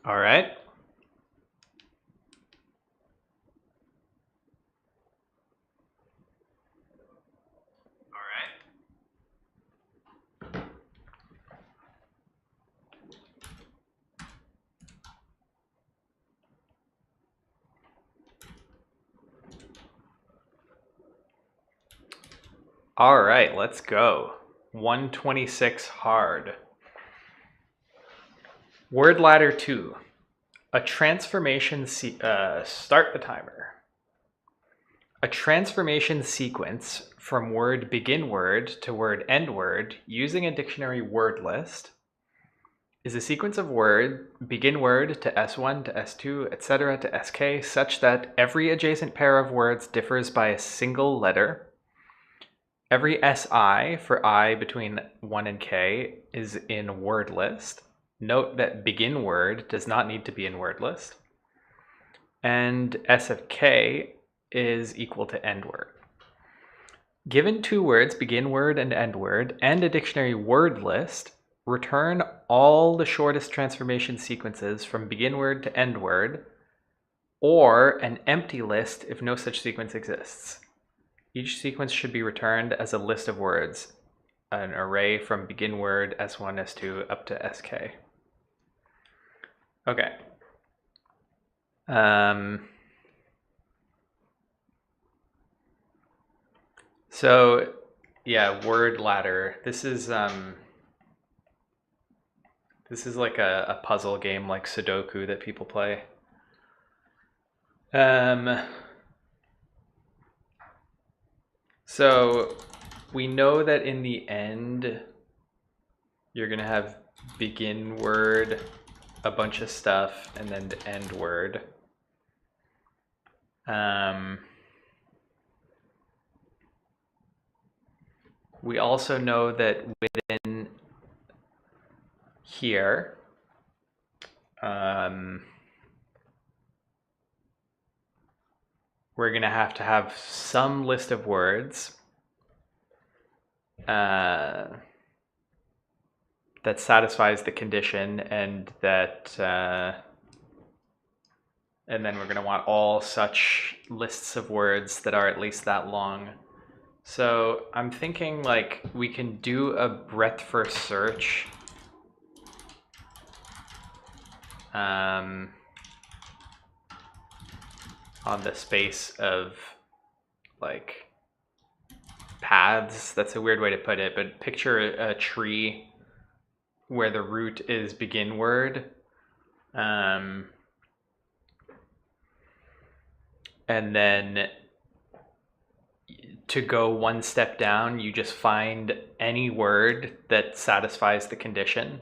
All right. All right, let's go. 126 hard. Word ladder 2. A transformation start the timer. A transformation sequence from word begin word to word end word using a dictionary word list is a sequence of word begin word to S1 to S2, etc. to SK such that every adjacent pair of words differs by a single letter. Every SI for I between 1 and K is in word list. Note that begin word does not need to be in word list. And S of K is equal to end word. Given two words, begin word and end word, and a dictionary word list, return all the shortest transformation sequences from begin word to end word, or an empty list if no such sequence exists. Each sequence should be returned as a list of words, an array from begin word S1, S2 up to SK. Okay. So yeah, word ladder. This is like a puzzle game like Sudoku that people play. So we know that in the end, you're gonna have begin word, a bunch of stuff, and then the end word. We also know that within here, we're gonna have to have some list of words that satisfies the condition, and that and then we're going to want all such lists of words that are at least that long. So I'm thinking like we can do a breadth first search on the space of like paths. That's a weird way to put it, but picture a tree where the root is begin word. And then to go one step down, you just find any word that satisfies the condition.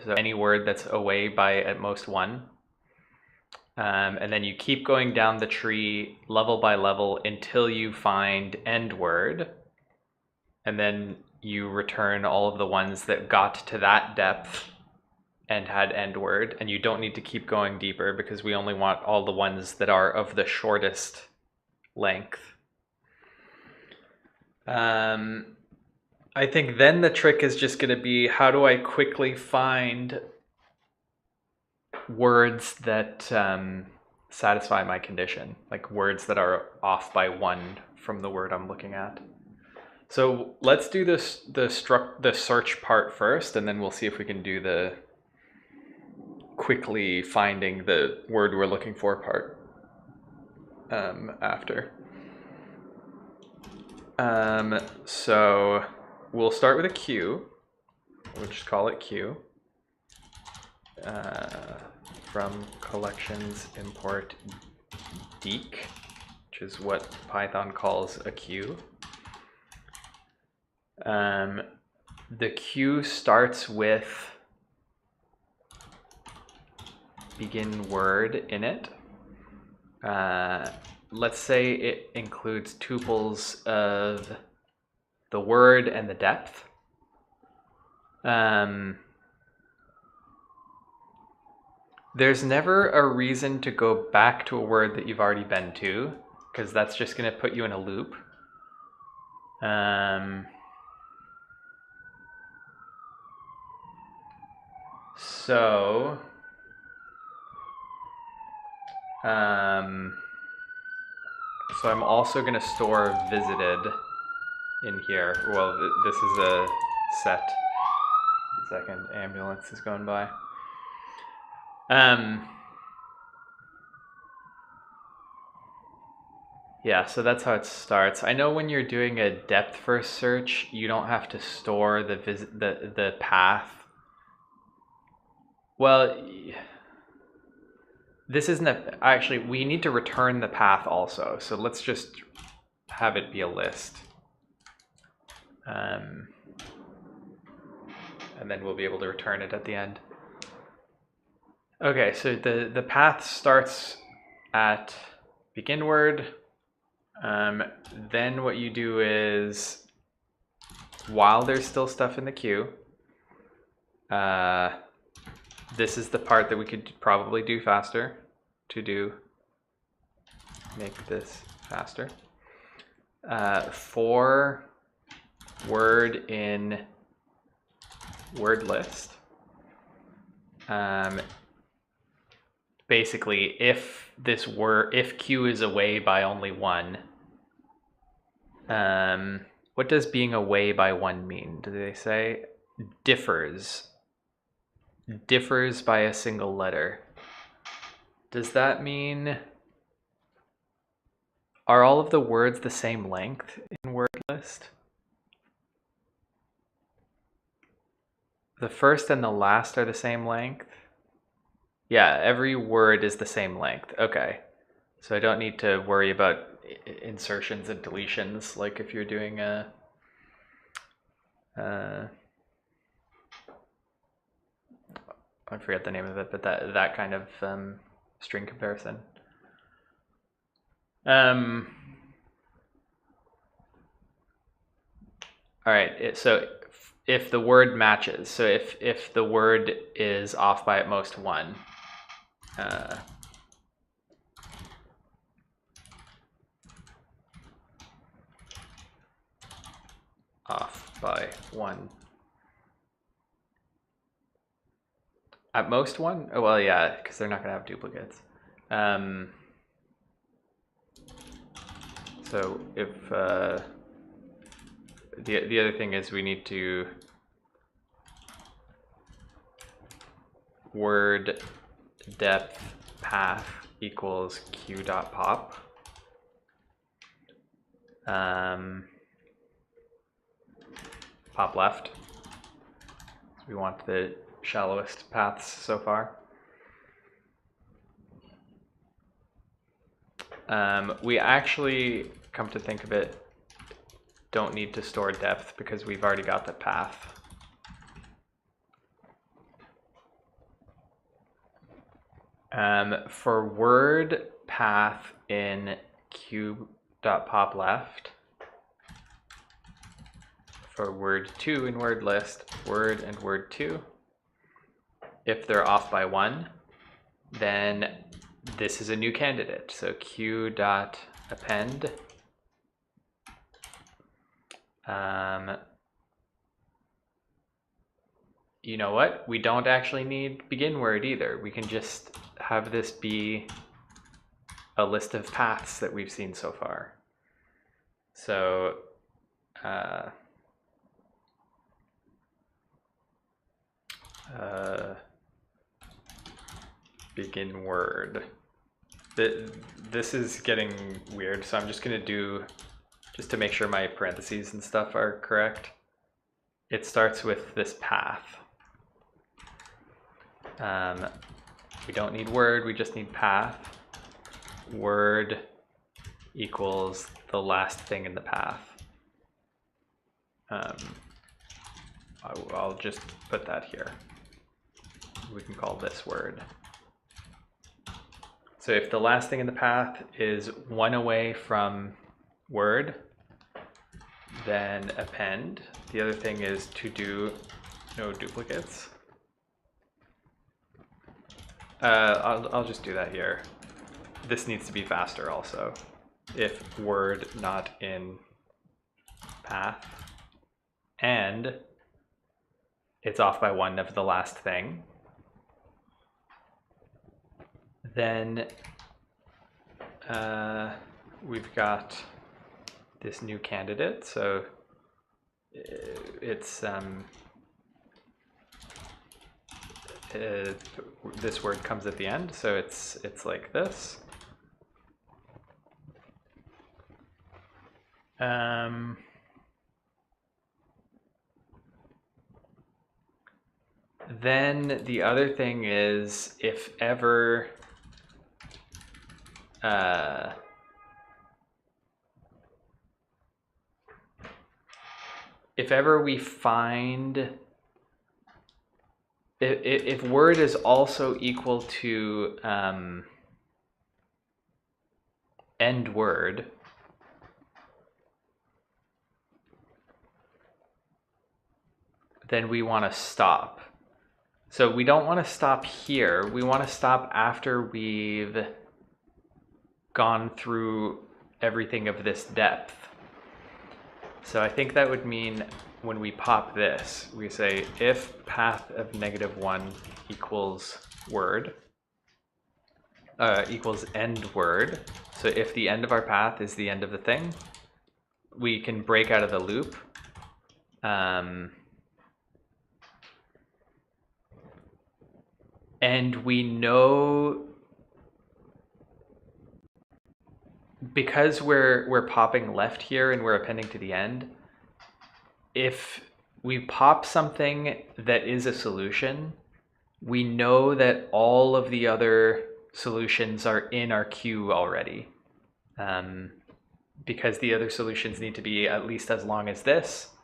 So any word that's away by at most one. And then you keep going down the tree level by level until you find end word. And then you return all of the ones that got to that depth and had end word. And you don't need to keep going deeper because we only want all the ones that are of the shortest length. I think then the trick is just going to be, how do I quickly find words that satisfy my condition, like words that are off by one from the word I'm looking at. So let's do this the search part first, and then we'll see if we can do the quickly finding the word we're looking for part after. So we'll start with a Q. We'll just call it Q. From collections import deque, which is what Python calls a queue. The queue starts with begin word in it. Let's say it includes tuples of the word and the depth. There's never a reason to go back to a word that you've already been to, because that's just going to put you in a loop. So So I'm also going to store visited in here. Well, this is a set. Second, ambulance is going by. Yeah, so that's how it starts. I know when you're doing a depth first search, you don't have to store the path. Well, this isn't actually, we need to return the path also. So let's just have it be a list. And then we'll be able to return it at the end. Okay, so the path starts at begin word. Then what you do is, while there's still stuff in the queue, this is the part that we could probably do faster make this faster. For word in word list, basically if q is away by only one, what does being away by one mean? Do they say differs by a single letter? Does that mean, are all of the words the same length in word list? The first and the last are the same length? Yeah, every word is the same length. Okay. So I don't need to worry about insertions and deletions like if you're doing a I forget the name of it, but that kind of string comparison. All right, so if the word matches, so if the word is off by at most one, off by one. At most one? Oh, well, yeah, because they're not going to have duplicates. So if the other thing is we need to word depth path equals q.pop. Pop left. We want the shallowest paths so far. We actually, come to think of it, don't need to store depth because we've already got the path. For word path in q.pop left, for word 2 in word list, word and word 2, if they're off by one, then this is a new candidate. So q.append you know what? We don't actually need begin word either. We can just have this be a list of paths that we've seen so far. So begin word. This is getting weird, so I'm just going to do, just to make sure my parentheses and stuff are correct, it starts with this path. We don't need word, we just need path. Word equals the last thing in the path. I'll just put that here. We can call this word. So if the last thing in the path is one away from word, then append. The other thing is to do no duplicates. I'll just do that here. This needs to be faster also. If word not in path, and it's off by one of the last thing, then we've got this new candidate, so it's this word comes at the end, so it's like this. Then the other thing is, if ever we find if word is also equal to end word, then we want to stop. So we don't want to stop here. We want to stop after we've gone through everything of this depth. So I think that would mean when we pop this, we say if path of -1 equals word, equals end word. So if the end of our path is the end of the thing, we can break out of the loop. And we know, because we're popping left here and we're appending to the end, if we pop something that is a solution, we know that all of the other solutions are in our queue already. Because the other solutions need to be at least as long as this.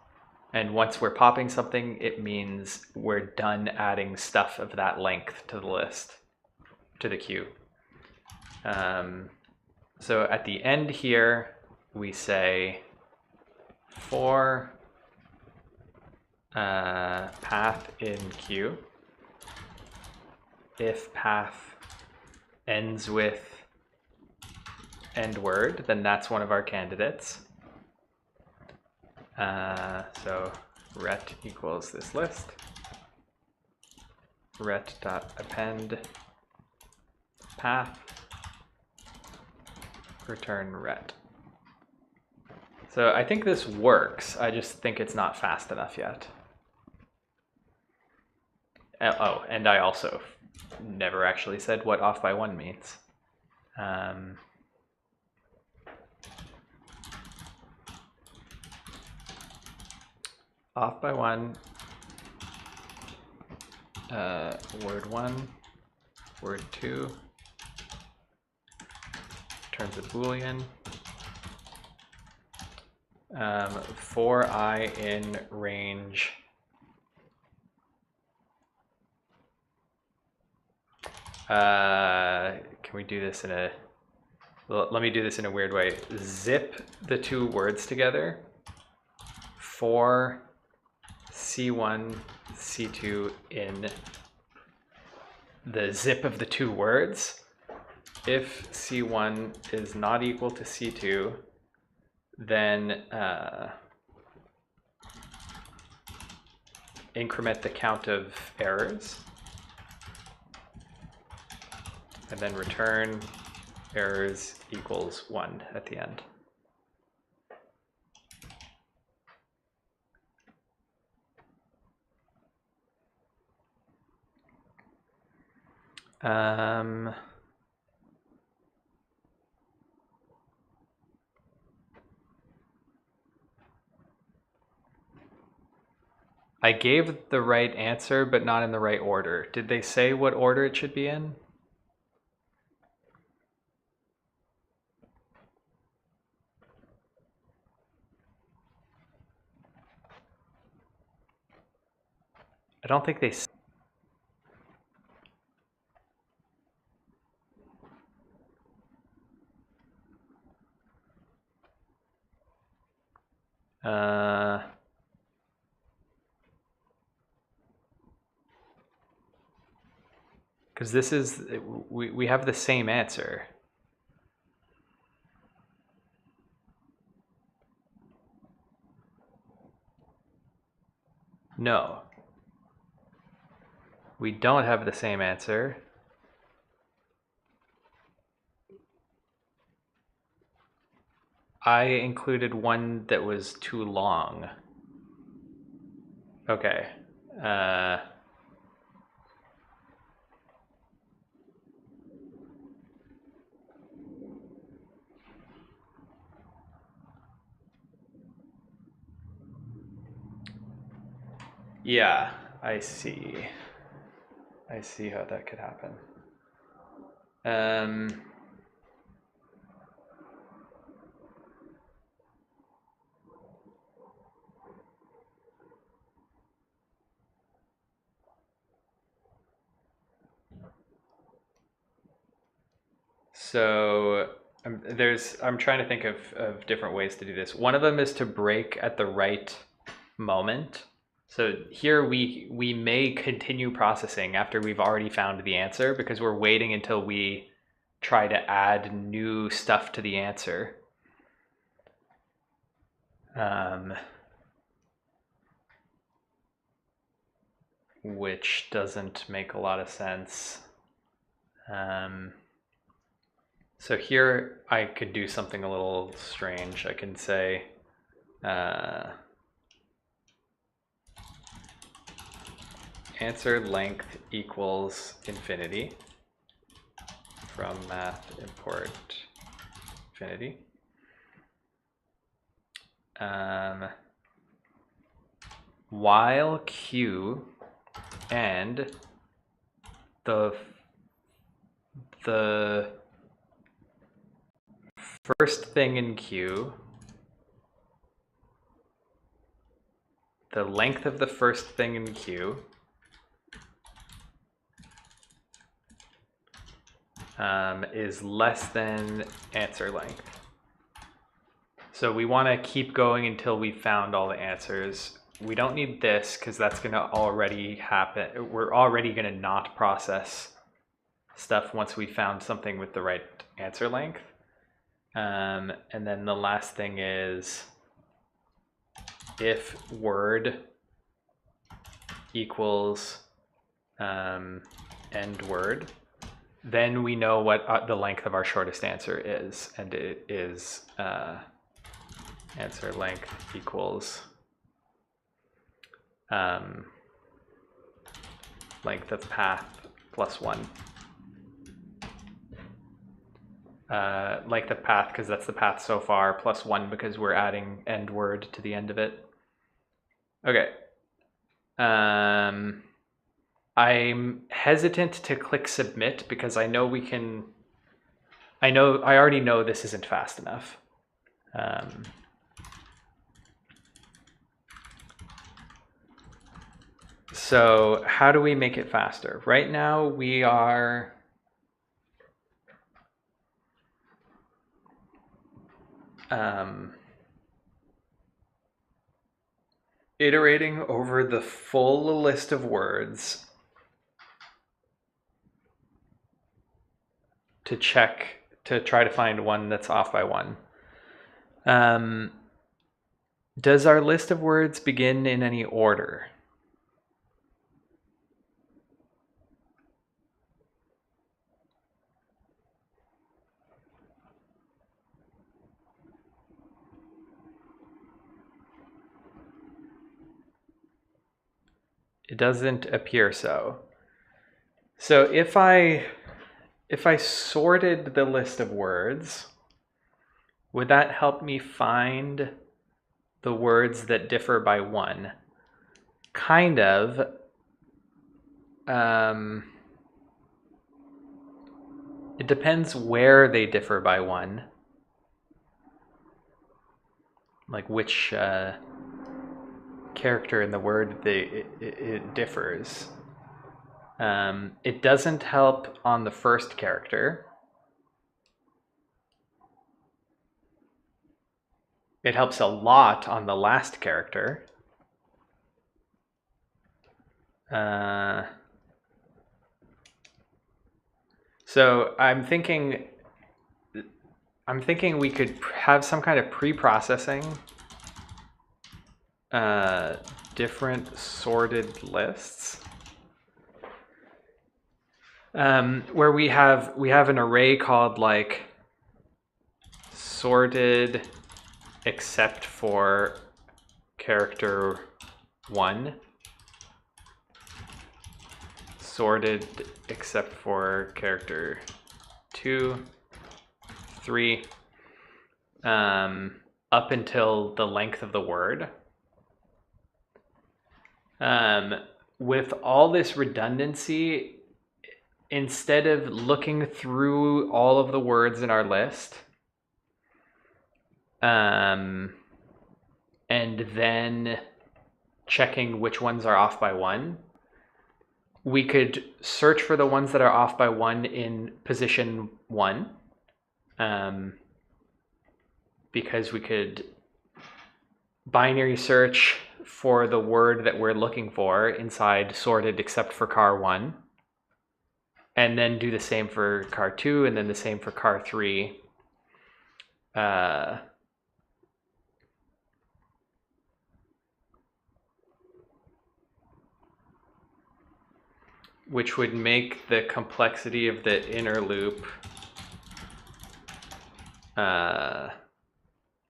And once we're popping something, it means we're done adding stuff of that length to the list, to the queue. So at the end here, we say for path in queue, if path ends with end word, then that's one of our candidates. So ret equals this list, ret.append path, return ret. So I think this works. I just think it's not fast enough yet. Oh, and I also never actually said what off by 1 means. Off by 1, word 1, word 2, returns a Boolean. For I in range can we do this in a, well, let me do this in a weird way. Zip the 2 words together. For C1, C2 in the zip of the 2 words. If C1 is not equal to C2, then increment the count of errors, and then return errors equals 1 at the end. I gave the right answer, but not in the right order. Did they say what order it should be in? I don't think they. Because this is, we have the same answer. No. We don't have the same answer. I included one that was too long. Okay. Yeah, I see. I see how that could happen. So I'm trying to think of different ways to do this. One of them is to break at the right moment. So here we may continue processing after we've already found the answer because we're waiting until we try to add new stuff to the answer. Which doesn't make a lot of sense. So here I could do something a little strange. I can say answer length equals infinity from math import infinity. While q and the first thing in q, the length of the first thing in q is less than answer length. So we want to keep going until we found all the answers. We don't need this because that's going to already happen. We're already going to not process stuff once we found something with the right answer length. And then the last thing is if word equals end word, then we know what the length of our shortest answer is, and it is answer length equals length of path plus 1. Length of path because that's the path so far, plus 1 because we're adding end word to the end of it. Okay. I'm hesitant to click submit because I know we can. I already know this isn't fast enough. So how do we make it faster? Right now we are iterating over the full list of words to try to find one that's off by 1. Does our list of words begin in any order? It doesn't appear so. So if I sorted the list of words, would that help me find the words that differ by 1? Kind of. It depends where they differ by 1. Like which character in the word it differs. It doesn't help on the first character. It helps a lot on the last character. So I'm thinking we could have some kind of pre-processing different sorted lists where we have an array called like sorted except for character 1, sorted except for character 2, 3, up until the length of the word. With all this redundancy, instead of looking through all of the words in our list, and then checking which ones are off by 1, we could search for the ones that are off by 1 in position 1, because we could binary search for the word that we're looking for inside sorted except for car 1, and then do the same for car 2, and then the same for car 3. Which would make the complexity of the inner loop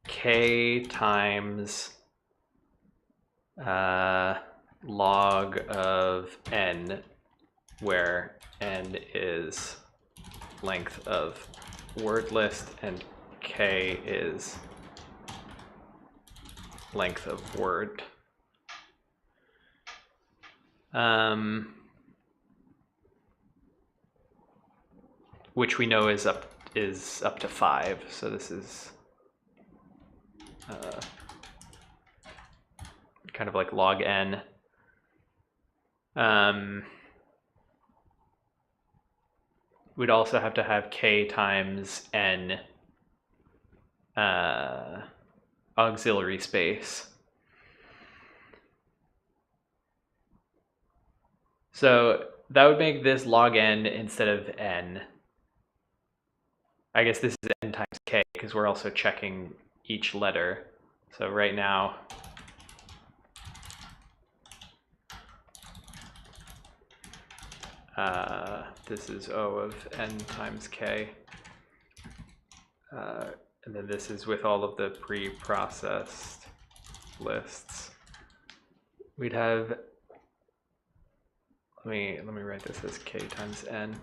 k times log of n, where n is length of word list and k is length of word. Which we know is up to 5. So this is kind of like log n. We'd also have to have k times n auxiliary space. So that would make this log n instead of n. I guess this is n times k because we're also checking each letter. So right now, this is O of n times k. And then this is with all of the pre-processed lists. We'd have, let me write this as k times n.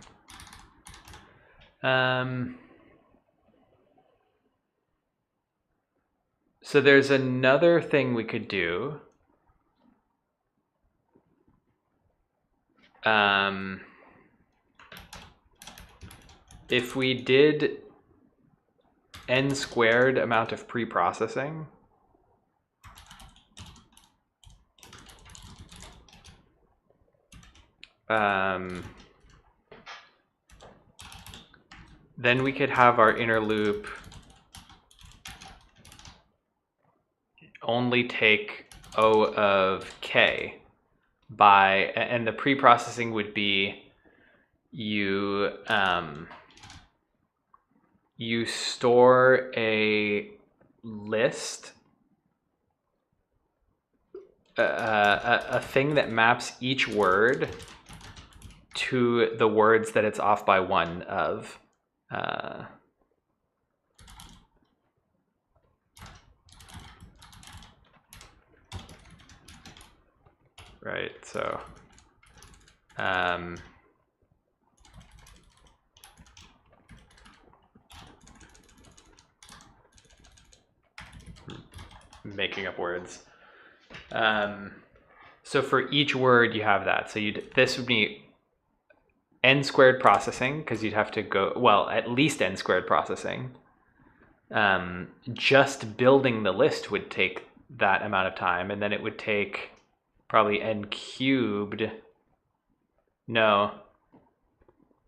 So there's another thing we could do. If we did n squared amount of pre-processing, then we could have our inner loop only take O of k by, and the pre-processing would be you store a list, a thing that maps each word to the words that it's off by 1 of. Right, so making up words. So for each word you have that. So this would be n squared processing, because you'd have to go, well, at least n squared processing. Just building the list would take that amount of time, and then it would take probably n cubed. No,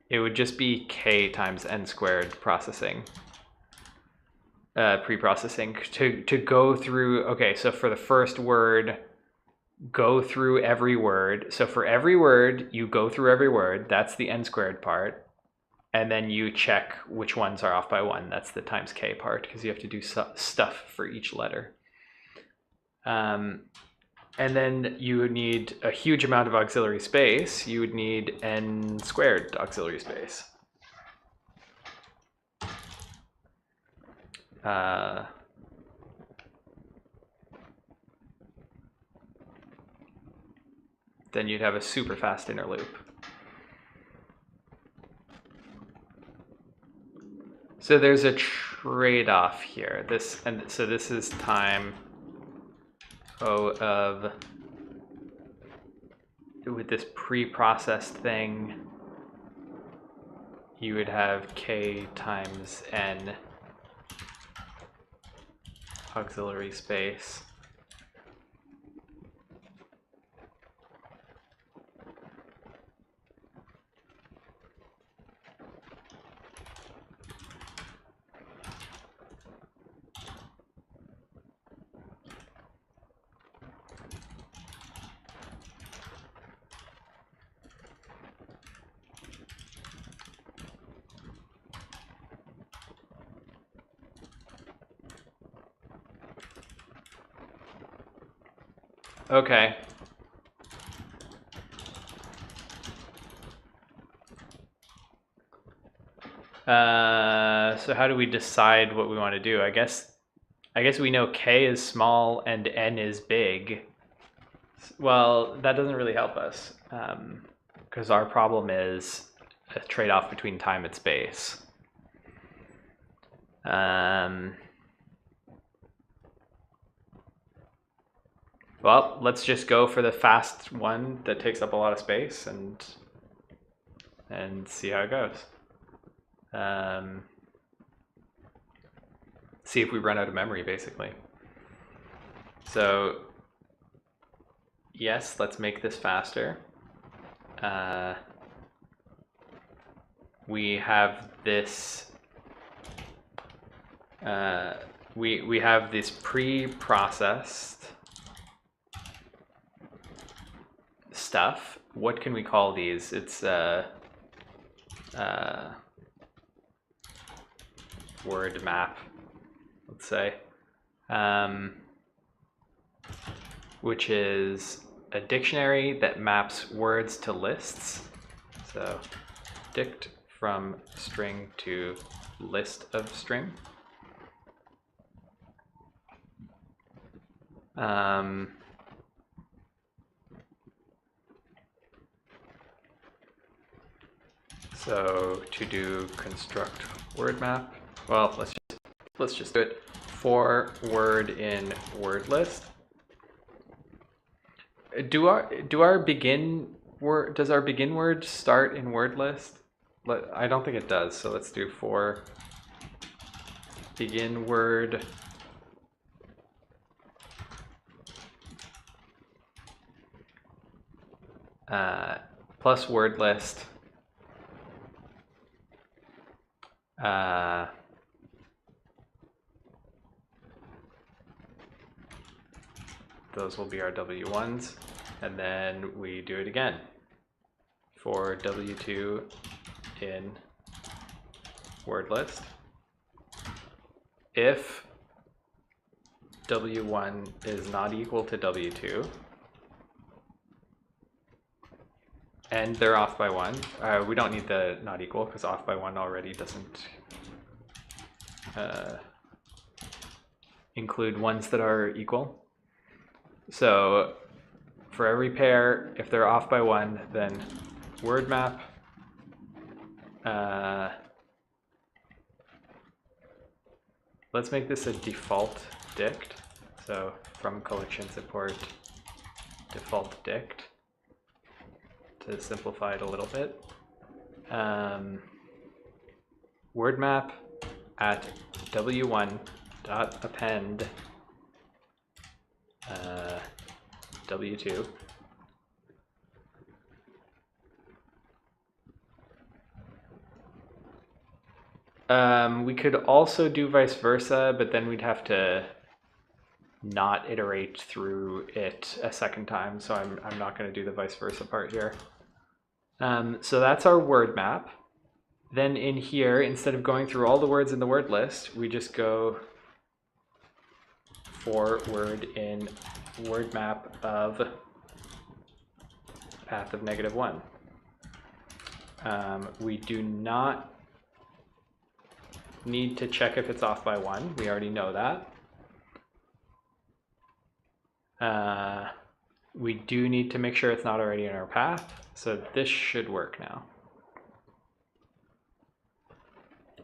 it would just be k times n squared processing, pre-processing to go through. Okay, so for the first word, go through every word. So for every word, you go through every word. That's the n squared part. And then you check which ones are off by 1. That's the times k part, because you have to do stuff for each letter. And then you would need a huge amount of auxiliary space. You would need n squared auxiliary space. then you'd have a super fast inner loop. So there's a trade-off here. So this is time O of, with this pre-processed thing, you would have K times N auxiliary space. Okay. So how do we decide what we want to do? I guess we know K is small and N is big. Well, that doesn't really help us, because our problem is a trade-off between time and space. Well, let's just go for the fast one that takes up a lot of space and see how it goes. See if we run out of memory, basically. So yes, let's make this faster. We have this we have this pre-processed stuff. What can we call these? It's word map, let's say, which is a dictionary that maps words to lists. So dict from string to list of string. So to do construct word map, well, let's just do it for word in word list. Does our begin word start in word list? I don't think it does. So let's do for begin word plus word list. Those will be our W1s, and then we do it again for W2 in word list. If W1 is not equal to W2, and they're off by 1, we don't need the not equal because off by 1 already doesn't include ones that are equal. So for every pair, if they're off by 1, then word map let's make this a default dict. So from collections import default dict to simplify it a little bit. Word map at w1 dot append w2. We could also do vice versa, but then we'd have to not iterate through it a second time, so I'm not going to do the vice versa part here. So that's our word map. Then in here, instead of going through all the words in the word list, we just go for word in word map of path of -1. We do not need to check if it's off by 1. We already know that. We do need to make sure it's not already in our path. So this should work now.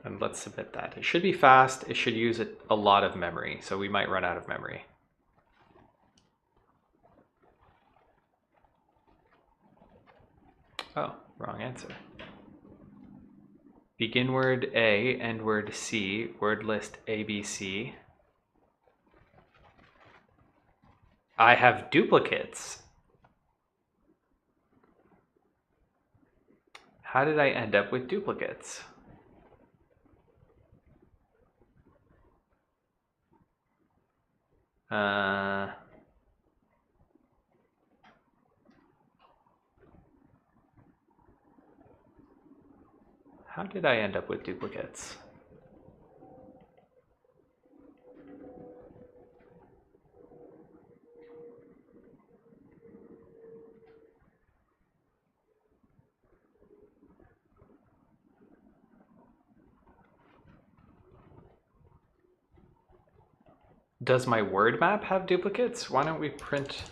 And let's submit that. It should be fast. It should use a lot of memory. So we might run out of memory. Oh, wrong answer. Begin word A, end word C, word list ABC. I have duplicates. How did I end up with duplicates? How did I end up with duplicates? Does my word map have duplicates? Why don't we print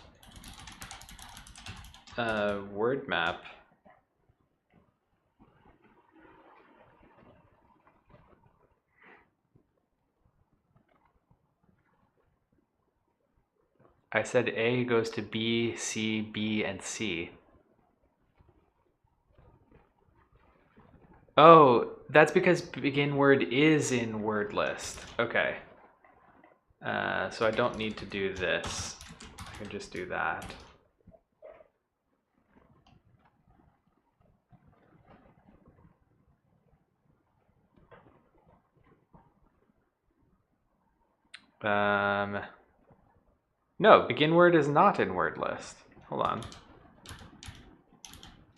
a word map? I said A goes to B, C, B, and C. Oh, that's because begin word is in word list. Okay. So I don't need to do this. I can just do that. No, begin word is not in word list. Hold on.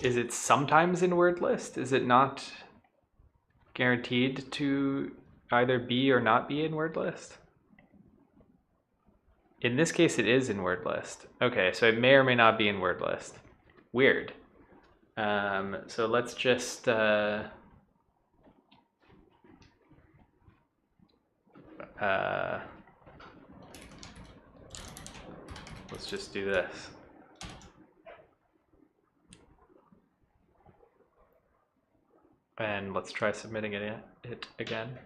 Is it sometimes in word list? Is it not guaranteed to either be or not be in word list? In this case, it is in word list. Okay, so it may or may not be in word list. Weird. So let's just let's just do this. And let's try submitting it again.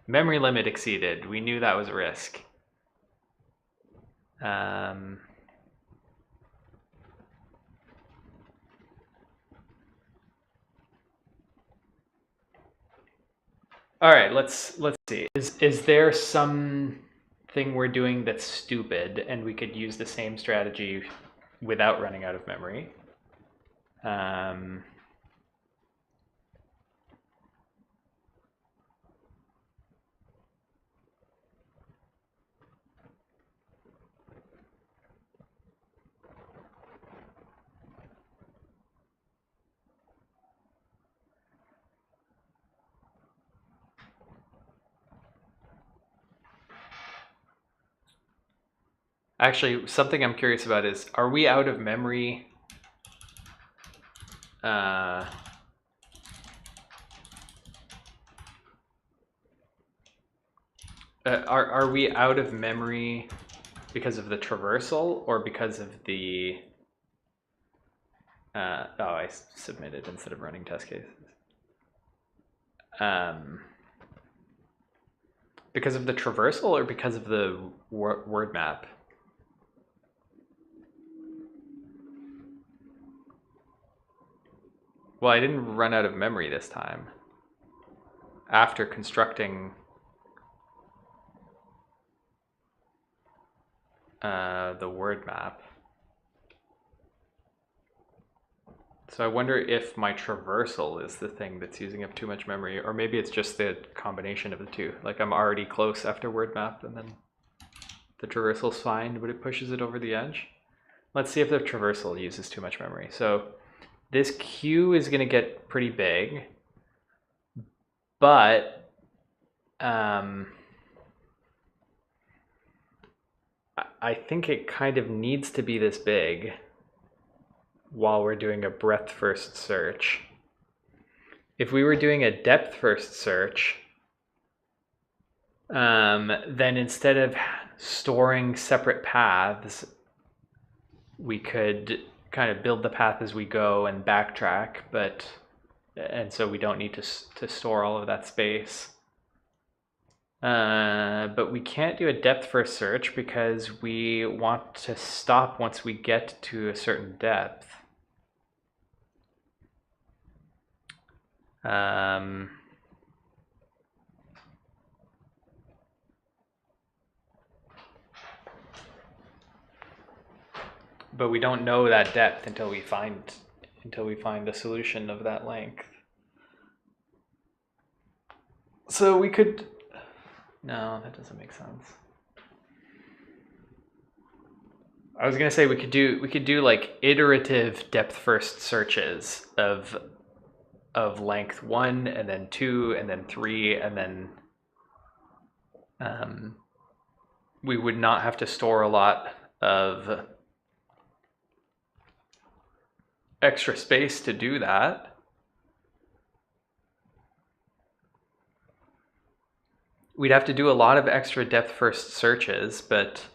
Memory limit exceeded. We knew that was a risk. All right, let's see. Is there something we're doing that's stupid and we could use the same strategy without running out of memory? Actually, something I'm curious about is, are we out of memory? Are we out of memory because of the traversal or because of the... oh, I submitted instead of running test cases. Because of the traversal or because of the word map? Well, I didn't run out of memory this time. After constructing the word map. So I wonder if my traversal is the thing that's using up too much memory, or maybe it's just the combination of the two. Like I'm already close after word map and then the traversal's fine, but it pushes it over the edge. Let's see if the traversal uses too much memory. So this queue is gonna get pretty big, but I think it kind of needs to be this big while we're doing a breadth first search. If we were doing a depth first search, then instead of storing separate paths, we could kind of build the path as we go and backtrack, and so we don't need to store all of that space. But we can't do a depth first search because we want to stop once we get to a certain depth. But we don't know that depth until we find the solution of that length. So we could, no, that doesn't make sense. I was gonna say we could do like iterative depth first searches of length 1 and then 2 and then 3 and then we would not have to store a lot of extra space to do that. We'd have to do a lot of extra depth first searches, but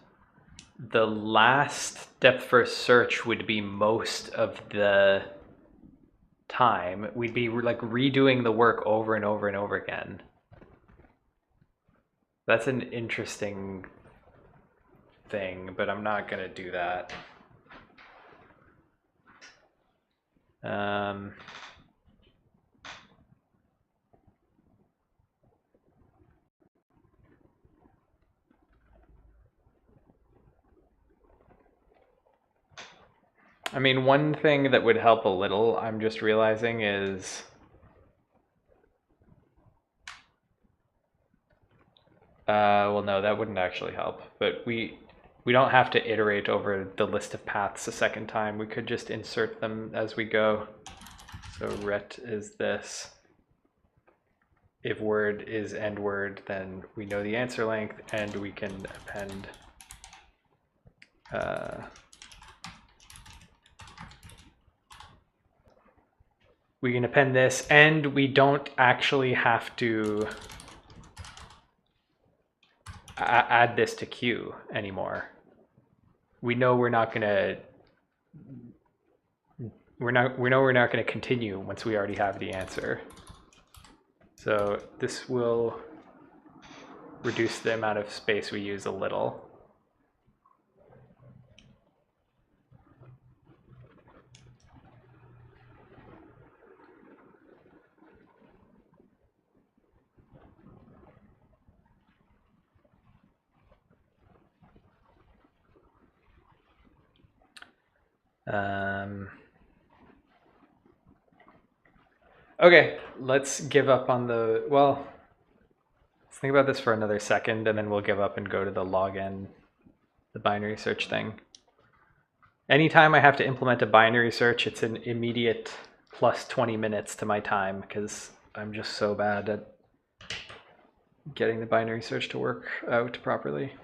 the last depth first search would be most of the time. We'd be like redoing the work over and over and over again. That's an interesting thing, but I'm not gonna do that. I mean, one thing that would help a little, I'm just realizing, is well, no, that wouldn't actually help, but we don't have to iterate over the list of paths a second time. We could just insert them as we go. So ret is this. If word is end word, then we know the answer length, and we can append this, and we don't actually have to add this to queue anymore. We know we're not gonna continue once we already have the answer. So this will reduce the amount of space we use a little. Okay, let's give up on the, well, let's think about this for another second, and then we'll give up and go to the login, the binary search thing. Anytime I have to implement a binary search, it's an immediate plus 20 minutes to my time, because I'm just so bad at getting the binary search to work out properly.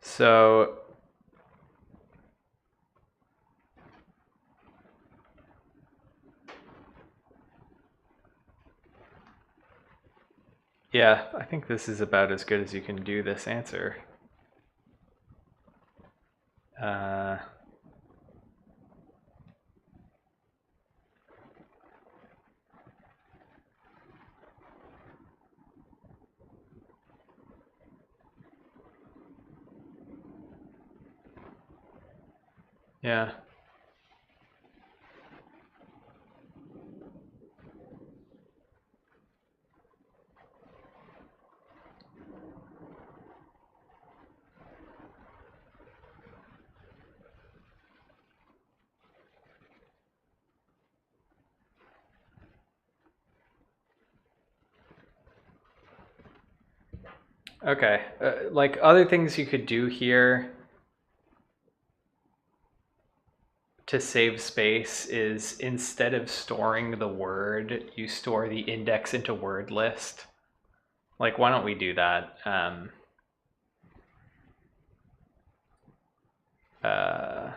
So yeah, I think this is about as good as you can do this answer. Yeah. Okay, like other things you could do here to save space is instead of storing the word, you store the index into word list. Like, why don't we do that? So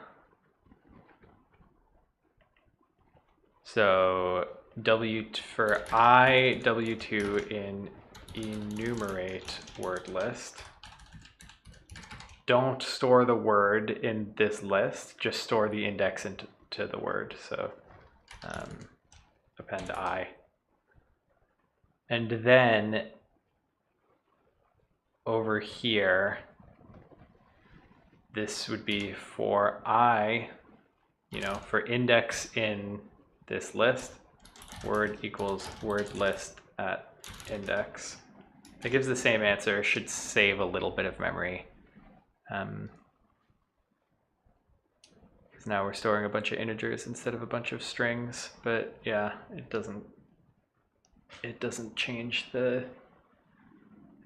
for w2 in enumerate word list, don't store the word in this list, just store the index into the word. So append I. And then over here, this would be for I, for index in this list, word equals word list at index. That gives the same answer, should save a little bit of memory. Because now we're storing a bunch of integers instead of a bunch of strings, but yeah, it doesn't change the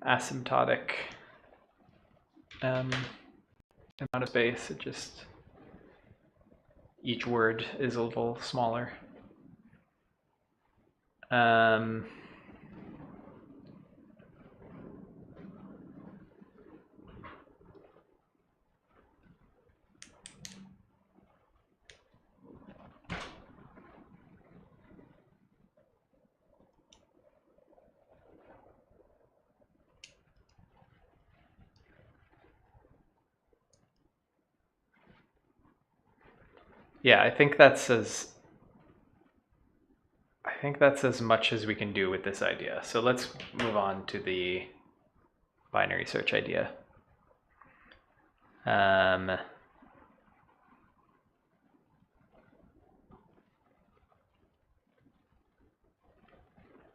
asymptotic amount of space. It just, each word is a little smaller. Yeah, I think that's as much as we can do with this idea. So let's move on to the binary search idea.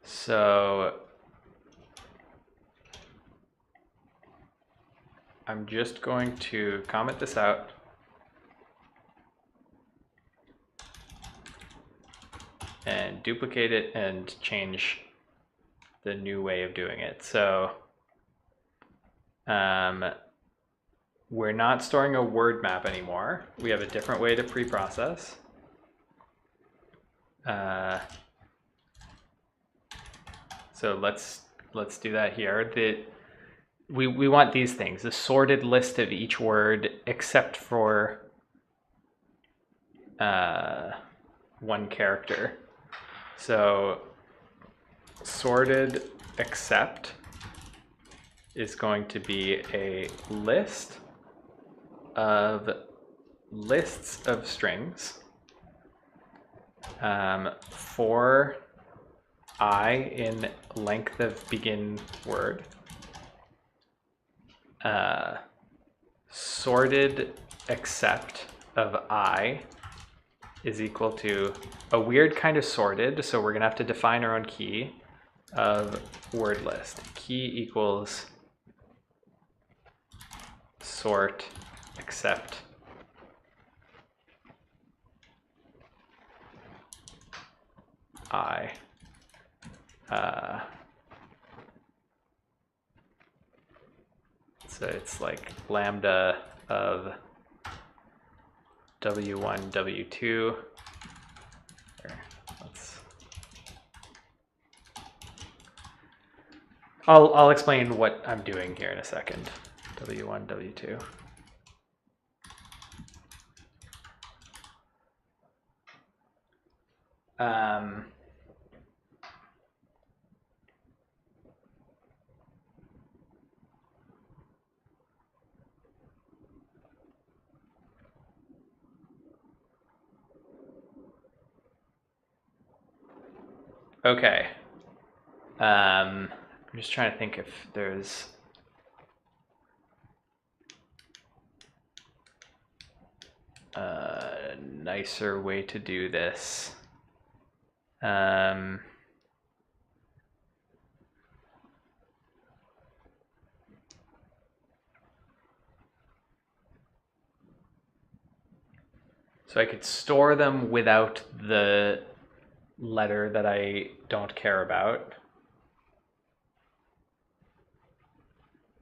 So I'm just going to comment this out. And duplicate it and change the new way of doing it. So we're not storing a word map anymore. We have a different way to pre-process. So let's do that here. We want these things, the sorted list of each word except for one character. So sorted except is going to be a list of lists of strings for I in length of begin word. Sorted except of I is equal to a weird kind of sorted, so we're gonna have to define our own key of word list. Key equals sort except I. So it's like lambda of w1, w2. I'll explain what I'm doing here in a second. W1, W2. Okay. I'm just trying to think if there's a nicer way to do this. So I could store them without the letter that I don't care about.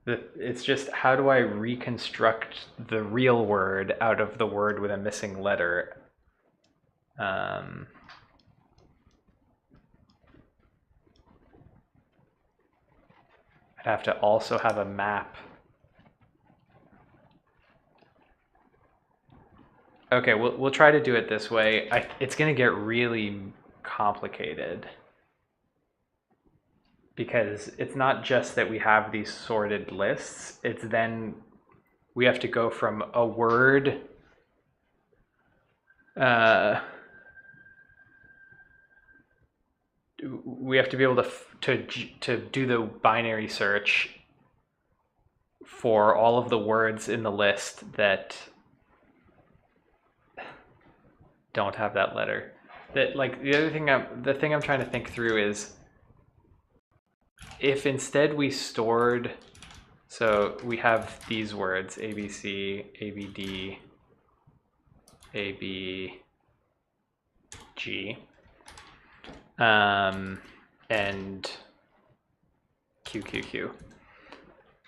It's just, how do I reconstruct the real word out of the word with a missing letter? I'd have to also have a map. Okay, we'll try to do it this way. It's going to get really complicated because it's not just that we have these sorted lists. It's then we have to go from a word. We have to be able to do the binary search for all of the words in the list that don't have that letter. That, like, the thing I'm trying to think through is if instead we stored, so we have these words ABC, ABD, ABG, and QQQ.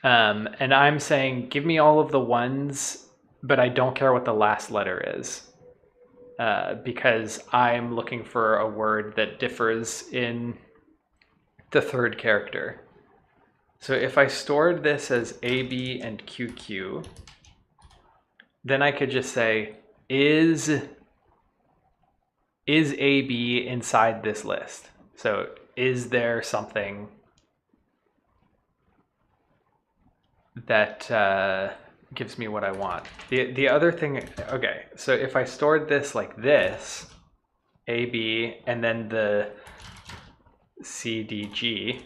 And I'm saying, give me all of the ones, but I don't care what the last letter is. Because I'm looking for a word that differs in the third character. So if I stored this as AB and QQ, then I could just say, is AB inside this list? So is there something that gives me what I want? The other thing, okay, so if I stored this like this, AB, and then the CDG,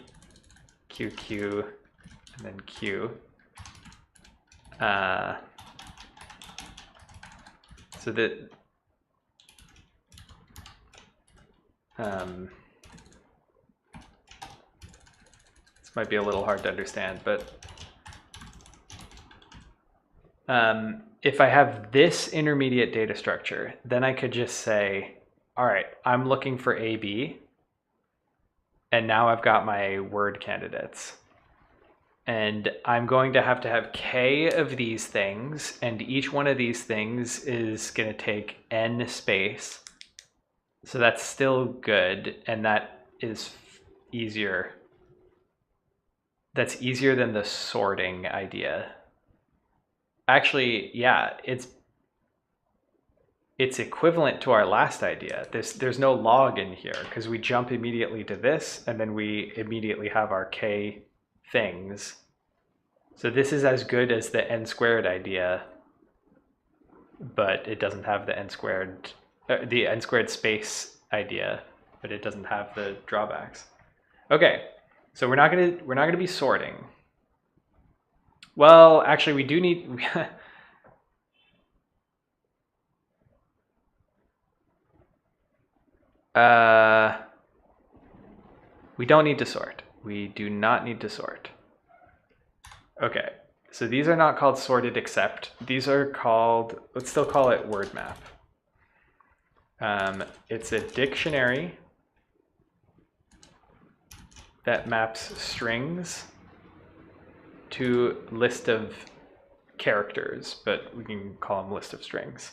QQ, and then Q, so that this might be a little hard to understand, but if I have this intermediate data structure, then I could just say, all right, I'm looking for AB, and now I've got my word candidates. And I'm going to have K of these things, and each one of these things is going to take N space. So that's still good, and that is easier. That's easier than the sorting idea. Actually, yeah, it's equivalent to our last idea. There's no log in here because we jump immediately to this, and then we immediately have our K things. So this is as good as the n squared idea, but it doesn't have the n squared space idea, but it doesn't have the drawbacks. Okay, so we're not gonna be sorting. Well, actually, we do need. We don't need to sort. We do not need to sort. Okay, so these are not called sorted except. These are called, let's still call it word map. It's a dictionary that maps strings to list of characters, but we can call them list of strings.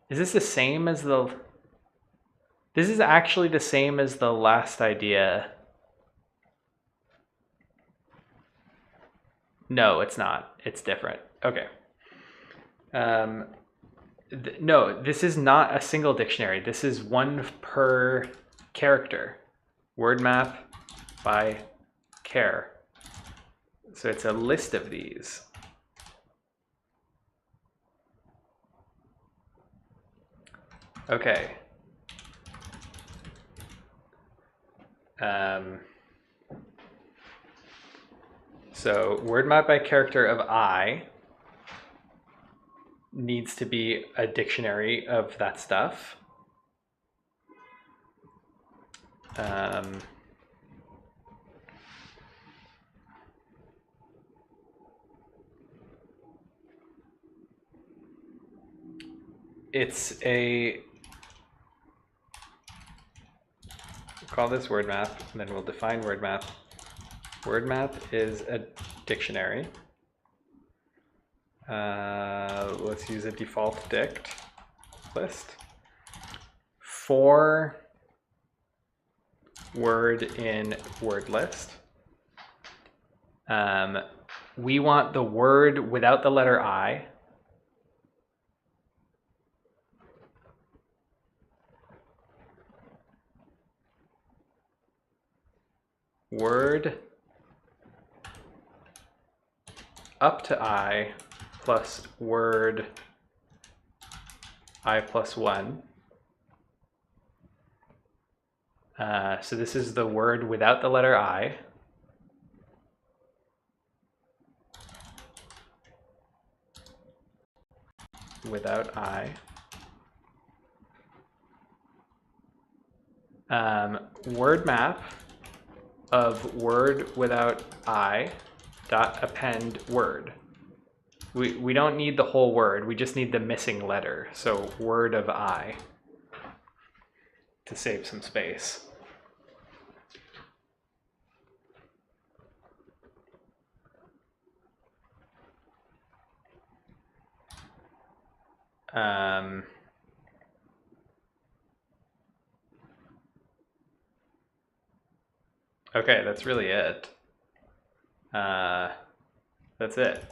Is this the same as the... This is actually the same as the last idea. No, it's not. It's different. Okay. No, this is not a single dictionary. This is one per character. Word map by char. So it's a list of these. Okay. So word map by character of I needs to be a dictionary of that stuff. It's a, we'll call this word map, and then we'll define word map. Word map is a dictionary. Let's use a default dict list for word in word list. we want the word without the letter I. Word up to I plus word I plus 1. So this is the word without the letter I. Without I. Word map of word without I dot append word. We don't need the whole word, we just need the missing letter. So word of I to save some space. Okay, that's really it. That's it.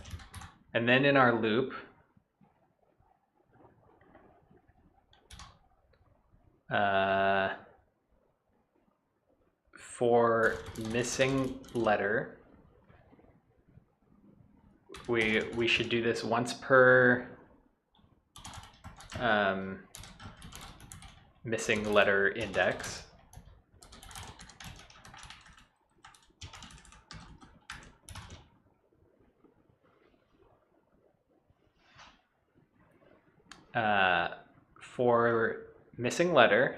And then in our loop, for missing letter, we should do this once per missing letter index. For missing letter,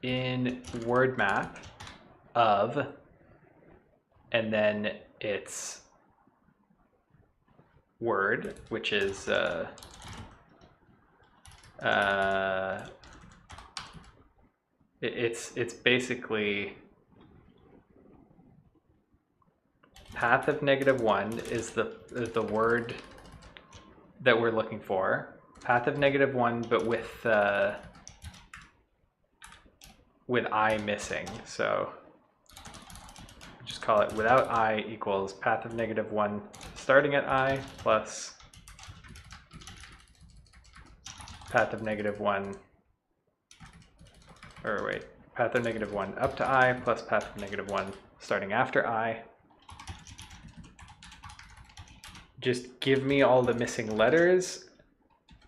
in word map of, and then it's word, which is it's basically path of -1 is the word that we're looking for. Path of -1, but with I missing. So just call it without I equals path of -1 starting at I plus path of -1, or wait, path of -1 up to I plus path of -1 starting after I. Just give me all the missing letters,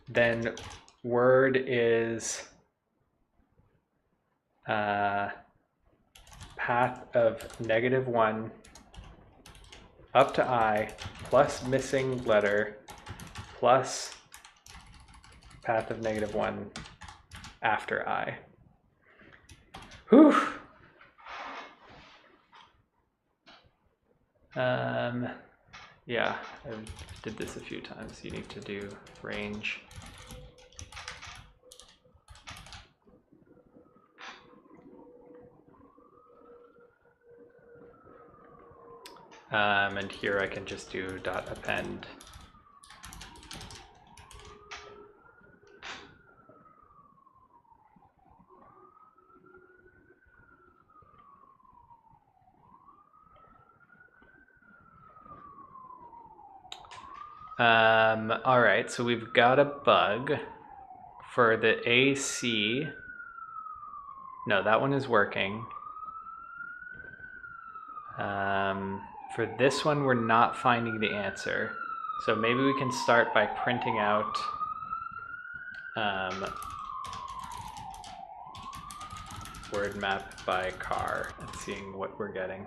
then word is path of -1 up to I plus missing letter plus path of -1 after I. Whew. Yeah, I did this a few times. You need to do range. And here I can just do dot append. All right, so we've got a bug for the AC. No, that one is working. For this one, we're not finding the answer. So maybe we can start by printing out word map by car and seeing what we're getting.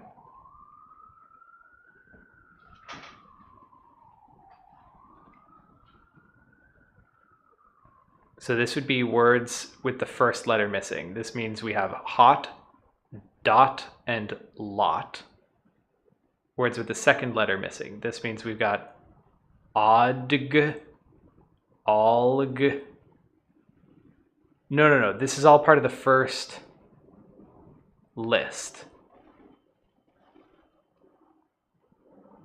So this would be words with the first letter missing. This means we have hot, dot, and lot. Words with the second letter missing. This means we've got odg, alg. No. This is all part of the first list.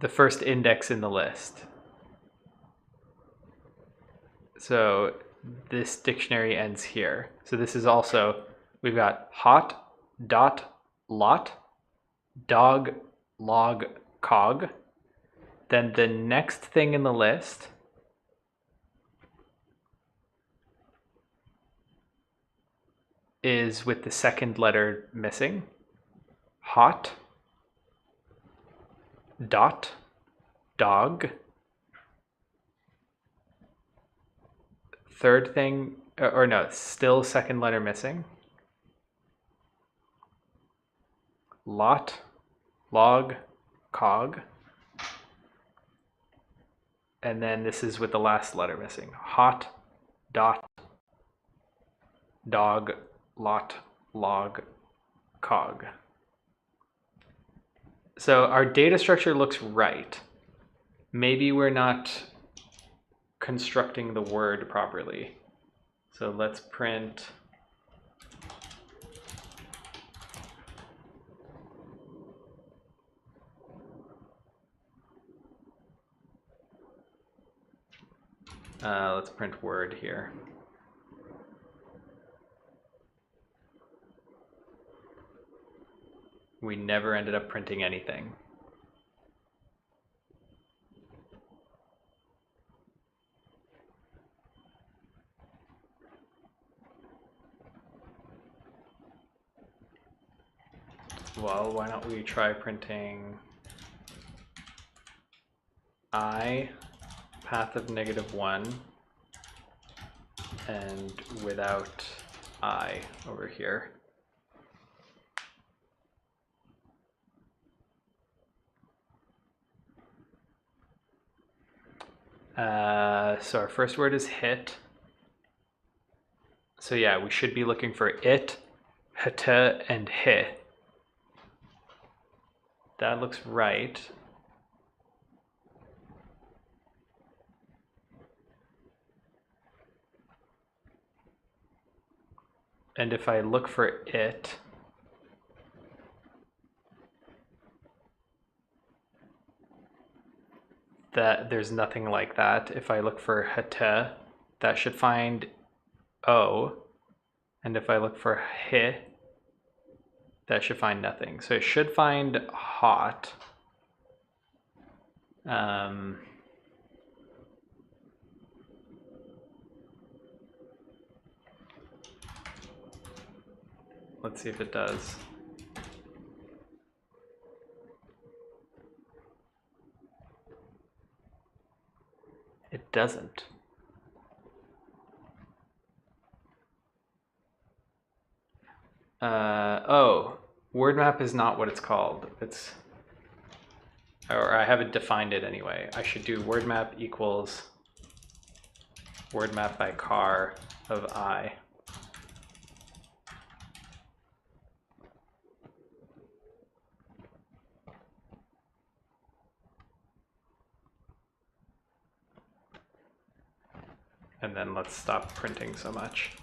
The first index in the list. So this dictionary ends here. So this is also, we've got hot, dot, lot, dog, log, cog. Then the next thing in the list is with the second letter missing. Hot, dot, dog. Third thing, or no, still second letter missing. Lot, log, cog. And then this is with the last letter missing. Hot, dot, dog, lot, log, cog. So our data structure looks right. Maybe we're not constructing the word properly. So let's print let's print word here. We never ended up printing anything. Well, why don't we try printing I, path of -1, and without I over here. So our first word is hit. So yeah, we should be looking for it, hata, and hi. That looks right. And if I look for it, that there's nothing like that. If I look for hata, that should find O. And if I look for hi, that should find nothing. So it should find hot. Let's see if it does. It doesn't. Oh, word map is not what it's called. It's, or I haven't defined it anyway. I should do word map equals word map by car of I. And then let's stop printing so much.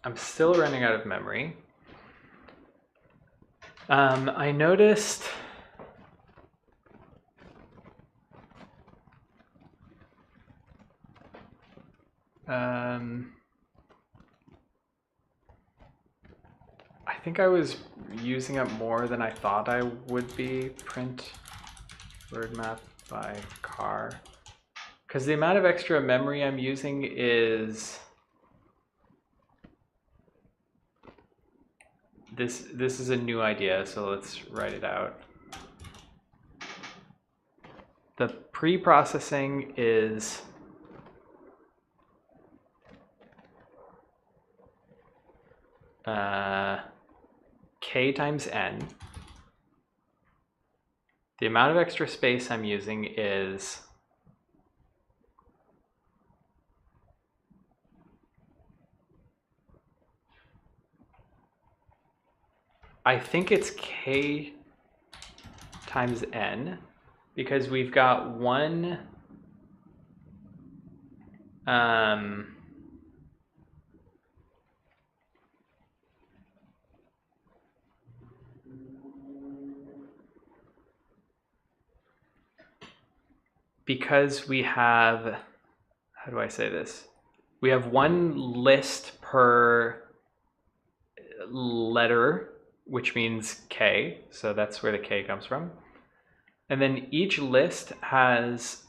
I'm still running out of memory. I noticed I think I was using up more than I thought I would be. Print word map by car. Because the amount of extra memory I'm using is this is a new idea, so let's write it out. The pre-processing is k times n. The amount of extra space I'm using is I think it's k times n, because we've got one because we have, how do I say this? We have one list per letter, which means K, so that's where the K comes from. And then each list has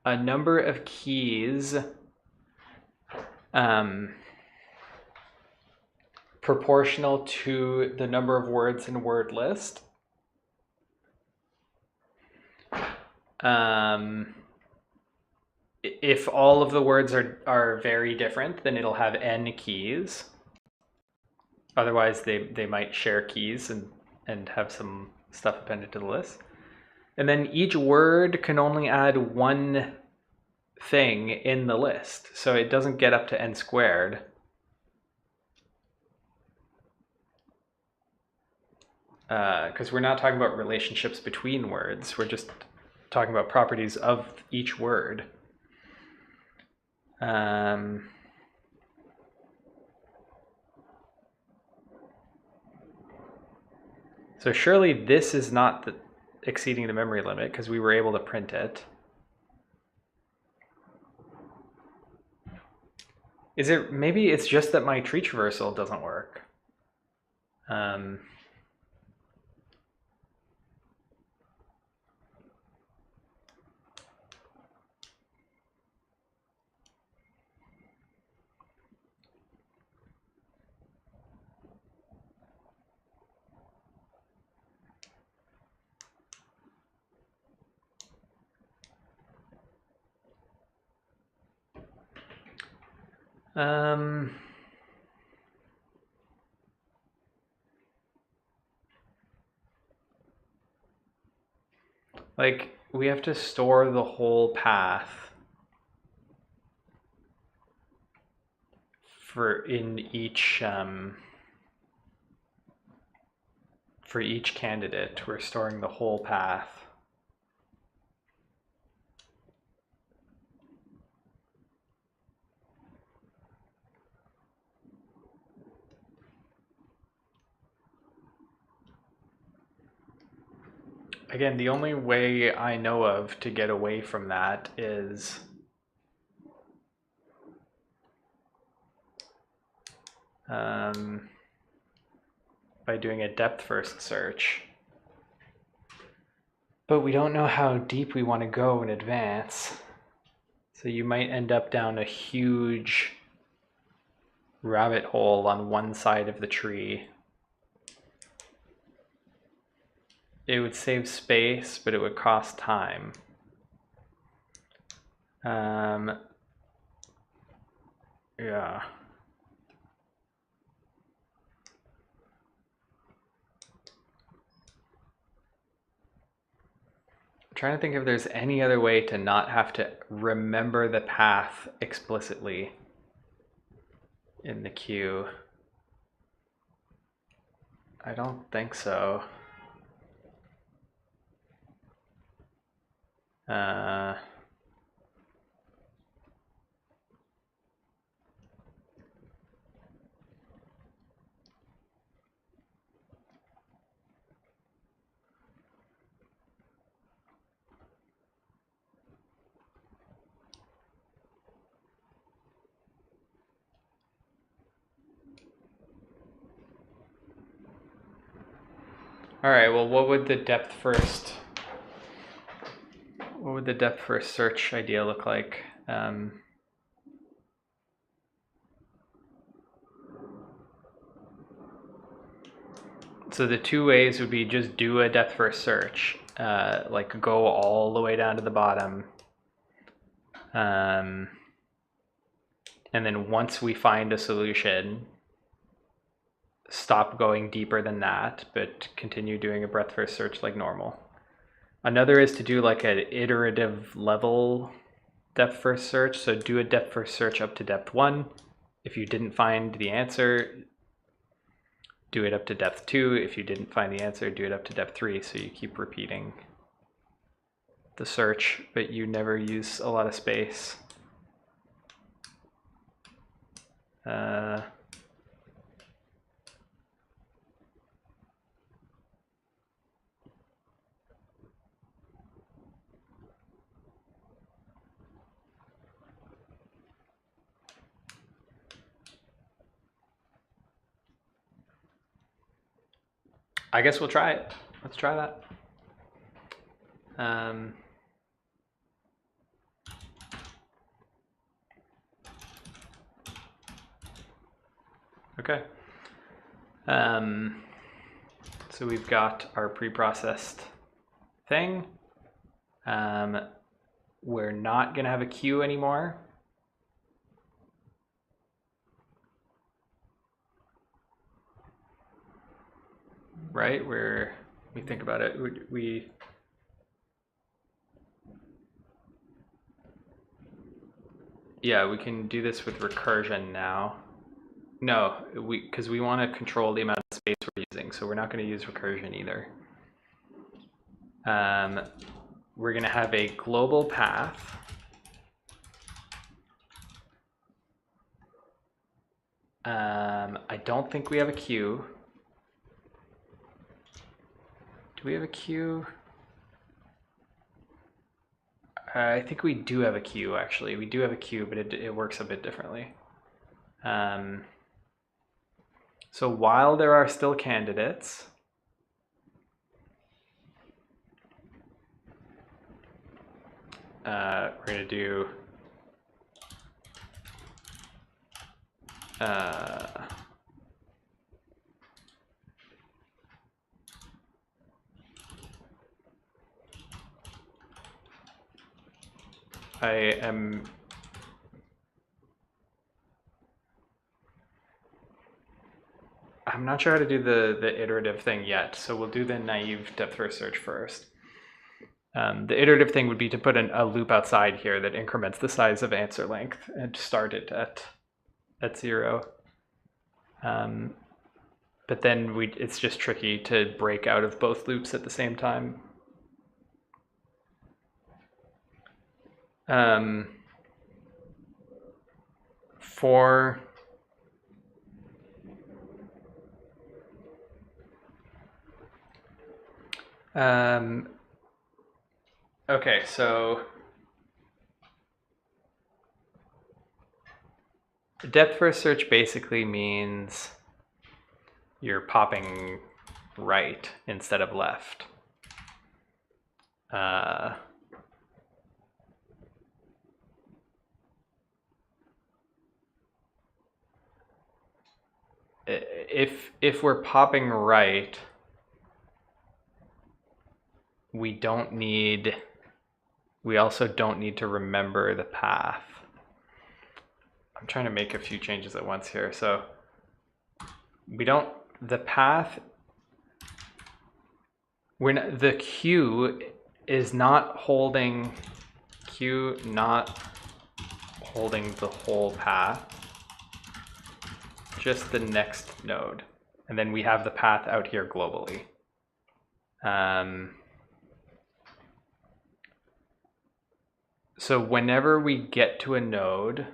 a number of keys proportional to the number of words in word list. If all of the words are very different, then it'll have n keys. Otherwise, they might share keys and have some stuff appended to the list. And then each word can only add one thing in the list, so it doesn't get up to n squared. Because we're not talking about relationships between words, we're just talking about properties of each word. So surely this is not exceeding the memory limit because we were able to print it. Is it, maybe it's just that my tree traversal doesn't work. Like, we have to store the whole path for each candidate. We're storing the whole path. Again, the only way I know of to get away from that is by doing a depth first search. But we don't know how deep we want to go in advance. So you might end up down a huge rabbit hole on one side of the tree. It would save space, but it would cost time. Yeah. I'm trying to think if there's any other way to not have to remember the path explicitly in the queue. I don't think so. All right, well, what would the depth first search idea look like? So the two ways would be just do a depth first search, like go all the way down to the bottom. And then once we find a solution, stop going deeper than that, but continue doing a breadth first search like normal. Another is to do like an iterative level depth first search. So do a depth first search up to depth 1. If you didn't find the answer, do it up to depth 2. If you didn't find the answer, do it up to depth 3. So you keep repeating. the search, but you never use a lot of space. I guess we'll try it. Let's try that. Okay. So we've got our preprocessed thing. We're not going to have a queue anymore. Right? We think about it, yeah, we can do this with recursion now. No, because we want to control the amount of space we're using, so we're not going to use recursion either. We're going to have a global path. I don't think we have a queue. Do we have a queue? I think we do have a queue, actually. We do have a queue, but it works a bit differently. So while there are still candidates, we're going to do I'm not sure how to do the iterative thing yet, so we'll do the naive depth first search first. The iterative thing would be to put a loop outside here that increments the size of answer length and start it at 0. But then it's just tricky to break out of both loops at the same time. Okay, so depth first search basically means you're popping right instead of left. If we're popping right, we also don't need to remember the path. I'm trying to make a few changes at once here. So the path, the queue is not holding the whole path, just the next node. And then we have the path out here globally. So whenever we get to a node,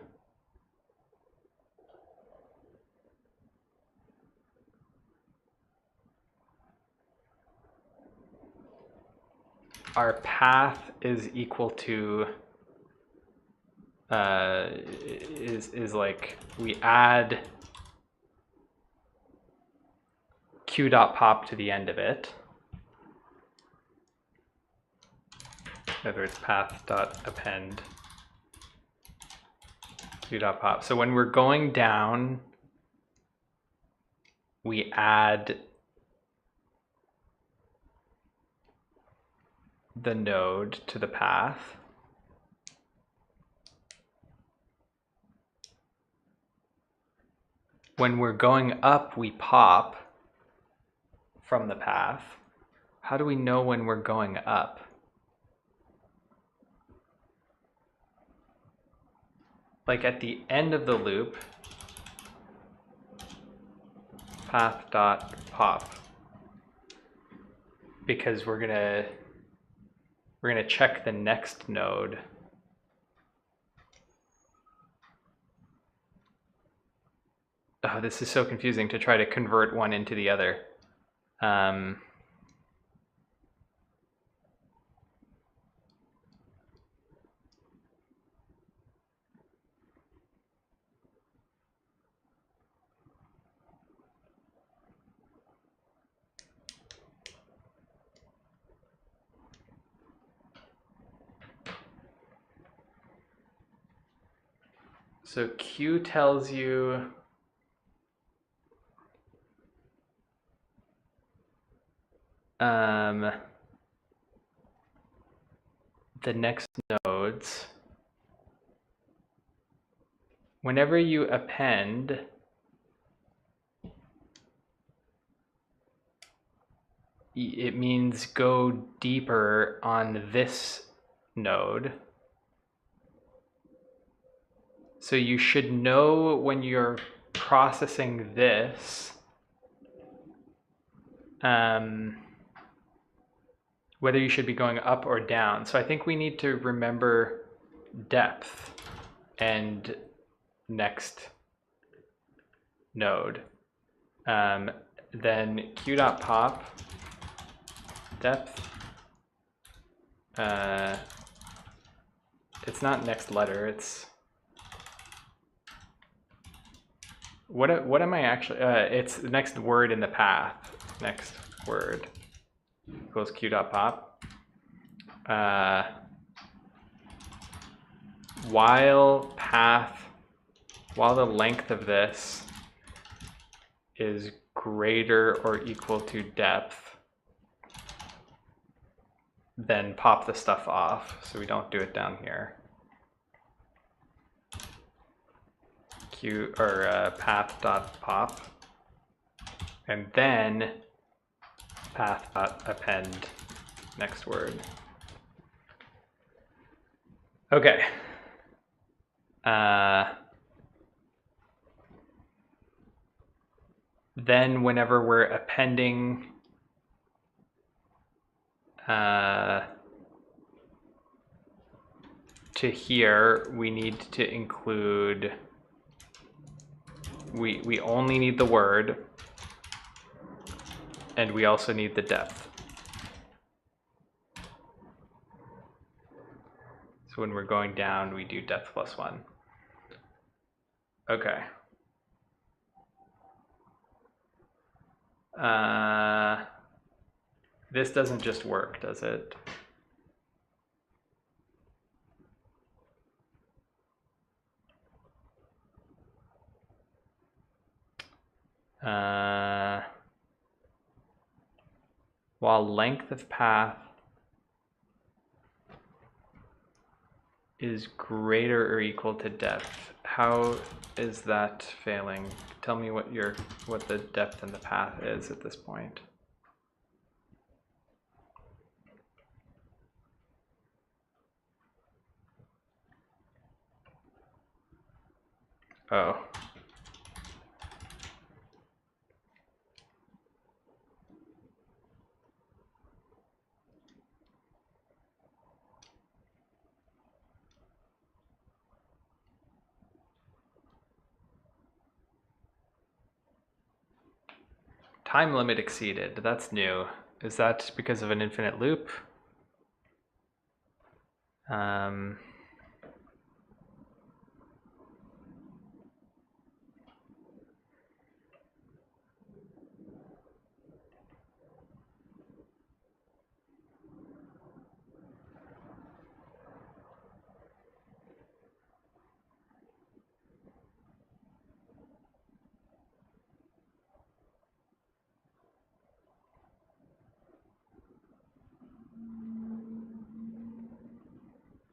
our path is equal to is like we add q.pop to the end of it. In other words, path.append q.pop. So when we're going down, we add the node to the path. When we're going up, we pop from the path. How do we know when we're going up? Like at the end of the loop, path.pop, because we're gonna we're going to check the next node. Oh, this is so confusing to try to convert one into the other. So Q tells you the next nodes. Whenever you append, it means go deeper on this node. So you should know when you're processing this, whether you should be going up or down. So I think we need to remember depth and next node. Then q.pop depth. It's not next letter, it's what am I actually it's the next word in the path. Next word equals q.pop. While the length of this is greater or equal to depth, then pop the stuff off, so we don't do it down here. Path.pop, and then path.append next word. Okay. Then whenever we're appending to here, we need to include, we only need the word, and we also need the depth. So when we're going down, we do depth plus 1. Okay. This doesn't just work, does it? While length of path is greater or equal to depth. How is that failing? Tell me what the depth in the path is at this point. Oh. Time limit exceeded, that's new. Is that because of an infinite loop?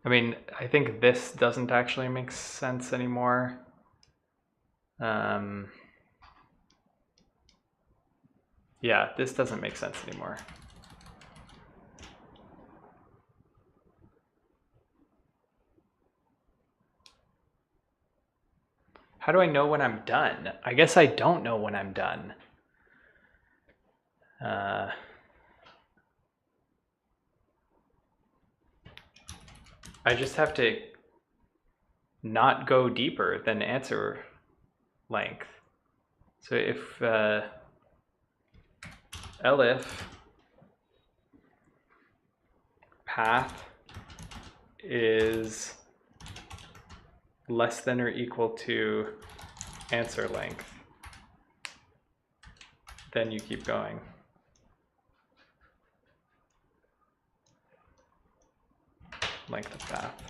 I mean, I think this doesn't actually make sense anymore. Yeah, this doesn't make sense anymore. How do I know when I'm done? I guess I don't know when I'm done. I just have to not go deeper than answer length. So if elif path is less than or equal to answer length, then you keep going. Length of path.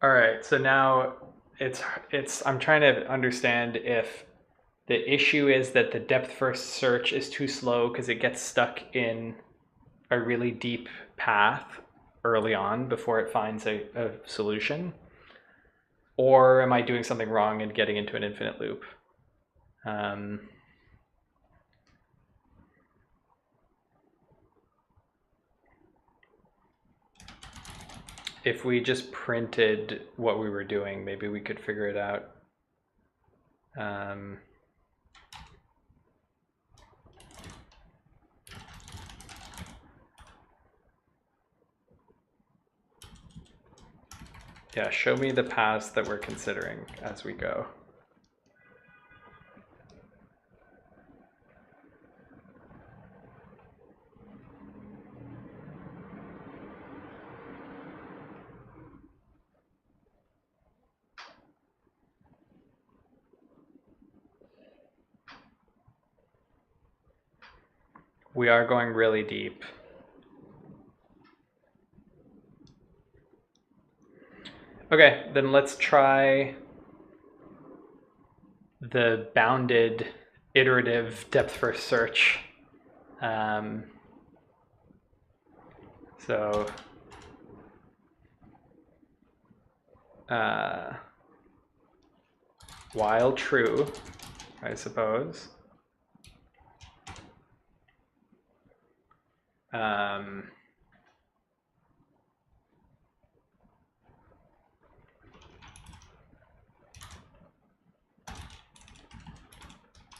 All right, so now I'm trying to understand if the issue is that the depth first search is too slow because it gets stuck in a really deep path early on before it finds a solution, or am I doing something wrong and getting into an infinite loop? If we just printed what we were doing, maybe we could figure it out. Yeah, show me the paths that we're considering as we go. We are going really deep. Okay, then let's try the bounded iterative depth first search. So while true, I suppose.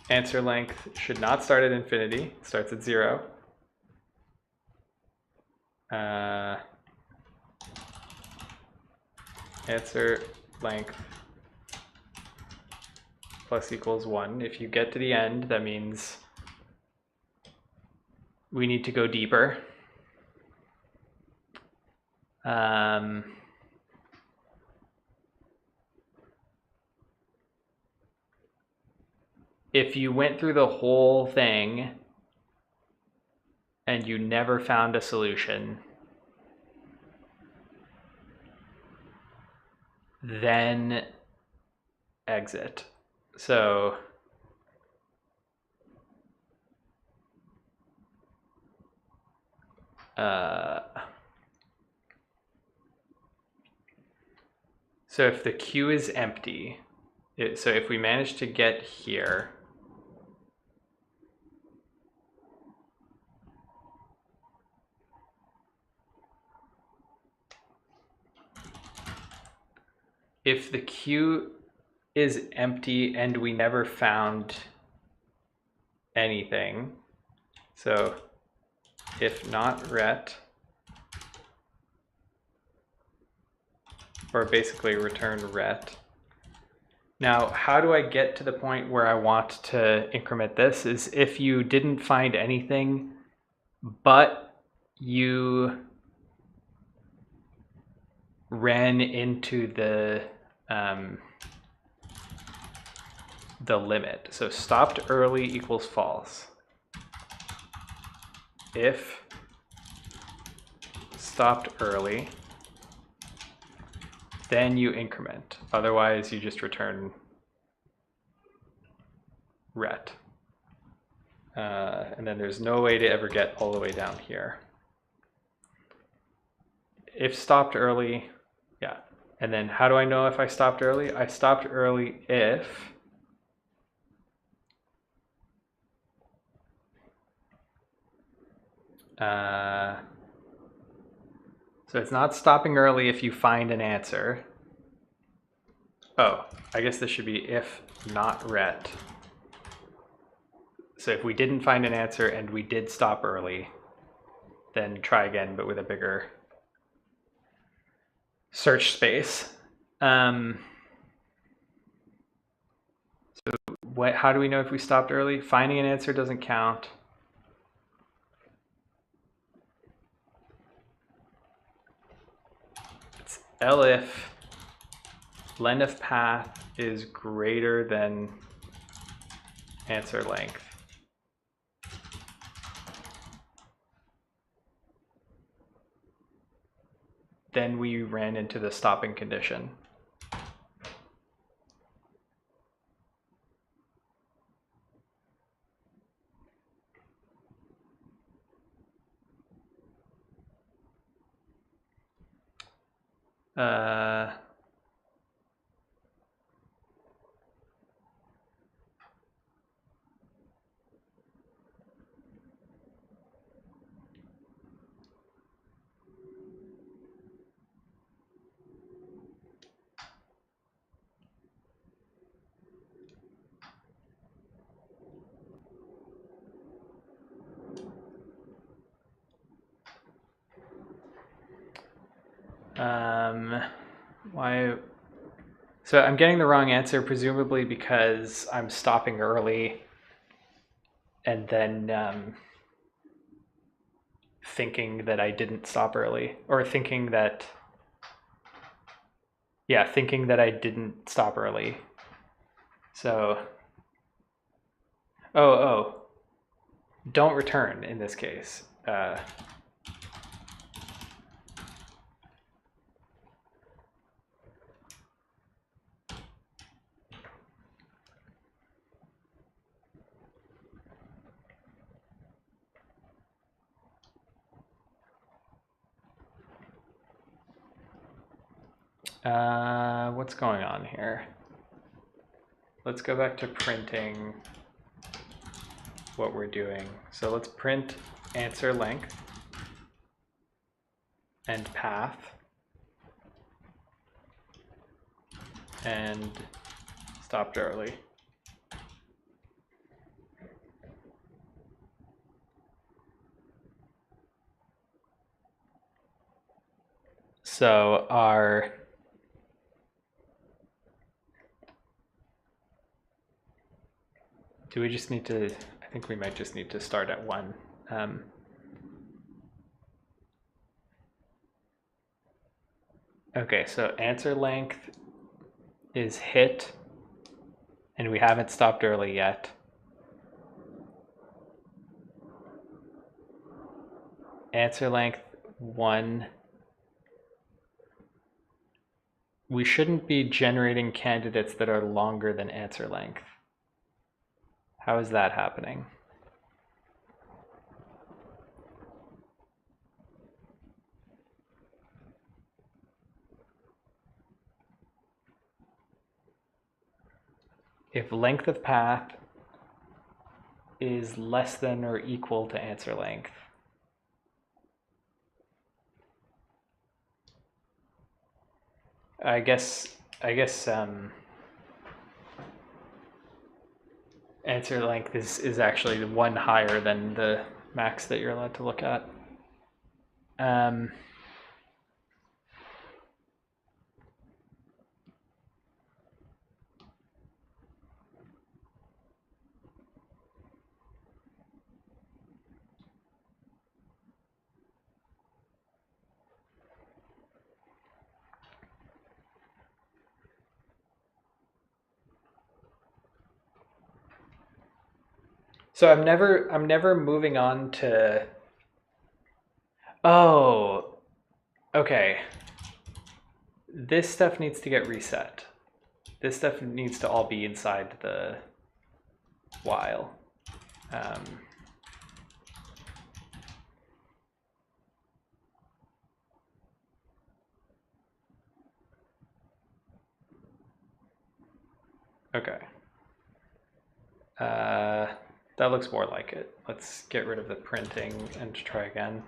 Answer length should not start at infinity, it starts at 0. Answer length plus equals 1. If you get to the end, that means we need to go deeper. If you went through the whole thing and you never found a solution, then exit. So if the queue is empty, so if we manage to get here, if the queue is empty and we never found anything, so if not ret, or basically return ret. Now, how do I get to the point where I want to increment this is if you didn't find anything, but you ran into the limit. So stopped early equals false. If stopped early, then you increment. Otherwise, you just return ret. And then there's no way to ever get all the way down here. If stopped early, yeah. And then how do I know if I stopped early? I stopped early if So it's not stopping early if you find an answer. Oh, I guess this should be if not ret. So if we didn't find an answer and we did stop early, then try again, but with a bigger search space. How do we know if we stopped early? Finding an answer doesn't count. It's elif len of path is greater than answer length. Then we ran into the stopping condition. Why? So I'm getting the wrong answer, presumably because I'm stopping early and then thinking that I didn't stop early, or thinking that I didn't stop early. So, don't return in this case. What's going on here? Let's go back to printing what we're doing. So let's print answer length and path and stopped early. So do we just need to, I think we might just need to start at 1. Okay, so answer length is hit, and we haven't stopped early yet. Answer length 1. We shouldn't be generating candidates that are longer than answer length. How is that happening? If length of path is less than or equal to answer length, I guess answer length is actually 1 higher than the max that you're allowed to look at. So I'm never moving on to. Oh, okay. This stuff needs to get reset. This stuff needs to all be inside the while. Okay. That looks more like it. Let's get rid of the printing and try again.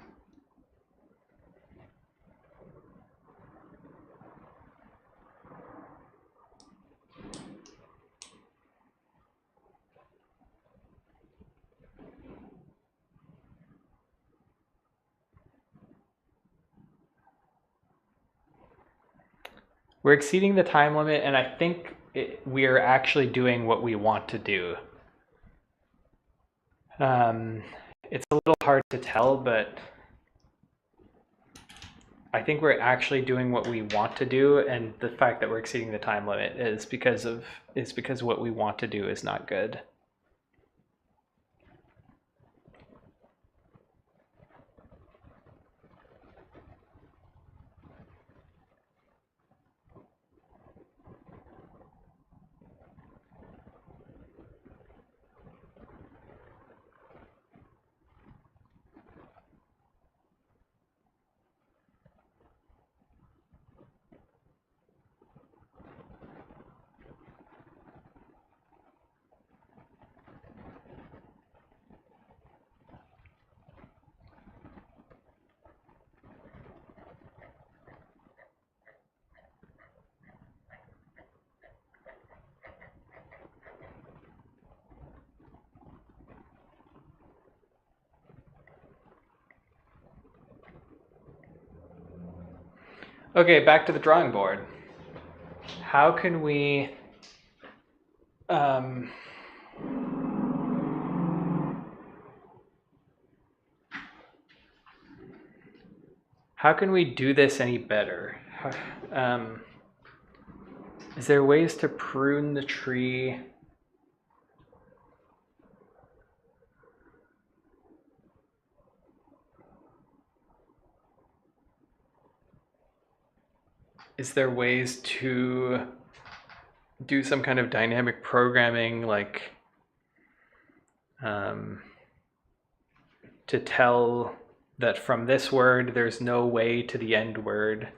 We're exceeding the time limit, and I think we're actually doing what we want to do. It's a little hard to tell, but I think we're actually doing what we want to do, and the fact that we're exceeding the time limit is because what we want to do is not good. Okay, back to the drawing board. How can we do this any better? Is there ways to prune the tree? Is there ways to do some kind of dynamic programming, like to tell that from this word there's no way to the end word?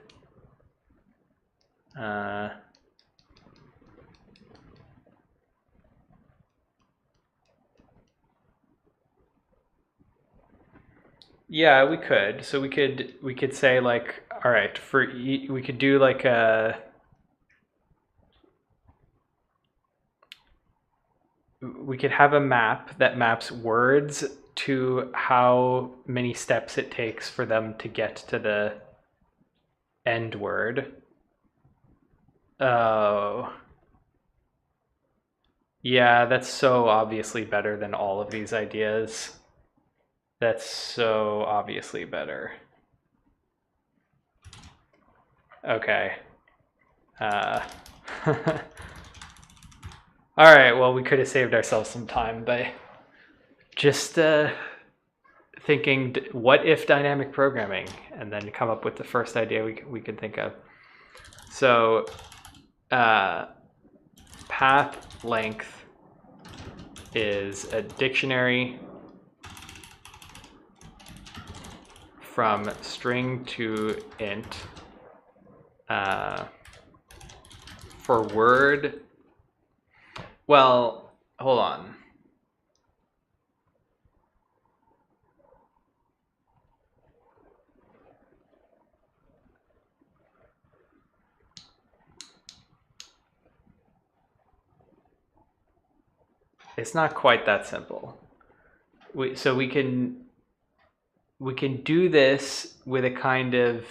Yeah, we could. So we could say like, all right, we could do like we could have a map that maps words to how many steps it takes for them to get to the end word. Oh. Yeah, that's so obviously better than all of these ideas. That's so obviously better. Okay. All right, well, we could have saved ourselves some time by just thinking, what if dynamic programming, and then come up with the first idea we could think of. So path length is a dictionary from string to int for word. Well, hold on. It's not quite that simple. So we can do this with a kind of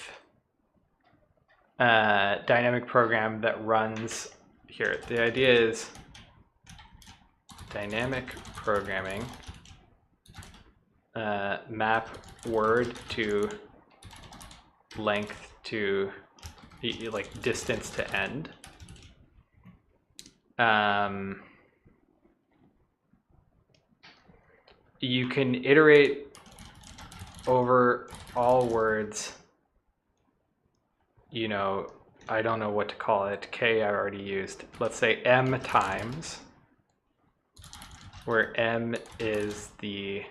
dynamic program that runs here. The idea is dynamic programming, map word to length to like distance to end. You can iterate over all words. You know, I don't know what to call it. K I already used. Let's say m times, where m is the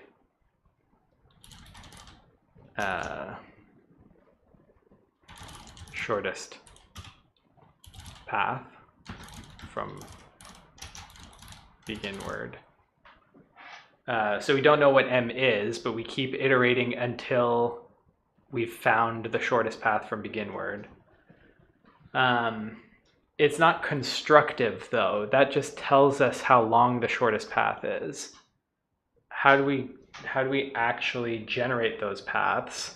shortest path from begin word. So we don't know what m is, but we keep iterating until we've found the shortest path from begin word. It's not constructive though. That just tells us how long the shortest path is. How do we actually generate those paths?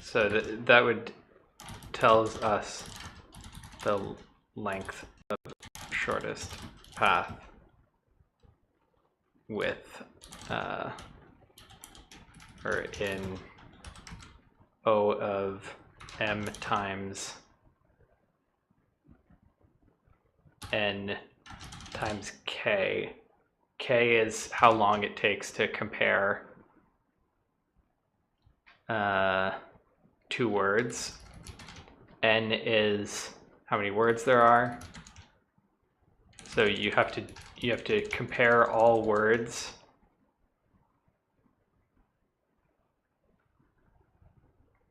So that would tells us the length of shortest path with or in O of m times n times k. K is how long it takes to compare two words. N is how many words there are. So you have to compare all words.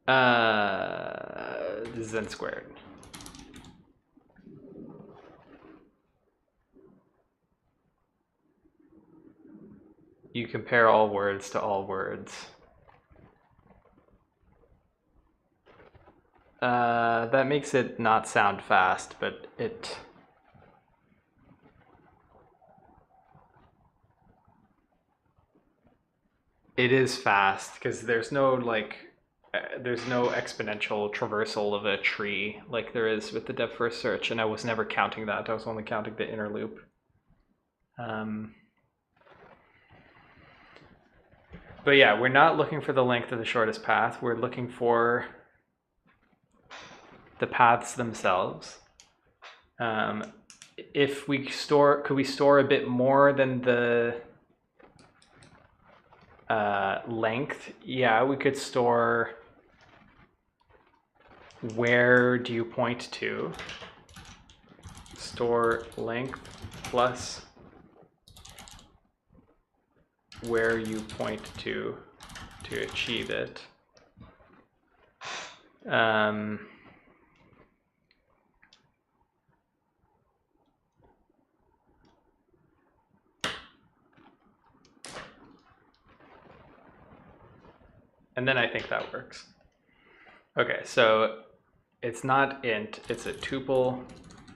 This is n squared. You compare all words to all words. That makes it not sound fast, but it is fast because there's no exponential traversal of a tree like there is with the depth first search, and I was never counting that. I was only counting the inner loop. But yeah, we're not looking for the length of the shortest path. We're looking for the paths themselves. If we could we store a bit more than the length? Yeah, we could store where do you point to. Store length plus where you point to achieve it. And then I think that works. Okay, so it's not int, it's a tuple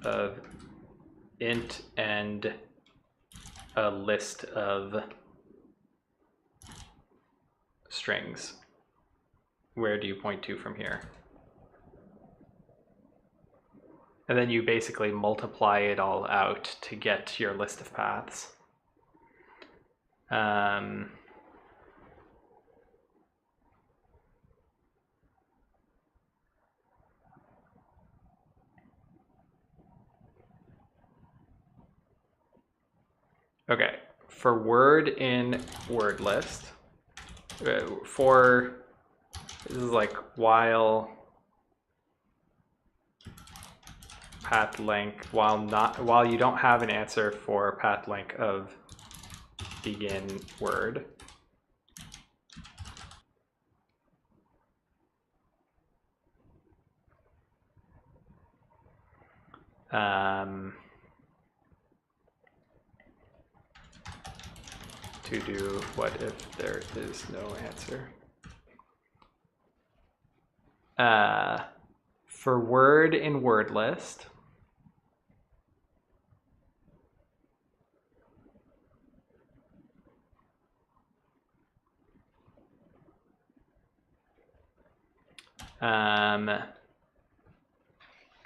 of int and a list of strings. Where do you point to from here? And then you basically multiply it all out to get your list of paths. Okay, for word in word list, this is like while path length, while you don't have an answer for path length of begin word. To do what if there is no answer. For word in word list,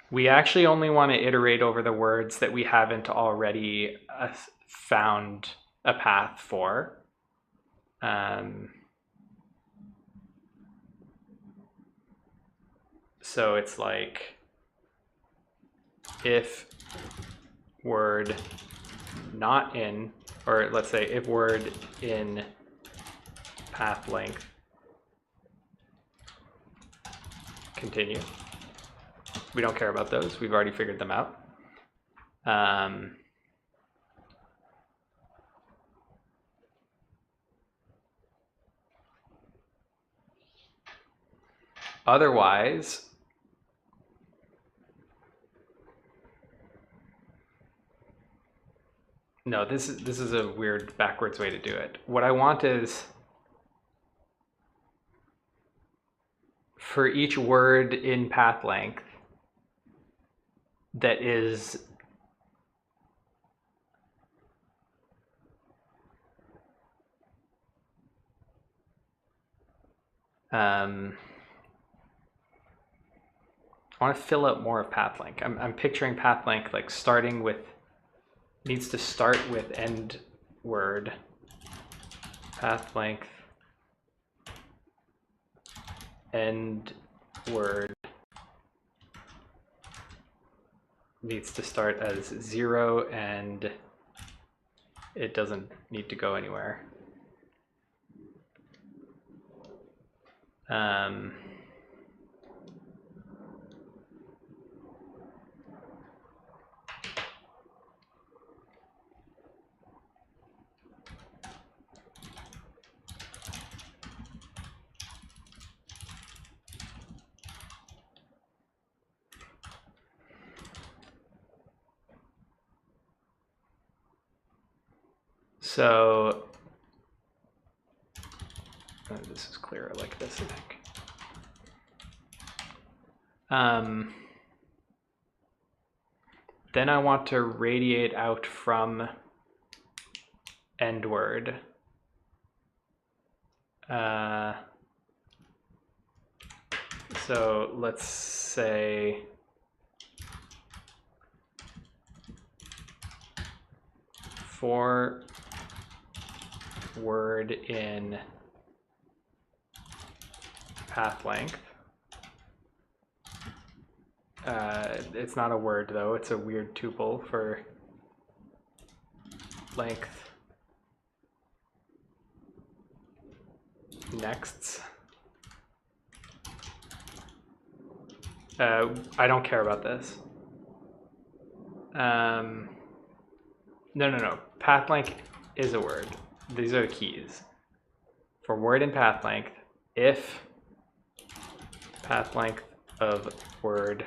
we actually only want to iterate over the words that we haven't already found a path for. So it's like if word not in, or let's say if word in path length continue. We don't care about those. We've already figured them out. Otherwise, no, this is a weird backwards way to do it. What I want is for each word in path length that is I want to fill out more of path length. I'm picturing path length like starting with, needs to start with end word, path length, end word needs to start as 0 and it doesn't need to go anywhere. So this is clearer like this, I think. Then I want to radiate out from end word. So let's say for word in path length. It's not a word though, it's a weird tuple for length nexts. I don't care about this. No. Path length is a word. These are the keys. For word in path length, if path length of word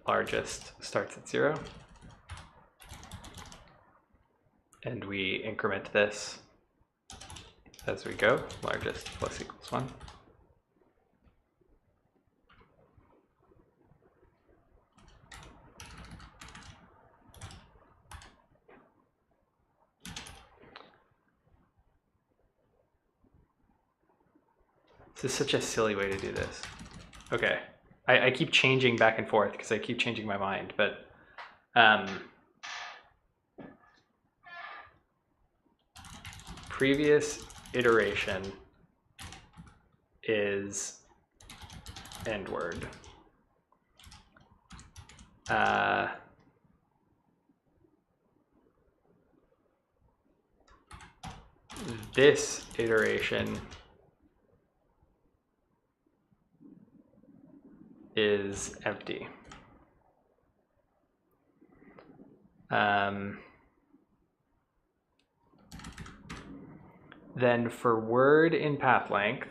largest starts at 0, and we increment this as we go, largest plus equals 1. This is such a silly way to do this. Okay, I keep changing back and forth because I keep changing my mind, but previous iteration is end word. This iteration is empty. Then for word in path length,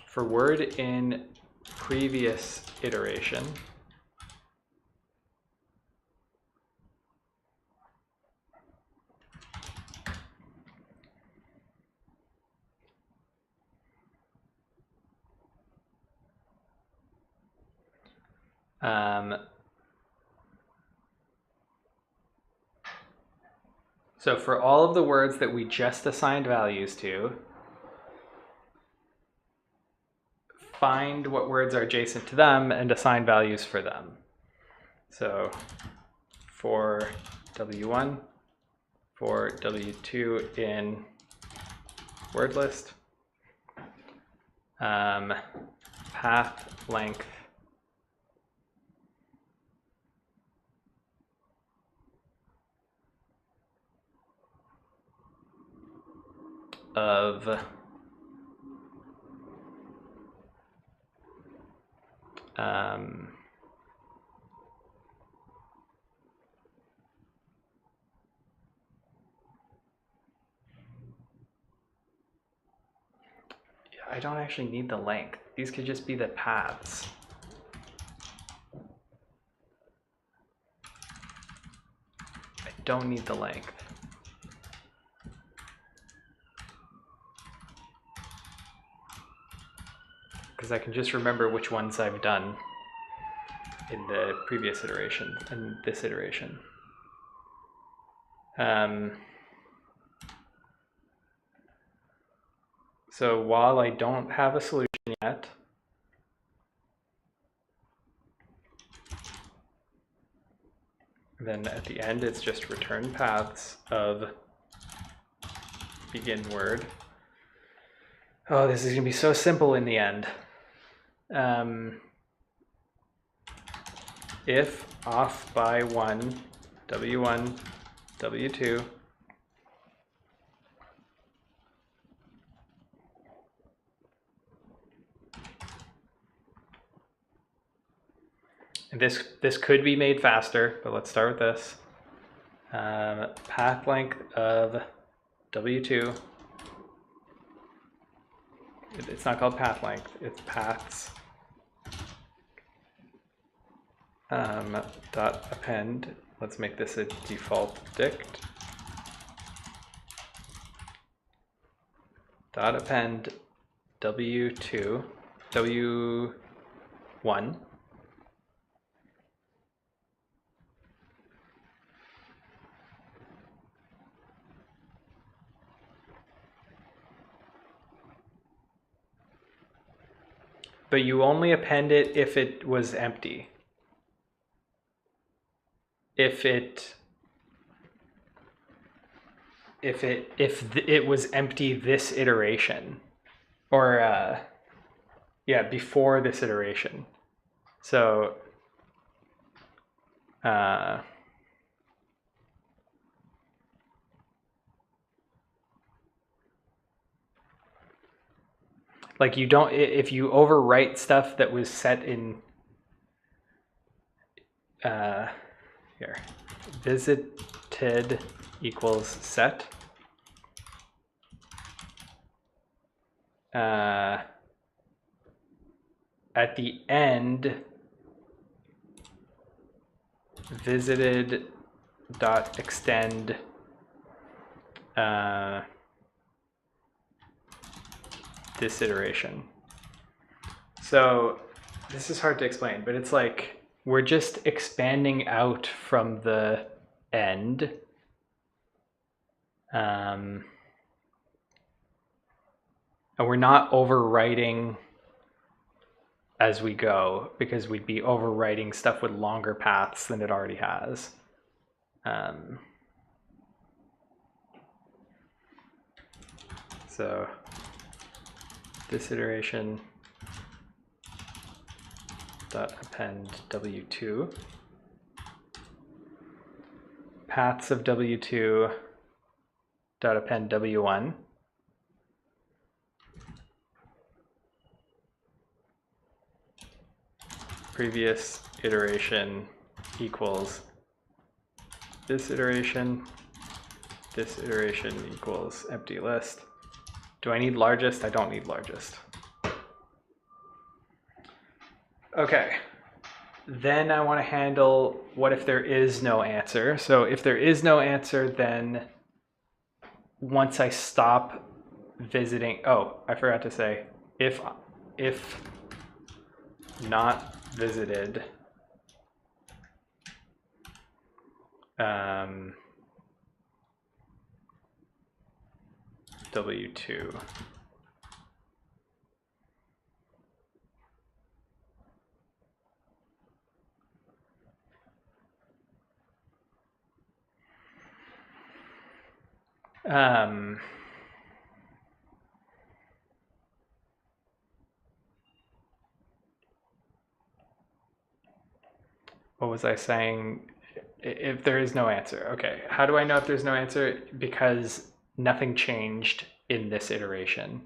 for word in previous iteration, so for all of the words that we just assigned values to, find what words are adjacent to them and assign values for them. So for W1, for W2 in word list, path length of I don't actually need the length. These could just be the paths. I don't need the length. Because I can just remember which ones I've done in the previous iteration and this iteration. So while I don't have a solution yet, then at the end it's just return paths of begin word. Oh, this is gonna be so simple in the end. If off by 1, W1, W2, and this could be made faster, but let's start with this. Path length of W2. It's not called path length, it's paths. Dot append. Let's make this a default dict. Dot append W2, W1. But you only append it if it was empty. If it was empty this iteration, or yeah, before this iteration. So like you don't, if you overwrite stuff that was set in here, visited equals set. At the end, visited dot extend this iteration. So this is hard to explain, but it's like we're just expanding out from the end. And we're not overwriting as we go, because we'd be overwriting stuff with longer paths than it already has. So this iteration dot append W2, paths of W2 dot append W1, previous iteration equals this iteration equals empty list. Do I need largest? I don't need largest. Okay, then I want to handle what if there is no answer. So if there is no answer, then once I stop visiting, oh, I forgot to say, if not visited, W2. What was I saying? If there is no answer. Okay, how do I know if there's no answer? Because nothing changed in this iteration.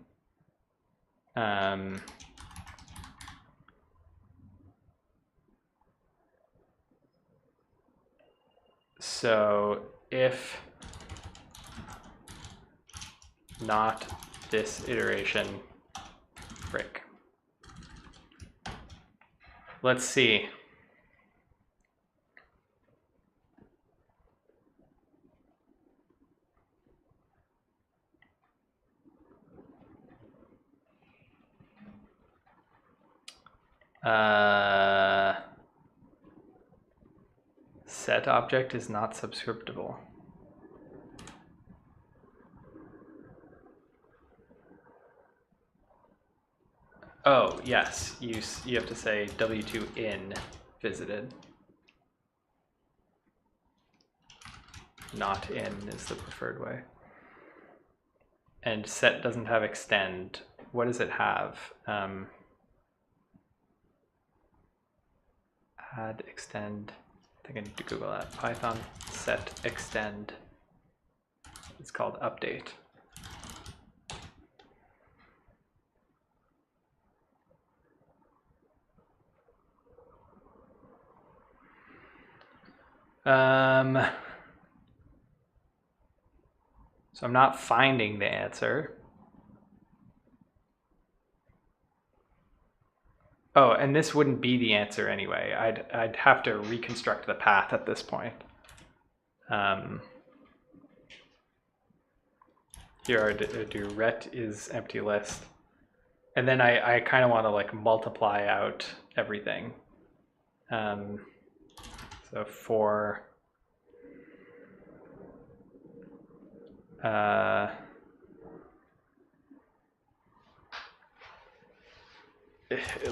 So if not this iteration, break. Let's see. Set object is not subscriptable. Oh, yes, you have to say W2 in visited. Not in is the preferred way. And set doesn't have extend. What does it have? Add extend. I think I need to Google that. Python set extend. It's called update. So I'm not finding the answer. Oh, and this wouldn't be the answer anyway. I'd have to reconstruct the path at this point. Here I do ret is empty list. And then I kind of want to like multiply out everything. So for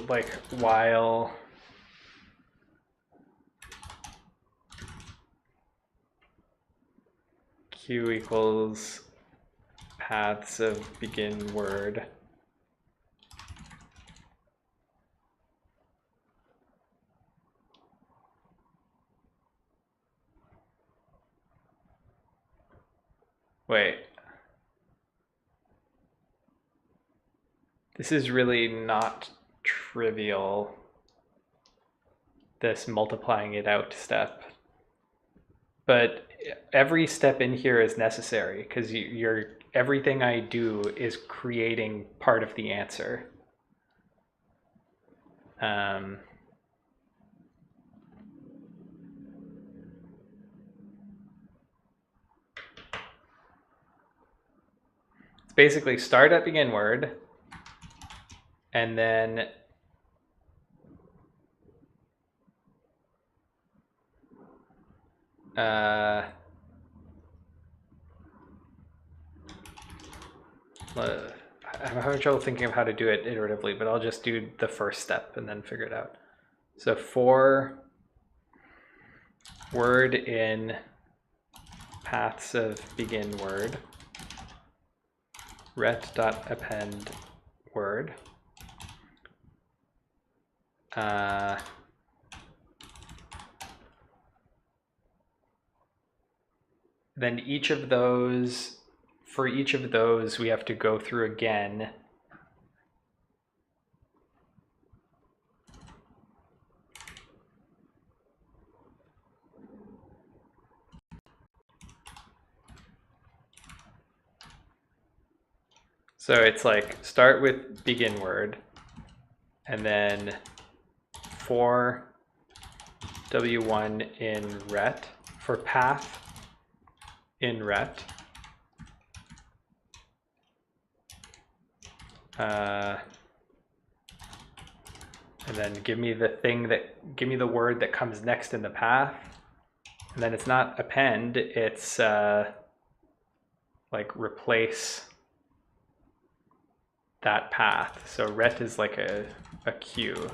like while q equals paths of begin word wait, this is really not trivial, this multiplying it out step, but every step in here is necessary because everything I do is creating part of the answer. It's basically start at begin word and then I'm having trouble thinking of how to do it iteratively, but I'll just do the first step and then figure it out. So for word in paths of begin word, ret.append word, then each of those, for each of those, we have to go through again. So it's like start with begin word and then for W1 in ret, for path in ret, and then give me the word that comes next in the path, and then it's not append, it's like replace that path. So ret is like a queue.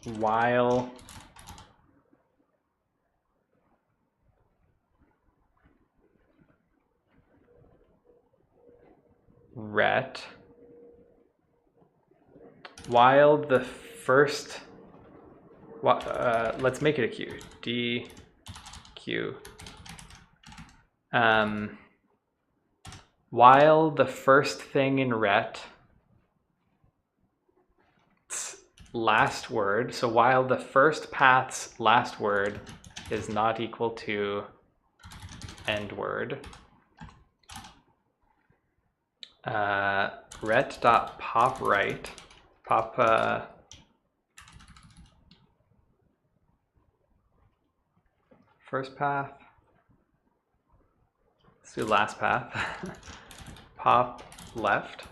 While ret, while the first, let's make it a queue, d q. while the first thing in ret last word, so while the first path's last word is not equal to end word, ret.popRight, pop first path, let's do last path, pop left,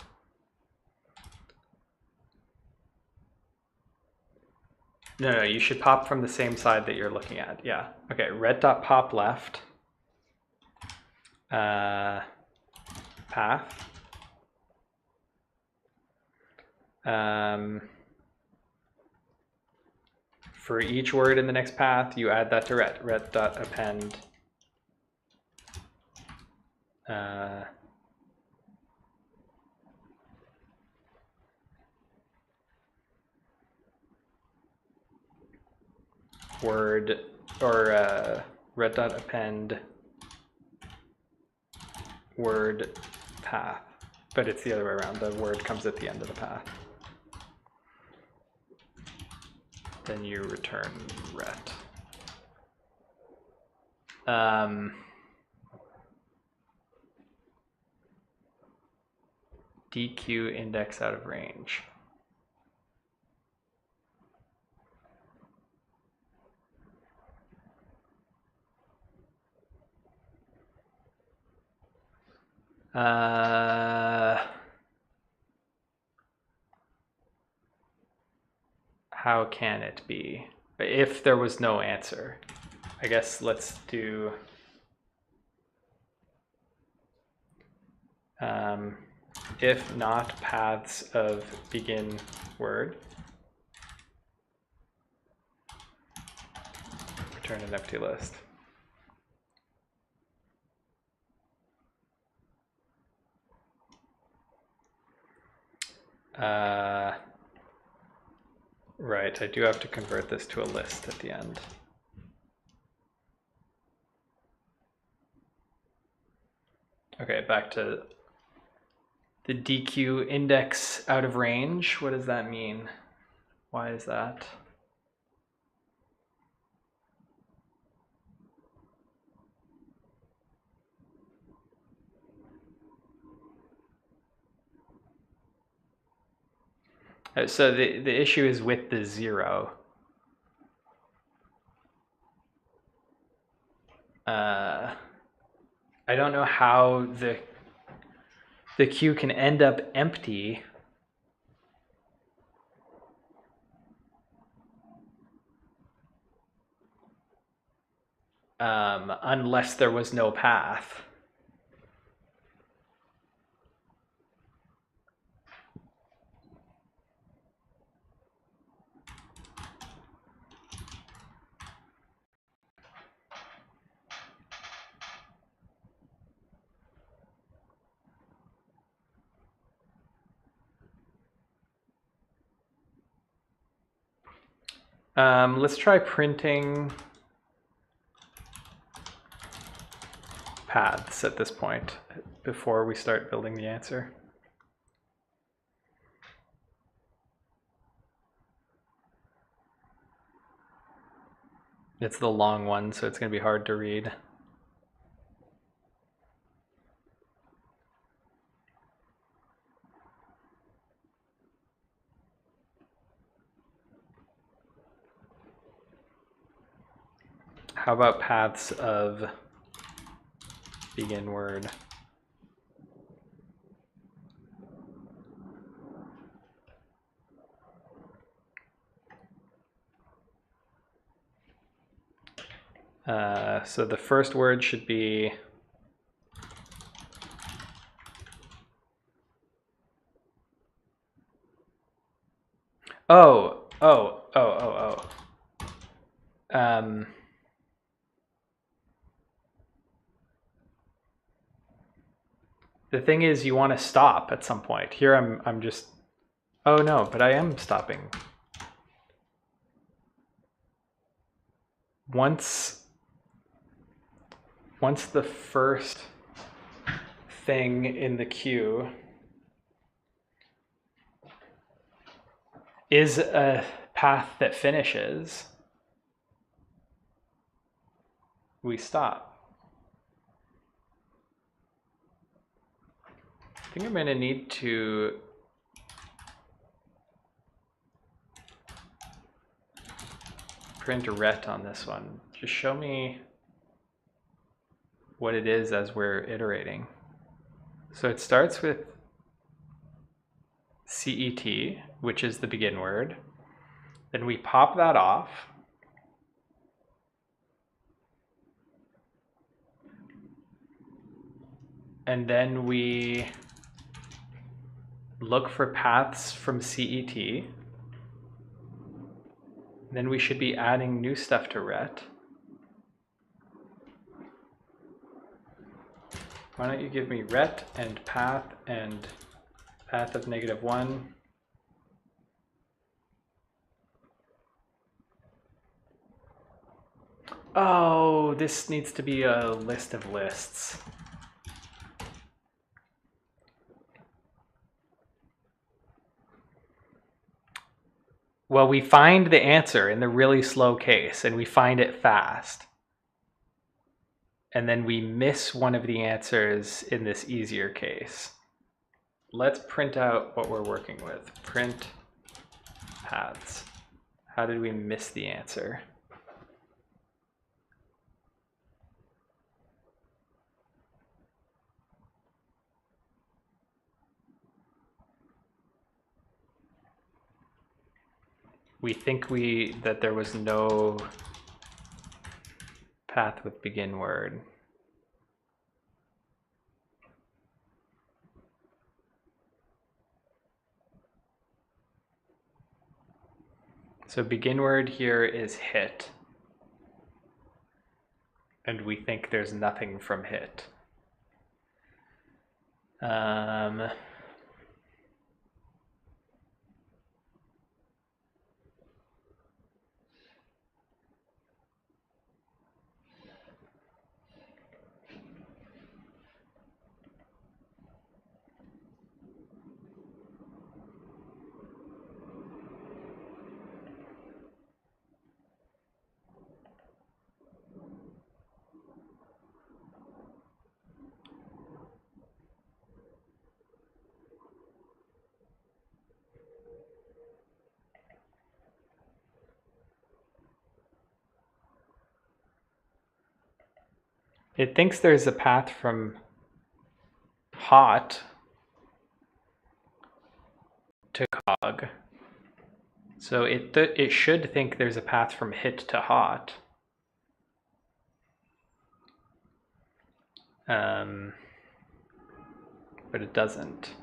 no, you should pop from the same side that you're looking at, yeah. Okay, ret.pop left, path, for each word in the next path, you add that to ret.append word, or ret.append word path, but it's the other way around. The word comes at the end of the path. Then you return ret. DQ index out of range. How can it be? If there was no answer, I guess let's do if not paths of begin word, return an empty list. Right, I do have to convert this to a list at the end. Okay, back to the DQ index out of range. What does that mean? Why is that? So the issue is with the 0. I don't know how the queue can end up empty unless there was no path. Let's try printing paths at this point before we start building the answer. It's the long one, so it's going to be hard to read. How about paths of begin word? So the first word should be the thing is, you want to stop at some point. Here I'm just, oh no, but I am stopping. Once the first thing in the queue is a path that finishes, we stop. I think I'm going to need to print ret on this one. Just show me what it is as we're iterating. So it starts with CET, which is the begin word. Then we pop that off. And then we look for paths from CET. Then we should be adding new stuff to ret. Why don't you give me ret and path of -1. Oh, this needs to be a list of lists. Well, we find the answer in the really slow case, and we find it fast. And then we miss one of the answers in this easier case. Let's print out what we're working with. Print paths. How did we miss the answer? We think that there was no path with begin word. So begin word here is hit. And we think there's nothing from hit. It thinks there's a path from hot to cog. So it should think there's a path from hit to hot. But it doesn't.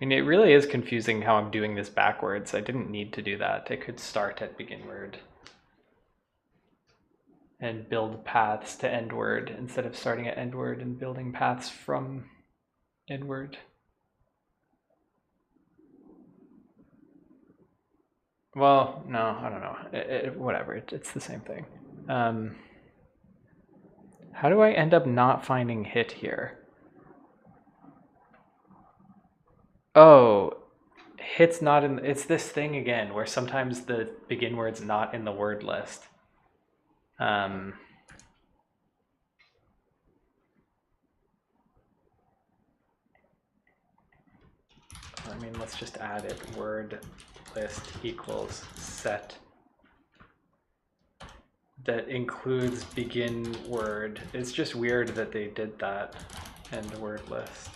I mean, it really is confusing how I'm doing this backwards. I didn't need to do that. I could start at begin word and build paths to end word instead of starting at end word and building paths from end word. Well, no, I don't know. Whatever, it's the same thing. How do I end up not finding hit here? Oh, hit's not in, it's this thing again, where sometimes the begin word's not in the word list. I mean, let's just add it, word list equals set that includes begin word. It's just weird that they did that in the word list.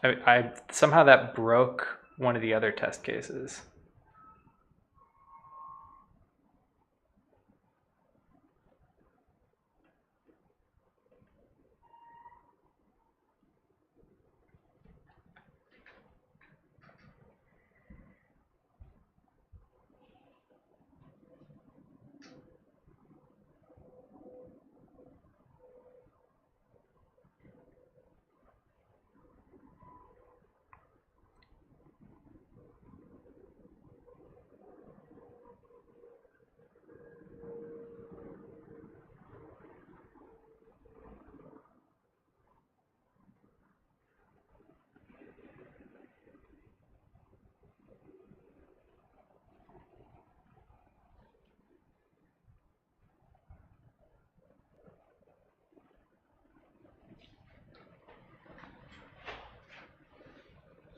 I somehow that broke one of the other test cases.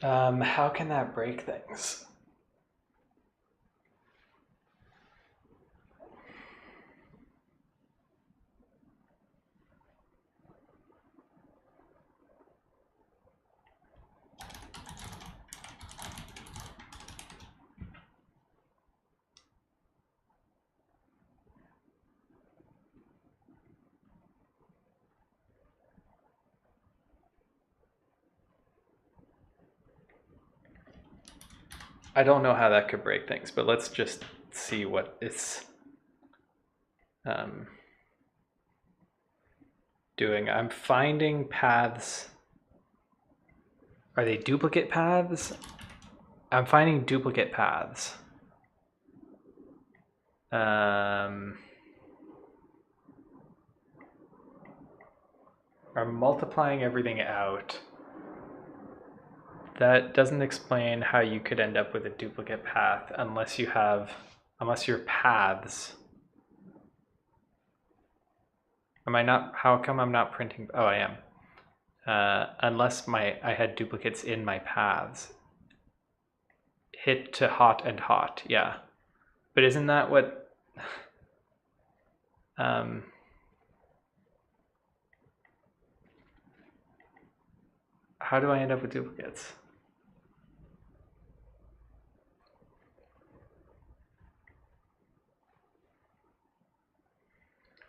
How can that break things? I don't know how that could break things, but let's just see what it's doing. I'm finding paths. Are they duplicate paths? I'm finding duplicate paths. I'm multiplying everything out. That doesn't explain how you could end up with a duplicate path unless your paths. How come I'm not printing? Oh, I am. Unless I had duplicates in my paths. Hit to hot and hot, yeah. But isn't that what, how do I end up with duplicates?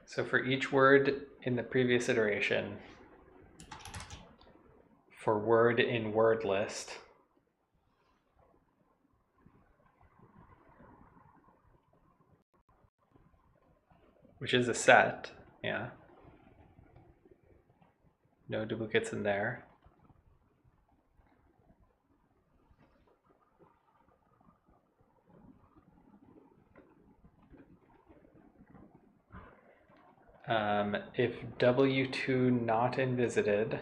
So for each word in the previous iteration, for word in word list, which is a set, yeah. No duplicates in there. If W2 not invisited,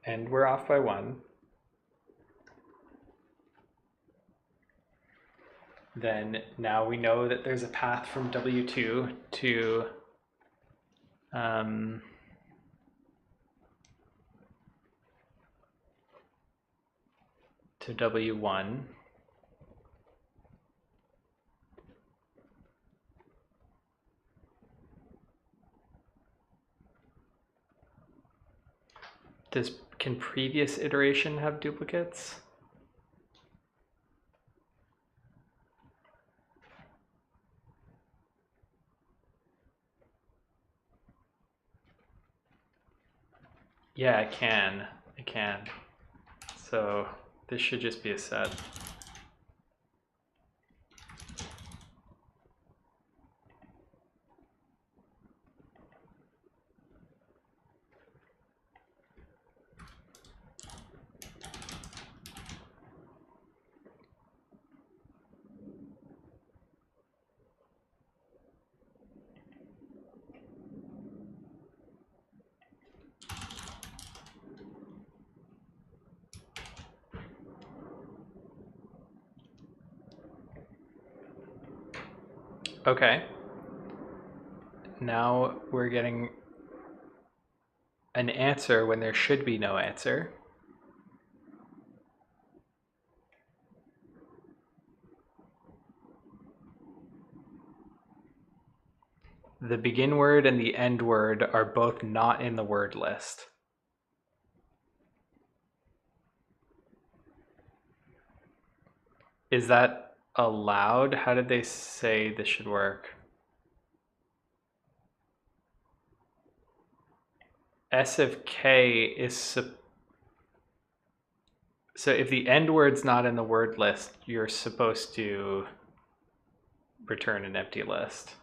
and we're off by 1, then now we know that there's a path from W2 to W1. Can previous iteration have duplicates? Yeah, it can. It can. So this should just be a set. Okay. Now we're getting an answer when there should be no answer. the begin word and the end word are both not in the word list. Is that allowed? How did they say this should work? S of k is so if the end word's not in the word list, you're supposed to return an empty list.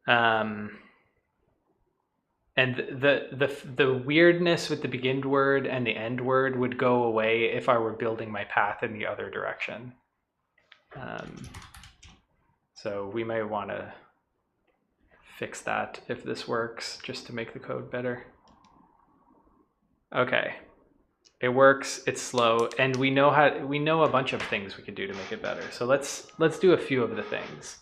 And the weirdness with the begin word and the end word would go away if I were building my path in the other direction. So we might want to fix that if this works, just to make the code better. Okay, it works. It's slow, and we know a bunch of things we could do to make it better. So let's do a few of the things.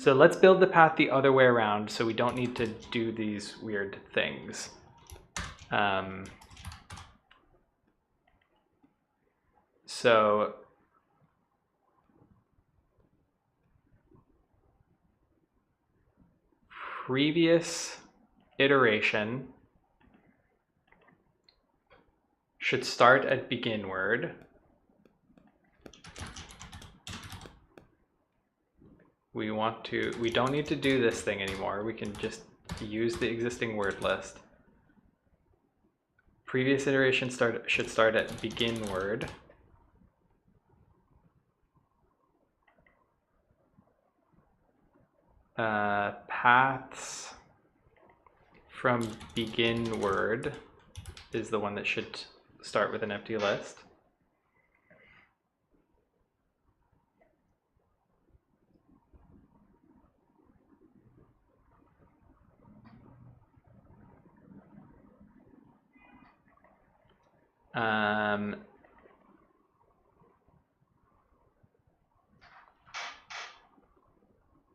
So let's build the path the other way around, so we don't need to do these weird things. So previous iteration should start at begin word. We don't need to do this thing anymore. We can just use the existing word list. Previous iteration should start at begin word. Paths from begin word is the one that should start with an empty list.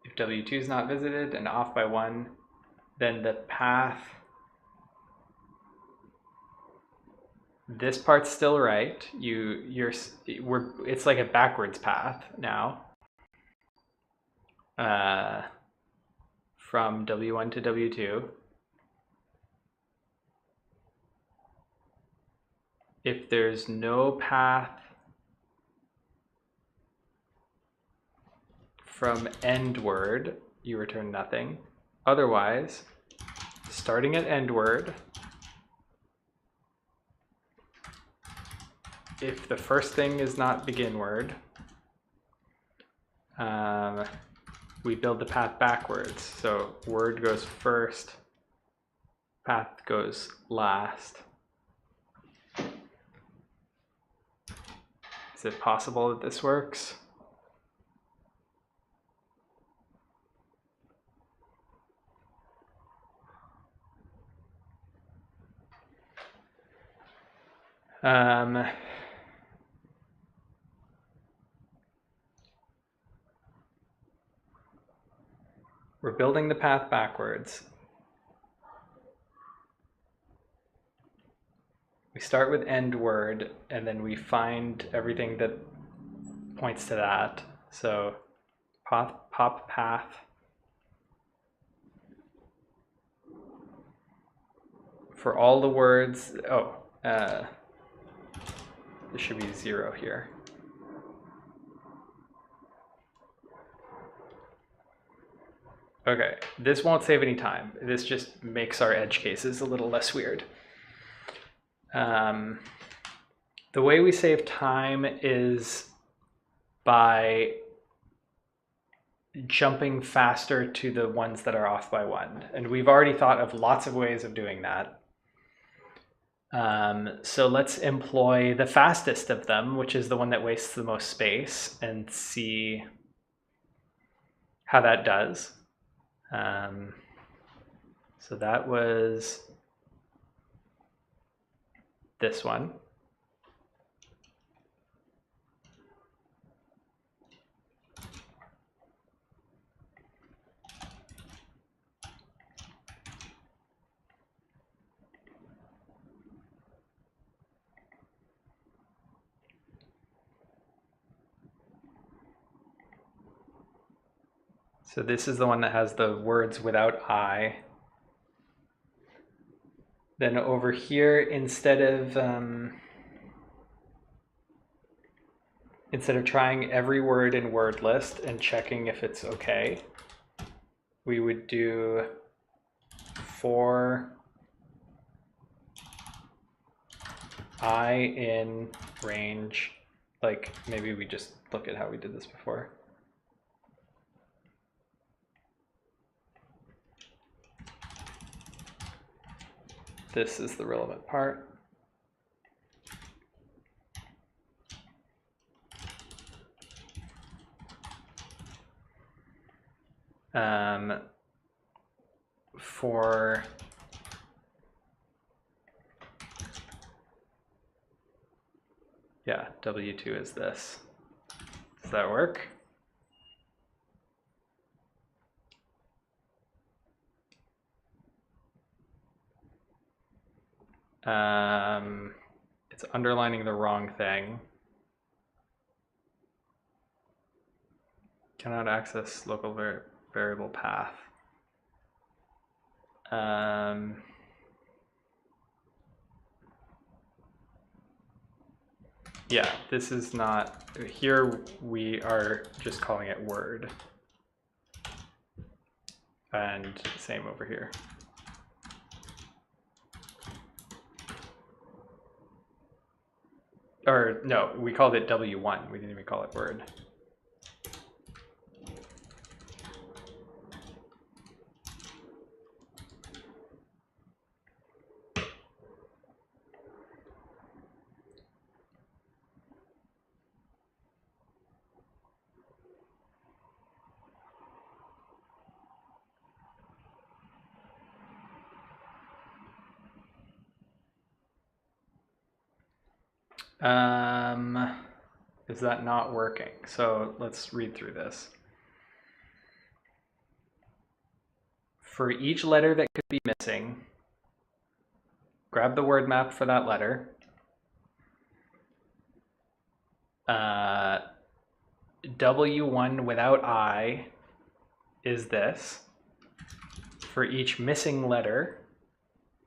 If W2 is not visited and off by 1, then the path, this part's still right. It's like a backwards path now. From W1 to W2. If there's no path from end word, you return nothing. Otherwise, starting at end word, if the first thing is not begin word, we build the path backwards. So word goes first, path goes last. Is it possible that this works? We're building the path backwards. We start with end word, and then we find everything that points to that. So pop path. For all the words, there should be 0 here. Okay, this won't save any time. This just makes our edge cases a little less weird. The way we save time is by jumping faster to the ones that are off by 1. And we've already thought of lots of ways of doing that. So let's employ the fastest of them, which is the one that wastes the most space, and see how that does. So that was this one. So this is the one that has the words without I. Then over here, instead of trying every word in word list and checking if it's okay, we would do for I in range, like maybe we just look at how we did this before. This is the relevant part. For yeah, W2 is this. Does that work? It's underlining the wrong thing. Cannot access local variable path. Yeah, this is not, here we are just calling it word. And same over here. Or no, we called it W1. We didn't even call it word. Is that not working? So let's read through this. For each letter that could be missing, grab the word map for that letter. W1 without I is this. For each missing letter,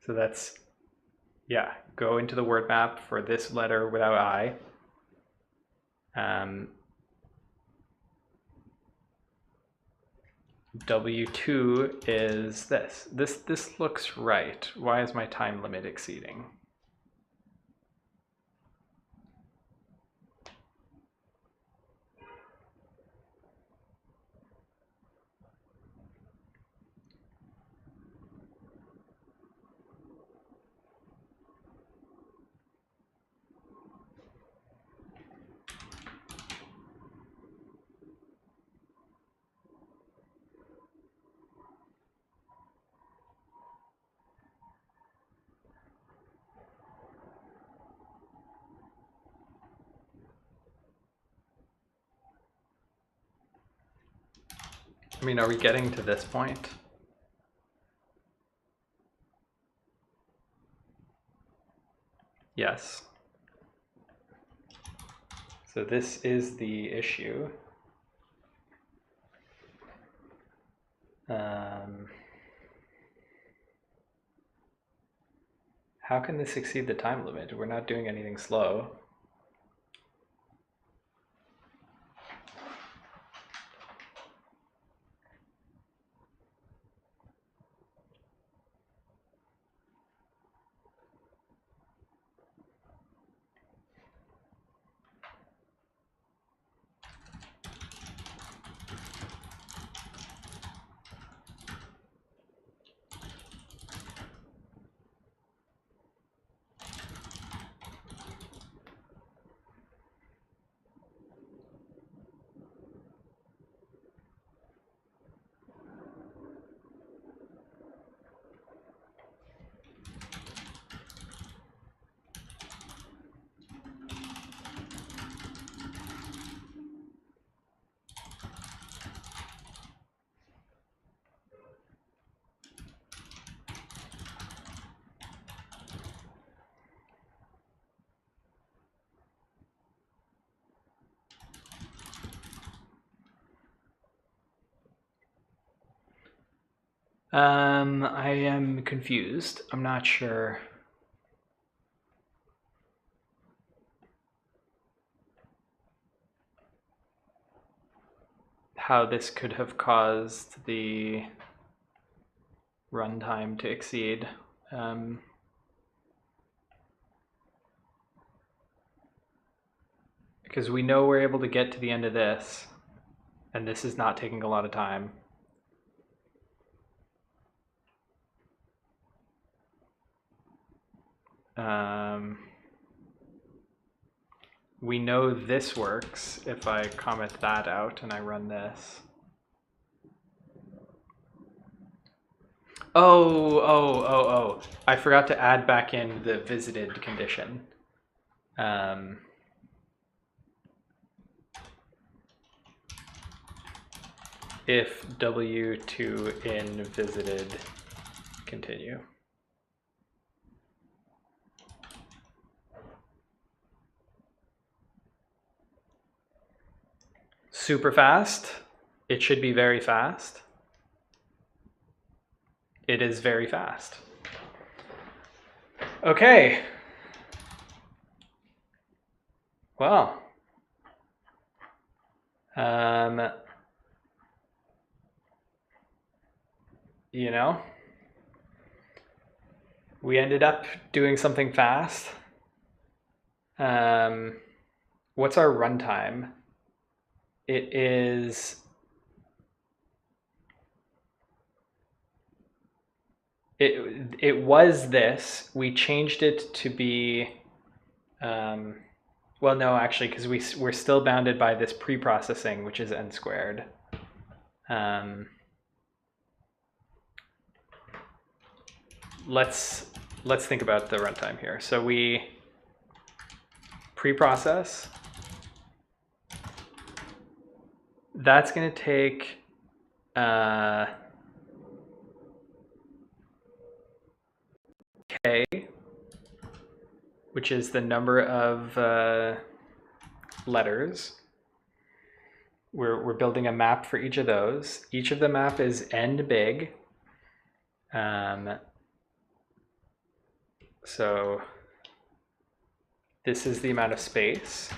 so that's, yeah, go into the word map for this letter without I. W2 is this. This looks right. Why is my time limit exceeding? I mean, are we getting to this point? Yes. So this is the issue. How can this exceed the time limit? We're not doing anything slow. I am confused. I'm not sure. How this could have caused the runtime to exceed. Because we know we're able to get to the end of this, and this is not taking a lot of time. We know this works if I comment that out and I run this. Oh. I forgot to add back in the visited condition. If W2 in visited continue. Super fast. It should be very fast. It is very fast. Okay. Well. You know, we ended up doing something fast. What's our runtime? It is, it was this. We changed it to be, well, no, actually, because we're still bounded by this pre-processing, which is n squared. Let's think about the runtime here. So we pre-process. That's going to take k, which is the number of letters. We're building a map for each of those. Each of the map is n big. So this is the amount of space.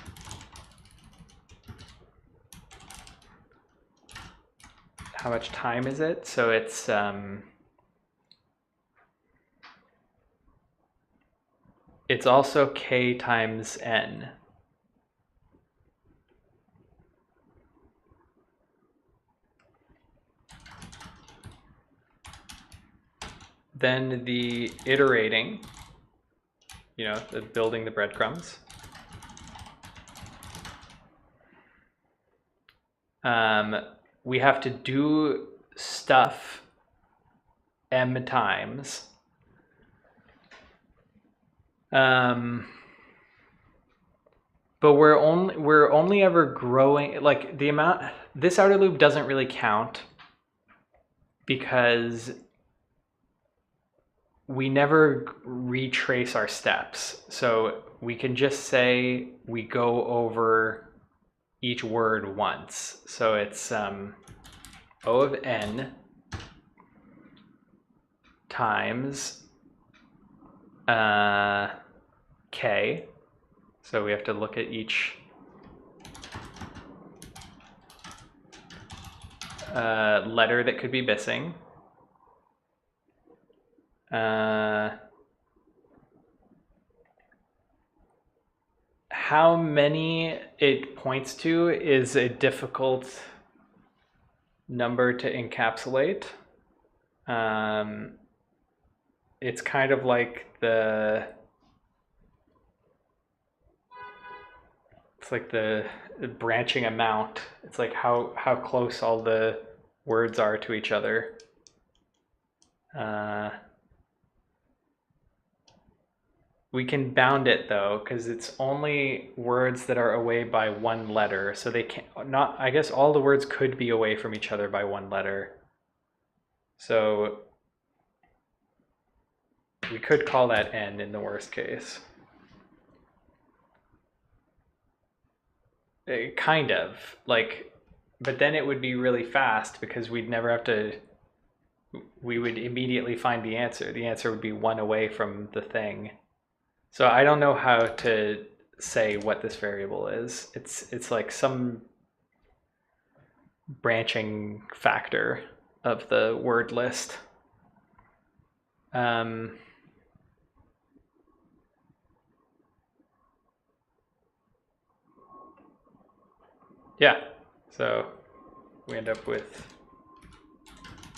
How much time is it? So it's also k times n. Then the iterating, you know, the building the breadcrumbs. We have to do stuff m times. But we're only ever growing, like the amount, this outer loop doesn't really count because we never retrace our steps. So we can just say we go over each word once. So it's O of n times k. So we have to look at each letter that could be missing. How many it points to is a difficult number to encapsulate. It's kind of like the branching amount. It's like how close all the words are to each other. We can bound it though, because it's only words that are away by one letter. So they can't, not, I guess all the words could be away from each other by one letter. So we could call that n in the worst case. Kind of, like, but then it would be really fast because we'd never have to we would immediately find the answer. The answer would be one away from the thing. So I don't know how to say what this variable is. It's like some branching factor of the word list. Yeah, so we end up with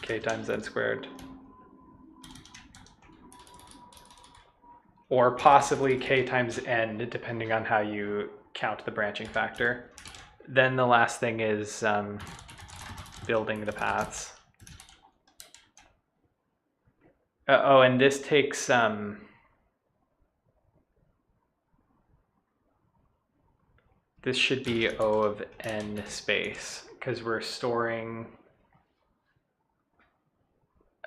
k times n squared. Or possibly k times n, depending on how you count the branching factor. Then the last thing is building the paths. Oh, and this takes this should be O of n space, because we're storing,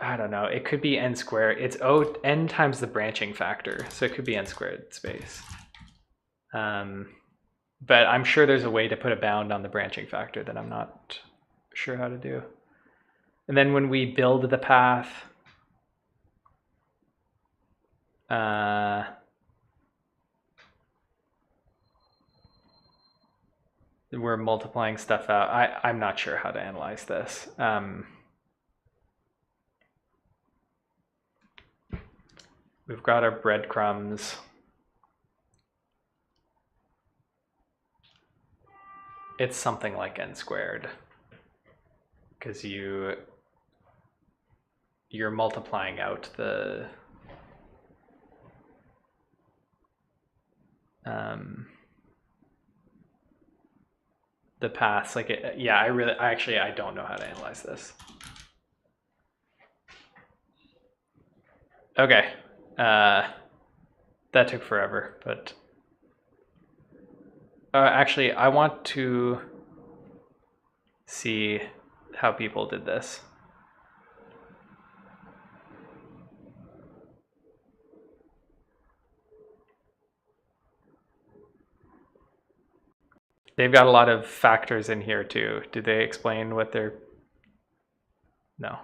I don't know, it could be n squared. It's O n times the branching factor, so it could be n squared space. But I'm sure there's a way to put a bound on the branching factor that I'm not sure how to do. And then when we build the path, we're multiplying stuff out. I'm not sure how to analyze this. We've got our breadcrumbs. It's something like n squared, because you're multiplying out the paths. Like yeah, I don't know how to analyze this. Okay, that took forever, but actually I want to see how people did this. They've got a lot of factors in here too. Did they explain what they're... No.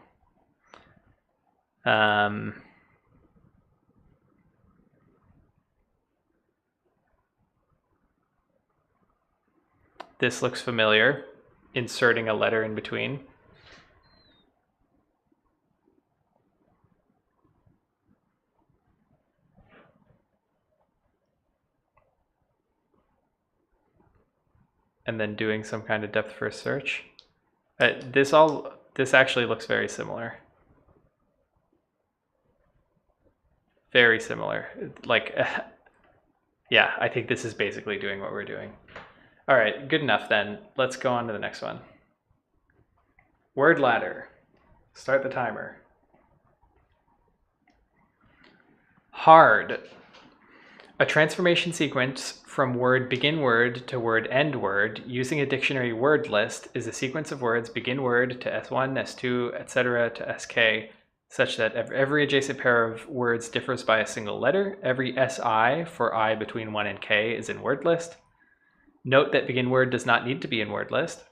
This looks familiar. Inserting a letter in between. And then doing some kind of depth first search. This actually looks very similar. Very similar. Like, yeah, I think this is basically doing what we're doing. All right, good enough then. Let's go on to the next one. Word ladder. Start the timer. Hard. A transformation sequence from word begin word to word end word using a dictionary word list is a sequence of words begin word to S1, S2, etc. to SK, such that every adjacent pair of words differs by a single letter. Every SI for I between 1 and K is in word list. Note that begin word does not need to be in word list.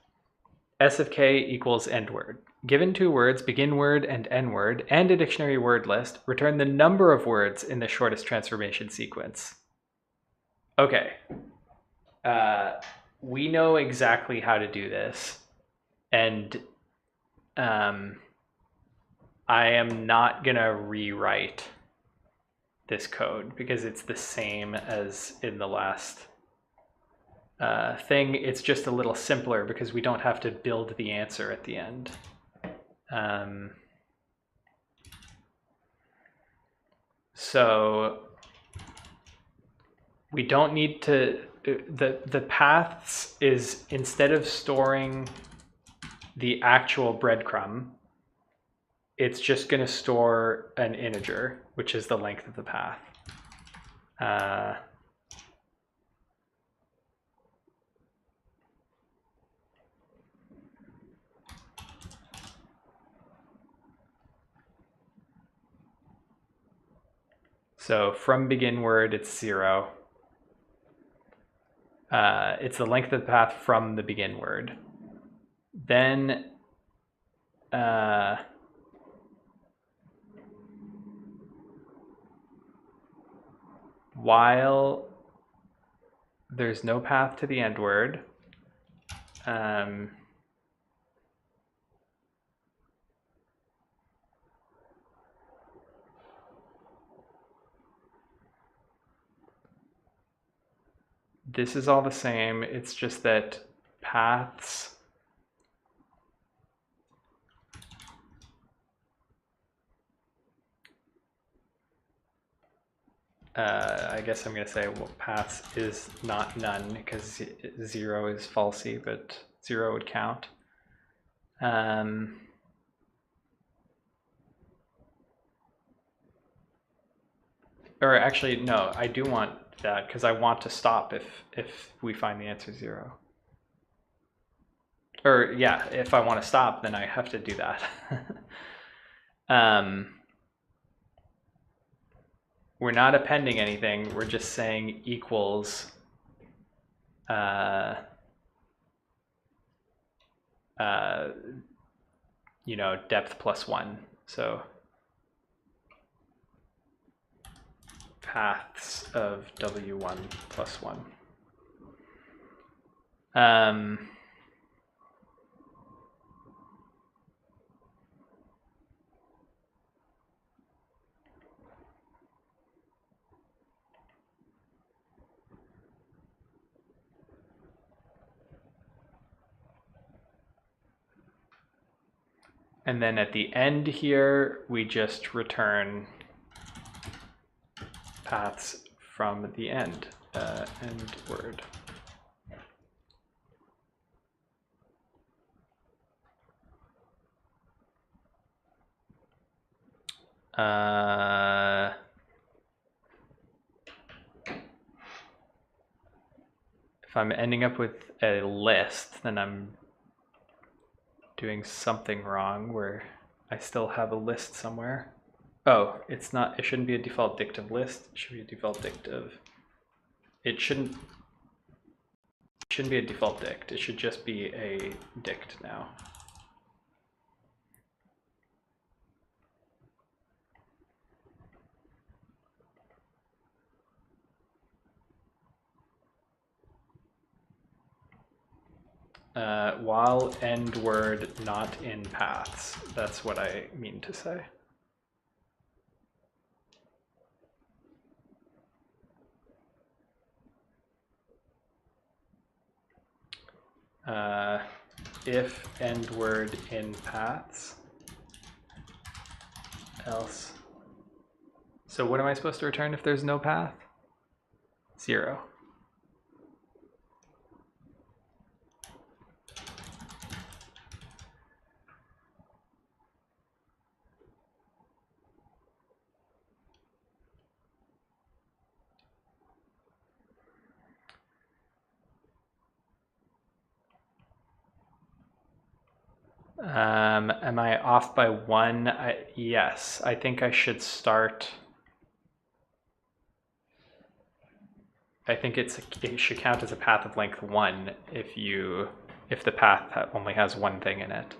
S of K equals end word. Given two words, begin word and end word, and a dictionary word list, return the number of words in the shortest transformation sequence. Okay. We know exactly how to do this. And I am not going to rewrite this code because it's the same as in the last thing. It's just a little simpler because we don't have to build the answer at the end. So we don't need to, the paths is, instead of storing the actual breadcrumb, it's just going to store an integer, which is the length of the path. So from begin word, it's 0. It's the length of the path from the begin word. Then while there's no path to the end word, this is all the same. It's just that paths I guess I'm going to say, well, paths is not none because 0 is falsy, but 0 would count. Or actually, no, I do want that because I want to stop if we find the answer 0. Or yeah, if I want to stop, then I have to do that. We're not appending anything. We're just saying equals you know, depth plus 1. So paths of W1 plus 1. And then at the end here, we just return paths from the end, end word. If I'm ending up with a list, then I'm doing something wrong where I still have a list somewhere. Oh, it's not, it shouldn't be a default dict of list. It should be a default dict of, it shouldn't be a default dict. It should just be a dict now. While end word not in paths. That's what I mean to say. If end word in paths, else. So what am I supposed to return if there's no path? 0. Am I off by 1? Yes, I think I should start. I think it should count as a path of length 1 if the path only has one thing in it.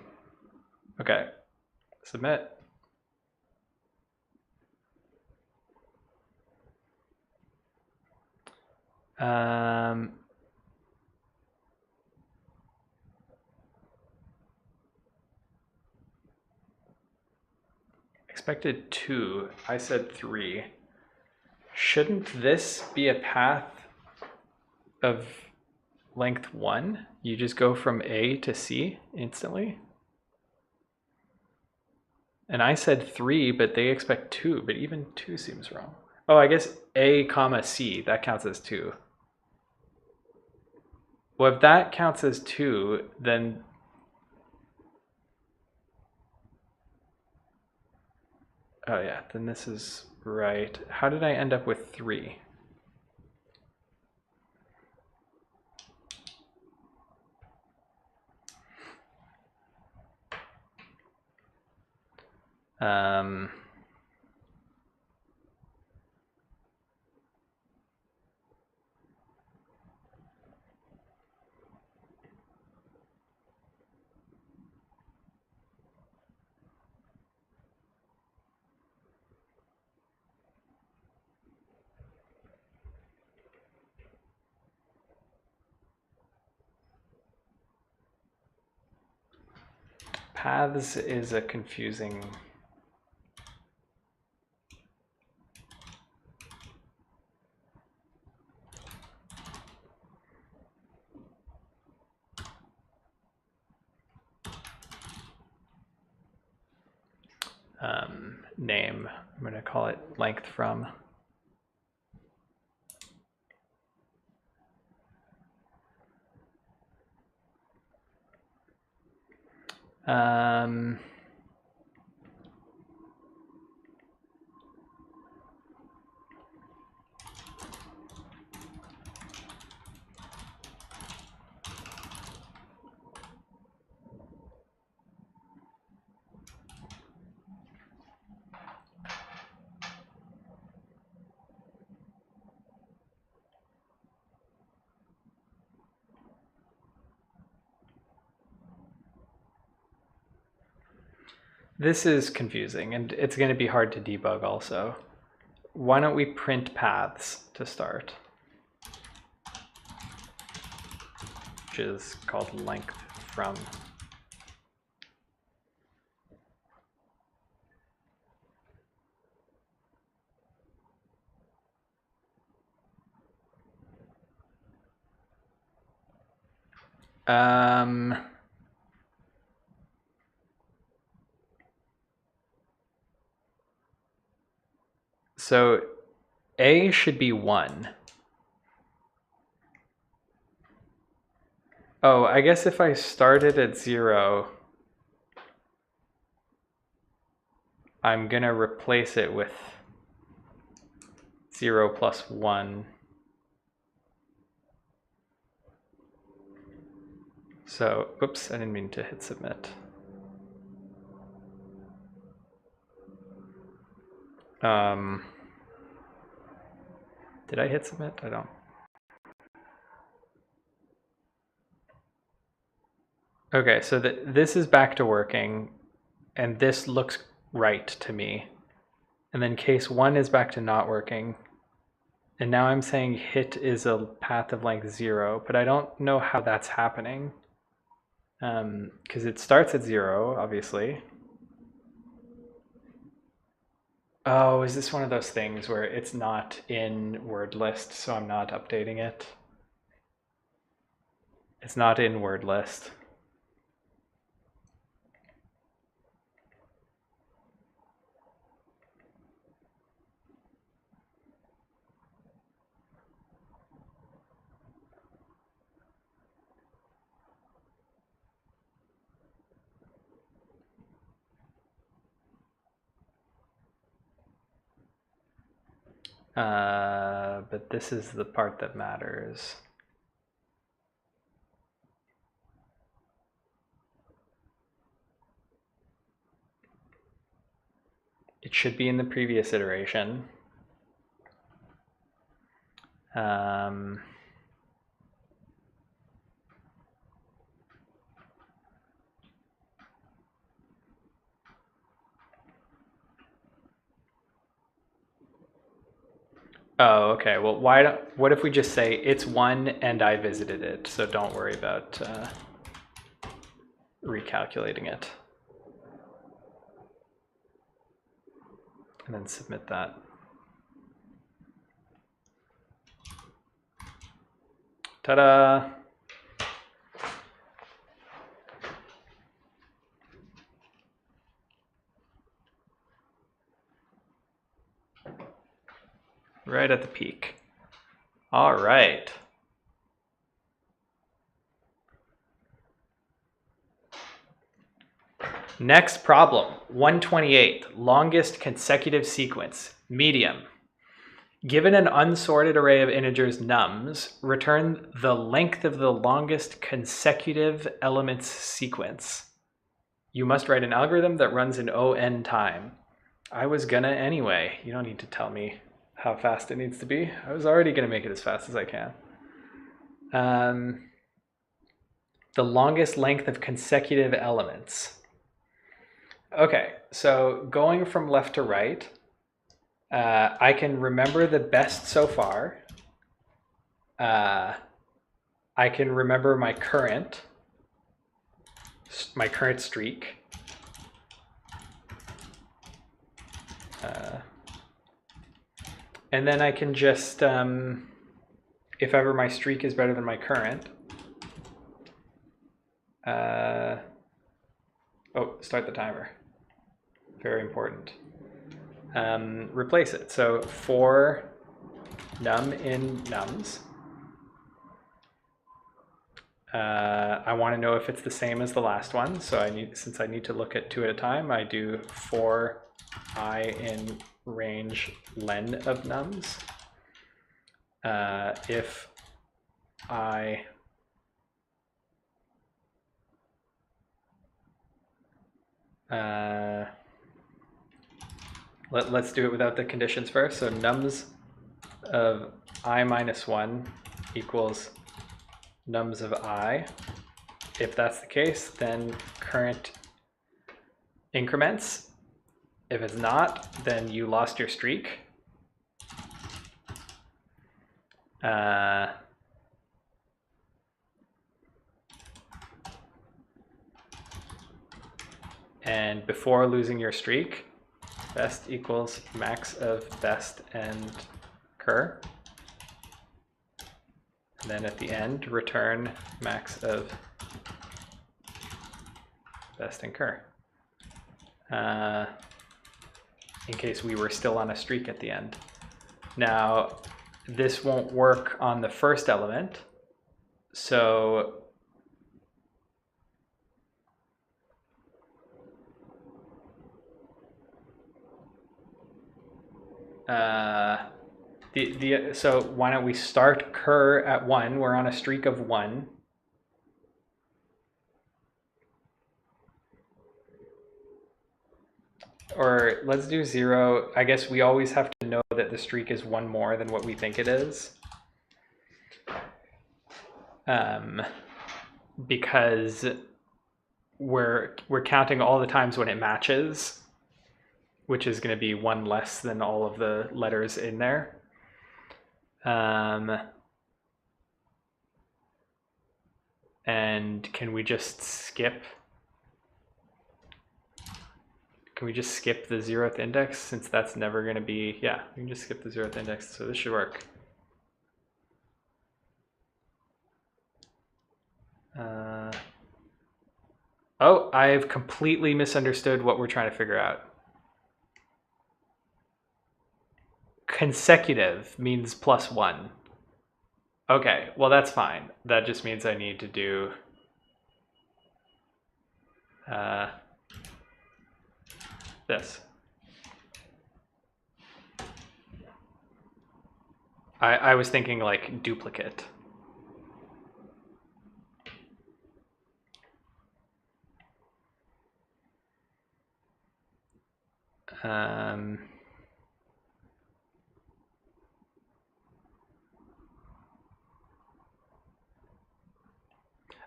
Okay, submit. Expected 2, I said 3. Shouldn't this be a path of length 1? You just go from A to C instantly? And I said 3, but they expect 2, but even 2 seems wrong. Oh, I guess A comma C, that counts as 2. Well, if that counts as 2, then oh yeah, then this is right. How did I end up with 3? Paths is a confusing... name. I'm going to call it length from. This is confusing, and it's going to be hard to debug also. Why don't we print paths to start? Which is called length from. So A should be 1. Oh, I guess if I started at 0, I'm going to replace it with 0 plus 1. So, oops, I didn't mean to hit submit. Did I hit submit? I don't. Okay, so this is back to working, and this looks right to me. And then case 1 is back to not working. And now I'm saying hit is a path of length 0, but I don't know how that's happening. Because it starts at 0, obviously. Oh, is this one of those things where it's not in word list, so I'm not updating it? It's not in word list. But this is the part that matters. It should be in the previous iteration. Oh, okay. Well, what if we just say it's 1 and I visited it, so don't worry about recalculating it. And then submit that. Ta-da! Right at the peak. All right. Next problem, 128, longest consecutive sequence, medium. Given an unsorted array of integers nums, return the length of the longest consecutive elements sequence. You must write an algorithm that runs in O(n) time. I was gonna anyway. You don't need to tell me how fast it needs to be. I was already gonna make it as fast as I can. The longest length of consecutive elements. Okay, so going from left to right, I can remember the best so far. I can remember my current streak. And then I can just, if ever my streak is better than my current, start the timer. Very important. Replace it. So for num in nums, I want to know if it's the same as the last one. So since I need to look at 2 at a time, I do for I in range len of nums. If I let's do it without the conditions first. So nums of I minus 1 equals nums of I. If that's the case, then current increments. If it's not, then you lost your streak. And before losing your streak, best equals max of best and cur. And then at the end, return max of best and cur. In case we were still on a streak at the end. Now, this won't work on the first element. So so why don't we start cur at 1? We're on a streak of 1. Or let's do 0. I guess we always have to know that the streak is 1 more than what we think it is. Because we're counting all the times when it matches, which is going to be 1 less than all of the letters in there. And can we just skip? Can we just skip the 0th index, since that's never going to be, yeah, we can just skip the 0th index, so this should work. Oh, I've completely misunderstood what we're trying to figure out. Consecutive means +1. Okay, well that's fine. That just means I need to do this. I was thinking like duplicate.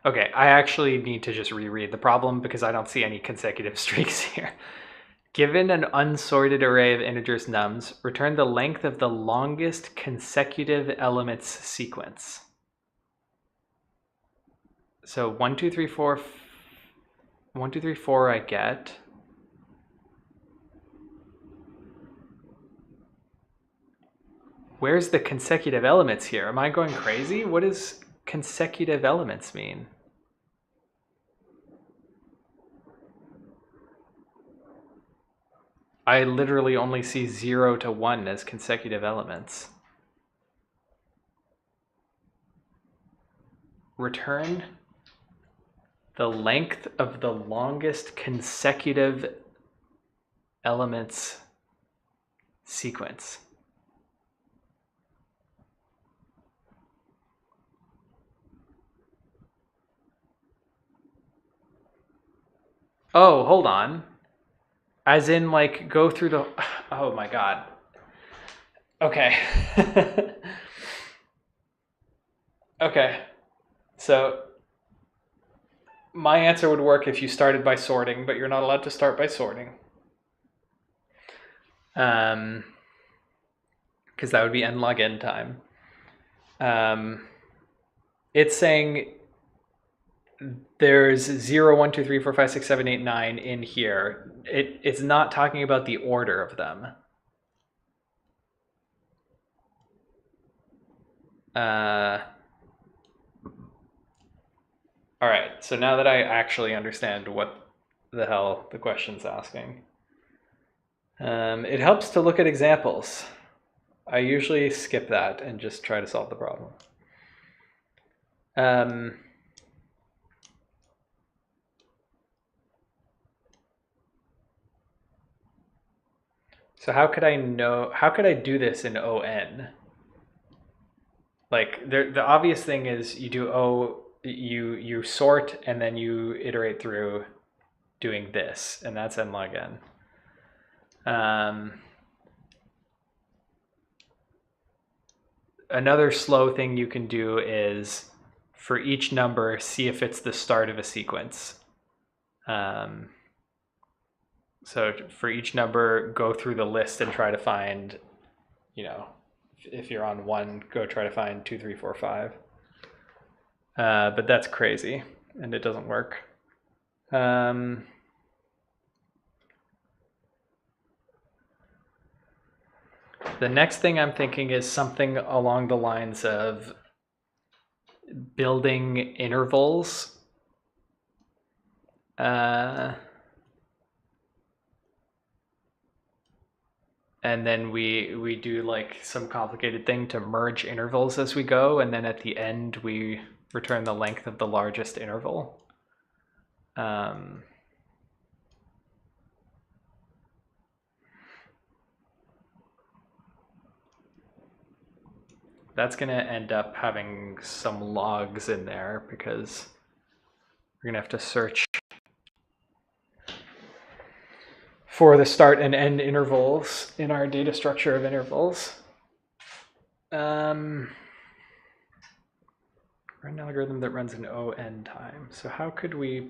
Okay, I actually need to just reread the problem because I don't see any consecutive streaks here. Given an unsorted array of integers nums, return the length of the longest consecutive elements sequence. So 1, 2, 3, 4, 1, 2, 3, 4 I get. Where's the consecutive elements here? Am I going crazy? What does consecutive elements mean? I literally only see 0 to 1 as consecutive elements. Return the length of the longest consecutive elements sequence. Oh, hold on. As in, like, go through the... Oh my god. Okay. Okay. So, my answer would work if you started by sorting, but you're not allowed to start by sorting. Because that would be n log n time. It's saying there's 0, 1, 2, 3, 4, 5, 6, 7, 8, 9 in here. It's not talking about the order of them. All right, so now that I actually understand what the hell the question's asking, it helps to look at examples. I usually skip that and just try to solve the problem. So how could I do this in ON? Like the obvious thing is you do you sort and then you iterate through doing this, and that's n log n. Another slow thing you can do is for each number, see if it's the start of a sequence. So for each number, go through the list and try to find, if you're on 1, go try to find 2, 3, 4, 5. But that's crazy, and it doesn't work. The next thing I'm thinking is something along the lines of building intervals. And then we do like some complicated thing to merge intervals as we go, and then at the end we return the length of the largest interval. That's going to end up having some logs in there because we're going to have to search for the start and end intervals in our data structure of intervals. Run an algorithm that runs in ON time. So how could we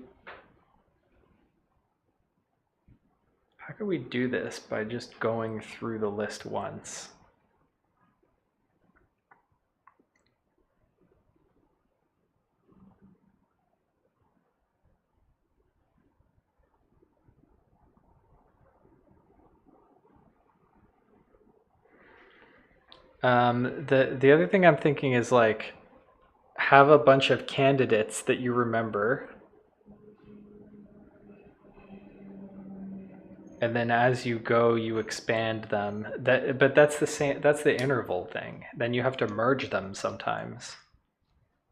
do this by just going through the list once? The other thing I'm thinking is like have a bunch of candidates that you remember, and then as you go you expand them. But that's the same, that's the interval thing. Then you have to merge them sometimes,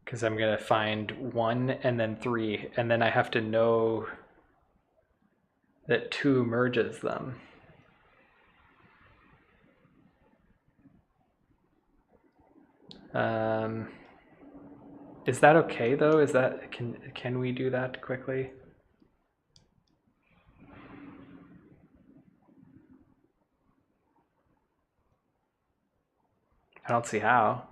because I'm gonna find 1 and then 3, and then I have to know that 2 merges them. Is that okay though? Is that, can we do that quickly? I don't see how.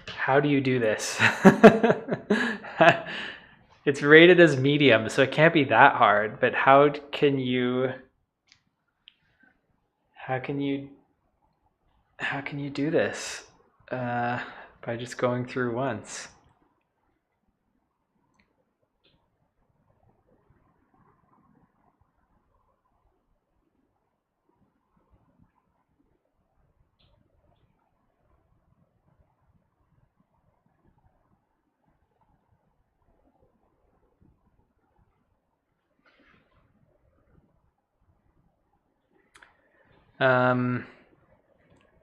How do you do this? It's rated as medium, so it can't be that hard, but how can you do this? By just going through once.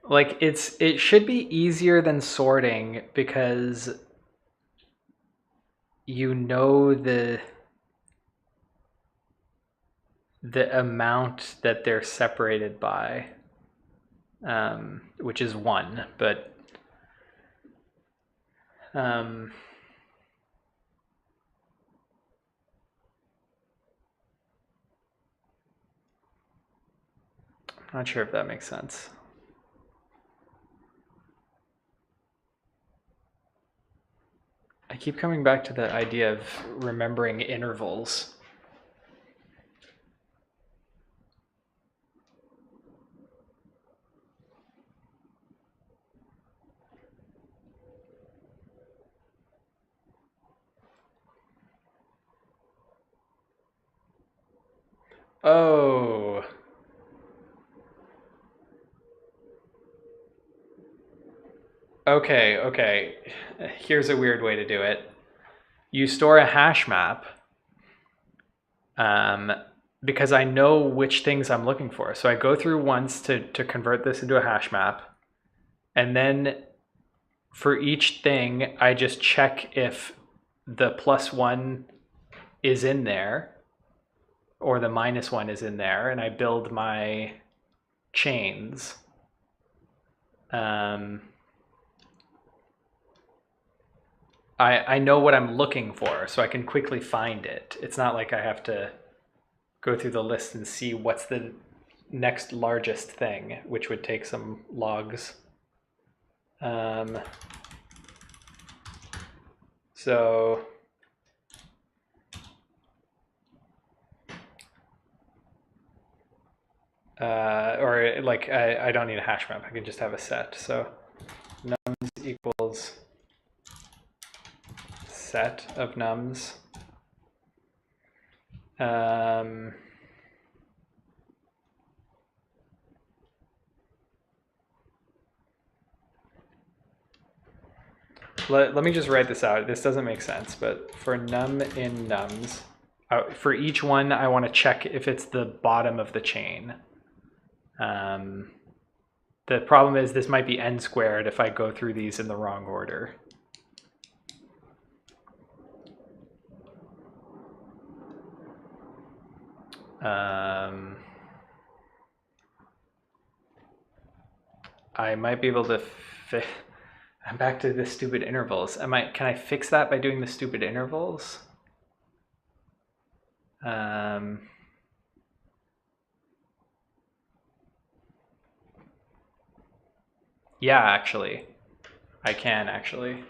Like it should be easier than sorting because you know the amount that they're separated by. which is 1, but I'm not sure if that makes sense. I keep coming back to the idea of remembering intervals. Oh. Okay. Here's a weird way to do it. You store a hash map because I know which things I'm looking for. So I go through once to convert this into a hash map. And then for each thing, I just check if the +1 is in there or the -1 is in there, and I build my chains. I know what I'm looking for, so I can quickly find it. It's not like I have to go through the list and see what's the next largest thing, which would take some logs. So or like I don't need a hash map. I can just have a set. So nums equals set of nums. Let me just write this out. This doesn't make sense, but for num in nums, for each one, I want to check if it's the bottom of the chain. The problem is this might be n squared if I go through these in the wrong order. I might be able to I'm back to the stupid intervals. Can I fix that by doing the stupid intervals? Yeah, actually. I can actually.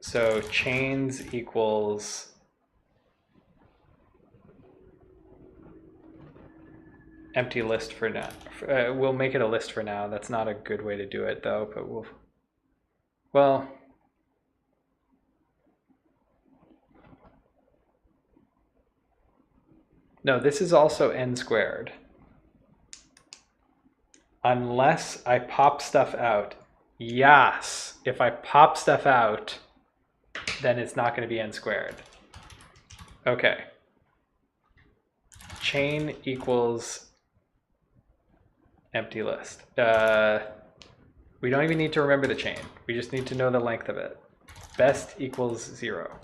So chains equals empty list for now. We'll make it a list for now. That's not a good way to do it though, but well, no, this is also n squared. Unless I pop stuff out. Yes, if I pop stuff out, then it's not going to be n squared. Okay. Chain equals empty list. We don't even need to remember the chain. We just need to know the length of it. Best equals 0.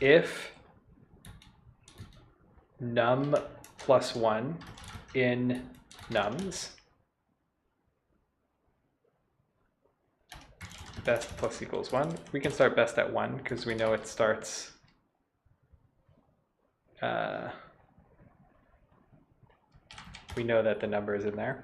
If num +1 in nums, best plus equals 1. We can start best at 1 because we know it starts we know that the number is in there.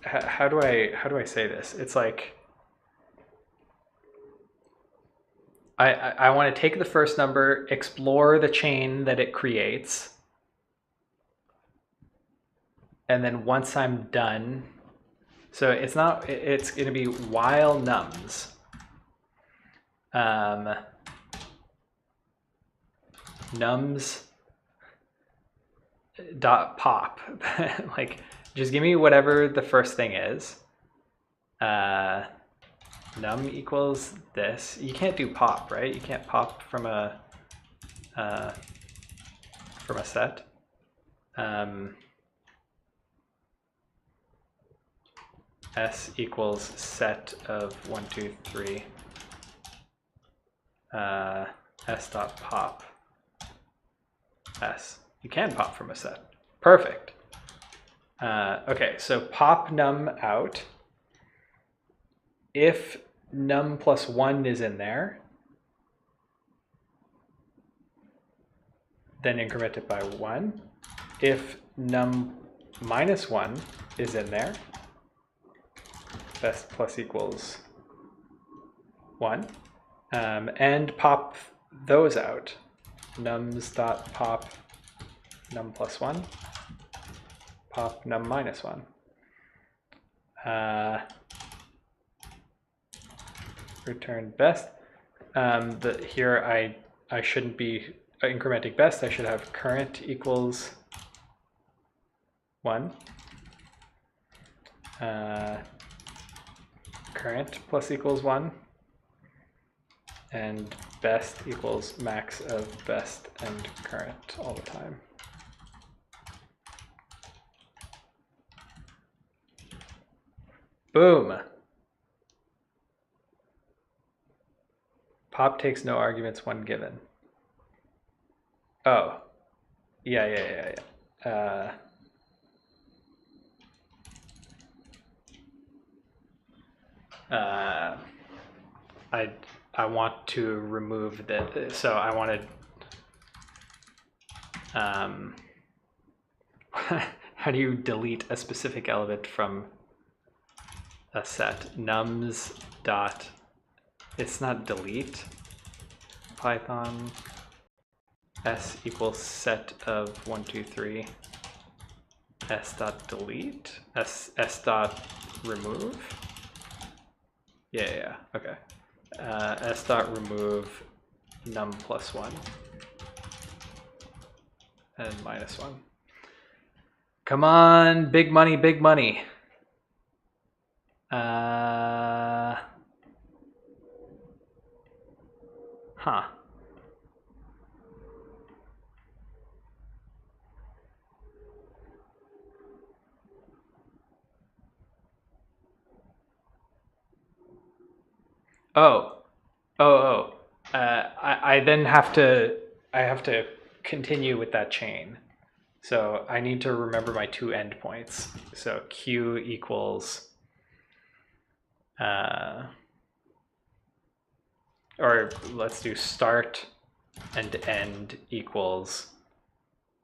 How do I say this? It's like I want to take the first number, explore the chain that it creates, and then once I'm done, so it's going to be while nums nums dot pop like just give me whatever the first thing is. Num equals this. You can't do pop, right? You can't pop from a set. S equals set of 1, 2, 3. S dot pop S. You can pop from a set. Perfect. Okay, so pop num out. If num plus 1 is in there, then increment it by 1. If num minus 1 is in there, best plus equals 1. And pop those out. Nums dot pop num plus 1, pop num minus 1. Return best. Here I shouldn't be incrementing best. I should have current equals 1. Current plus equals 1. And best equals max of best and current all the time. Boom. Pop takes no arguments when given. Oh, yeah. I want to remove the, so I wanted, how do you delete a specific element from a set? Nums dot, it's not delete, Python, S equals set of 1, 2, 3, S dot delete, S dot remove. Yeah, okay. S dot remove num plus 1 and minus 1. Come on, big money, big money. Huh. I then have to continue with that chain. So I need to remember my 2 endpoints. So Q equals, or let's do start and end equals,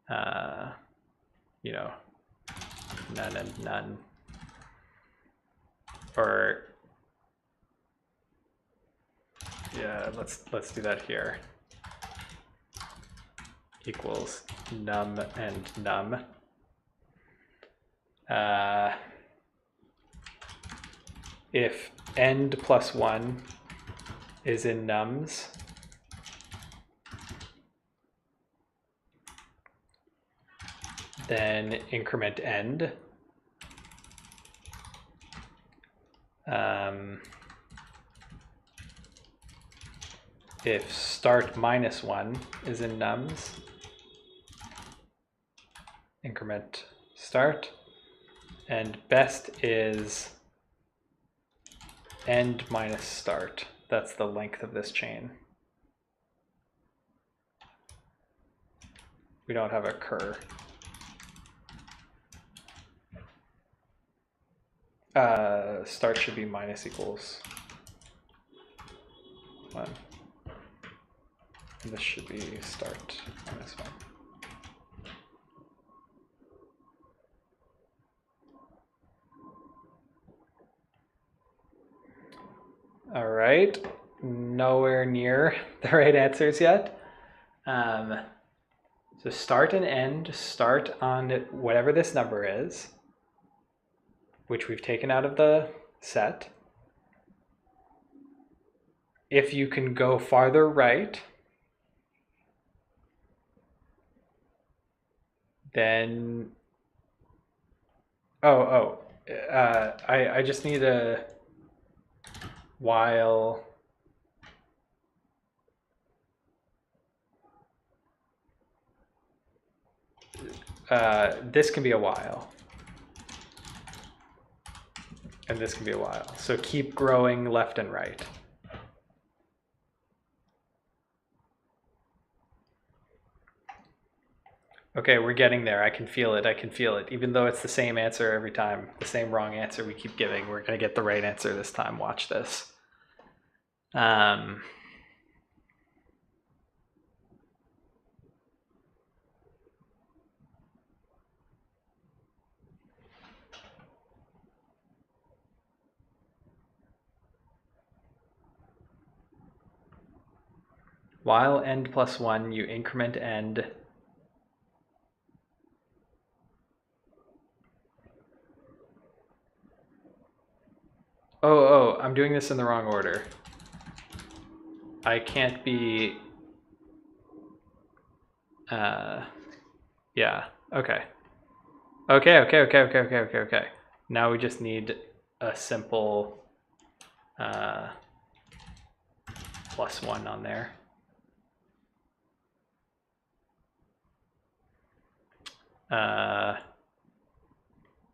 you know, none and none. Or yeah, let's do that here. Equals num and num. If end plus 1 is in nums, then increment end. If start minus 1 is in nums, increment start, and best is end minus start. That's the length of this chain. We don't have a cur. Start should be minus equals 1. And this should be start minus 1. All right, nowhere near the right answers yet. So start and end, start on whatever this number is, which we've taken out of the set. If you can go farther right, then, I just need a while this can be a while. And this can be a while. So keep growing left and right. Okay, we're getting there. I can feel it. I can feel it. Even though it's the same answer every time, the same wrong answer we keep giving, we're going to get the right answer this time. Watch this. While end plus 1, you increment end. Oh, I'm doing this in the wrong order. I can't be... yeah, okay. Okay. Now we just need a simple plus 1 on there.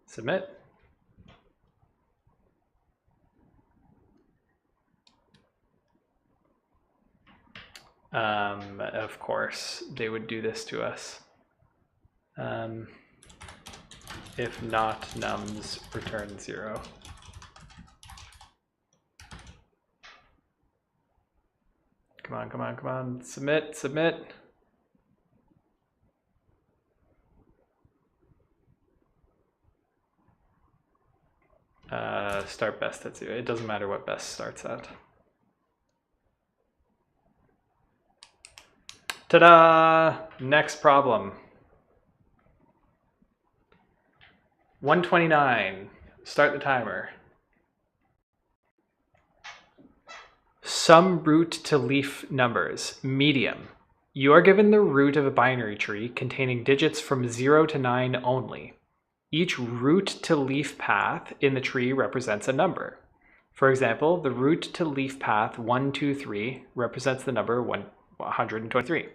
Submit. Of course, they would do this to us. If not nums, return 0. Come on. Submit. Start best at 0. It doesn't matter what best starts at. Ta-da! Next problem. 129. Start the timer. Sum root to leaf numbers, medium. You are given the root of a binary tree containing digits from 0 to 9 only. Each root to leaf path in the tree represents a number. For example, the root to leaf path 123 represents the number 123.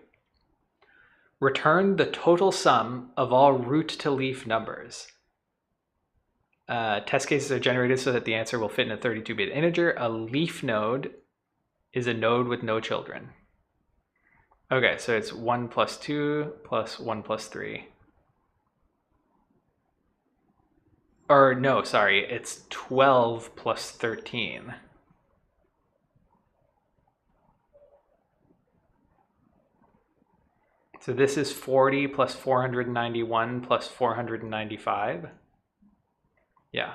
Return the total sum of all root to leaf numbers. Test cases are generated so that the answer will fit in a 32-bit integer. A leaf node is a node with no children. Okay, so it's 1 plus 2 plus 1 plus 3. Or no, sorry, it's 12 plus 13. So this is 40 plus 491 plus 495. Yeah.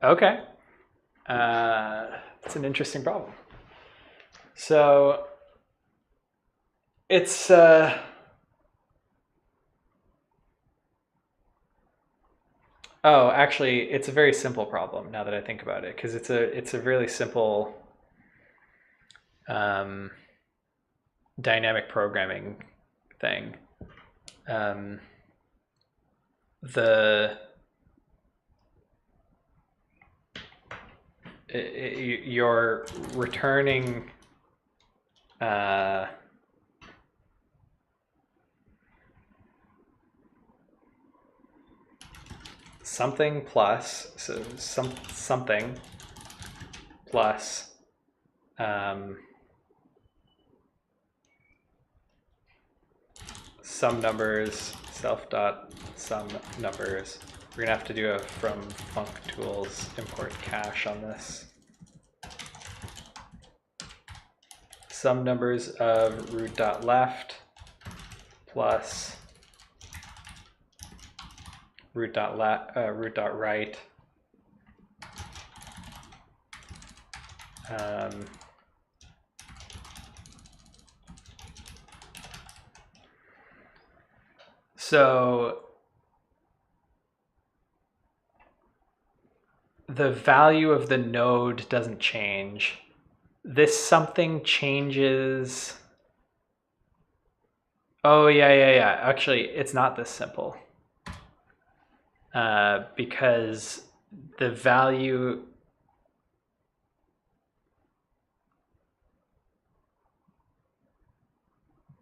Okay. It's an interesting problem. So it's oh, actually, it's a very simple problem now that I think about it, because it's a really simple dynamic programming thing. You're returning something plus, so something plus sum numbers, self.sum numbers. We're gonna have to do a from func tools import cache on this. Sum numbers of root.left plus root.right. So the value of the node doesn't change. This something changes. Oh, yeah. Actually, it's not this simple. Because the value...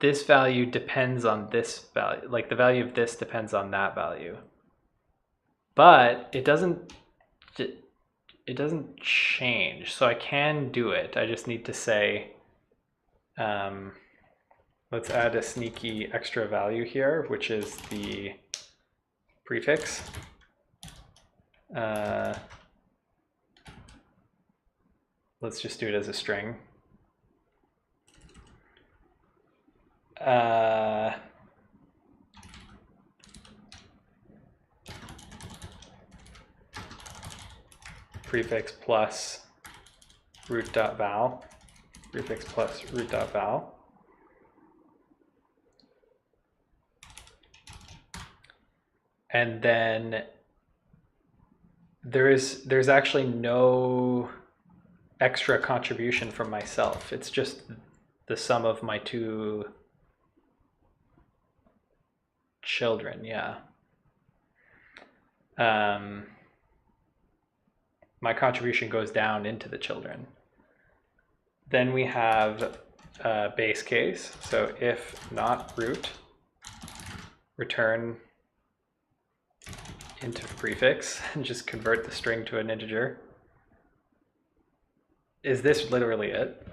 this value depends on this value, like the value of this depends on that value. But it doesn't change, so I can do it. I just need to say, let's add a sneaky extra value here, which is the prefix. Let's just do it as a string. Prefix plus root.val, prefix plus root.val. And then there's actually no extra contribution from myself. It's just the sum of my two children, yeah. My contribution goes down into the children. Then we have a base case. So if not root, return into prefix and just convert the string to an integer. Is this literally it?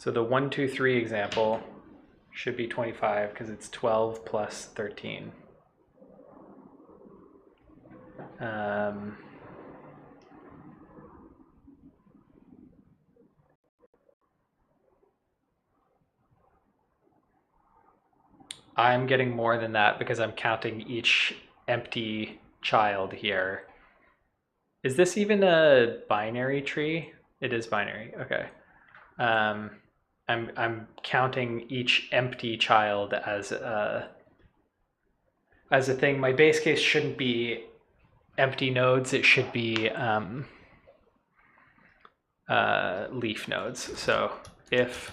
So the 1, 2, 3 example should be 25 because it's 12 plus 13. I'm getting more than that because I'm counting each empty child here. Is this even a binary tree? It is binary, okay. I'm counting each empty child as a thing. My base case shouldn't be empty nodes, it should be leaf nodes. So if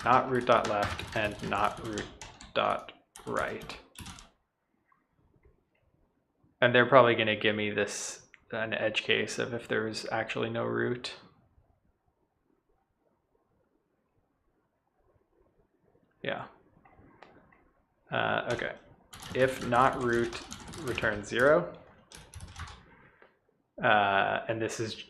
not root.left and not root.right. And they're probably going to give me this an edge case of if there's actually no root. Yeah. Okay. If not root, return 0. And this is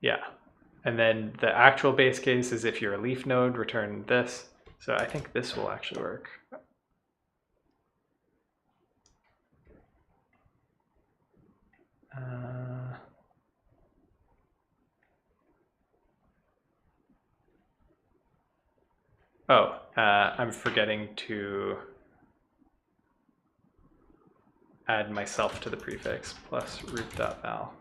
yeah. And then the actual base case is if you're a leaf node, return this. So I think this will actually work. I'm forgetting to add myself to the prefix plus root.val.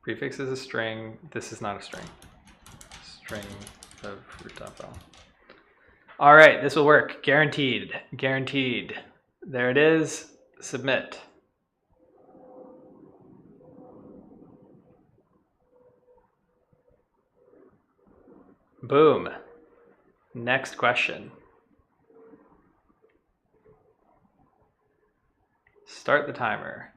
Prefix is a string. This is not a string. String of root.val. All right, this will work. Guaranteed. Guaranteed. There it is. Submit. Boom. Next question. Start the timer.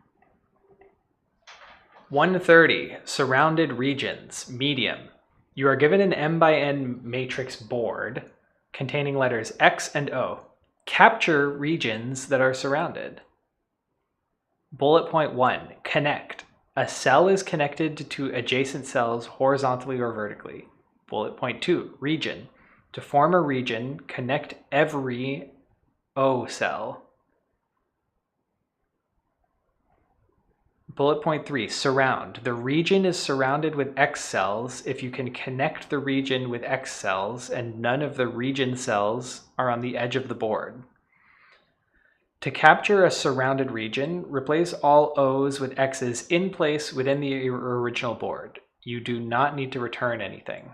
130, surrounded regions, medium. You are given an m by n matrix board containing letters X and O. Capture regions that are surrounded. Bullet point 1, connect. A cell is connected to adjacent cells horizontally or vertically. Bullet point 2, region. To form a region, connect every O cell. Bullet point 3, surround. The region is surrounded with X cells if you can connect the region with X cells and none of the region cells are on the edge of the board. To capture a surrounded region, replace all O's with X's in place within the original board. You do not need to return anything.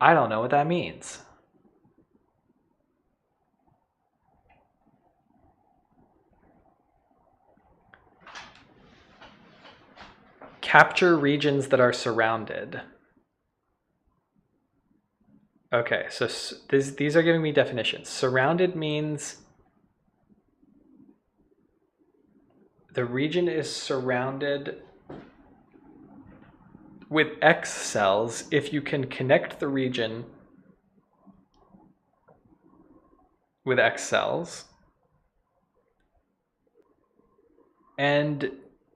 I don't know what that means. Capture regions that are surrounded. Okay, so these are giving me definitions. Surrounded means the region is surrounded with X cells if you can connect the region with X cells and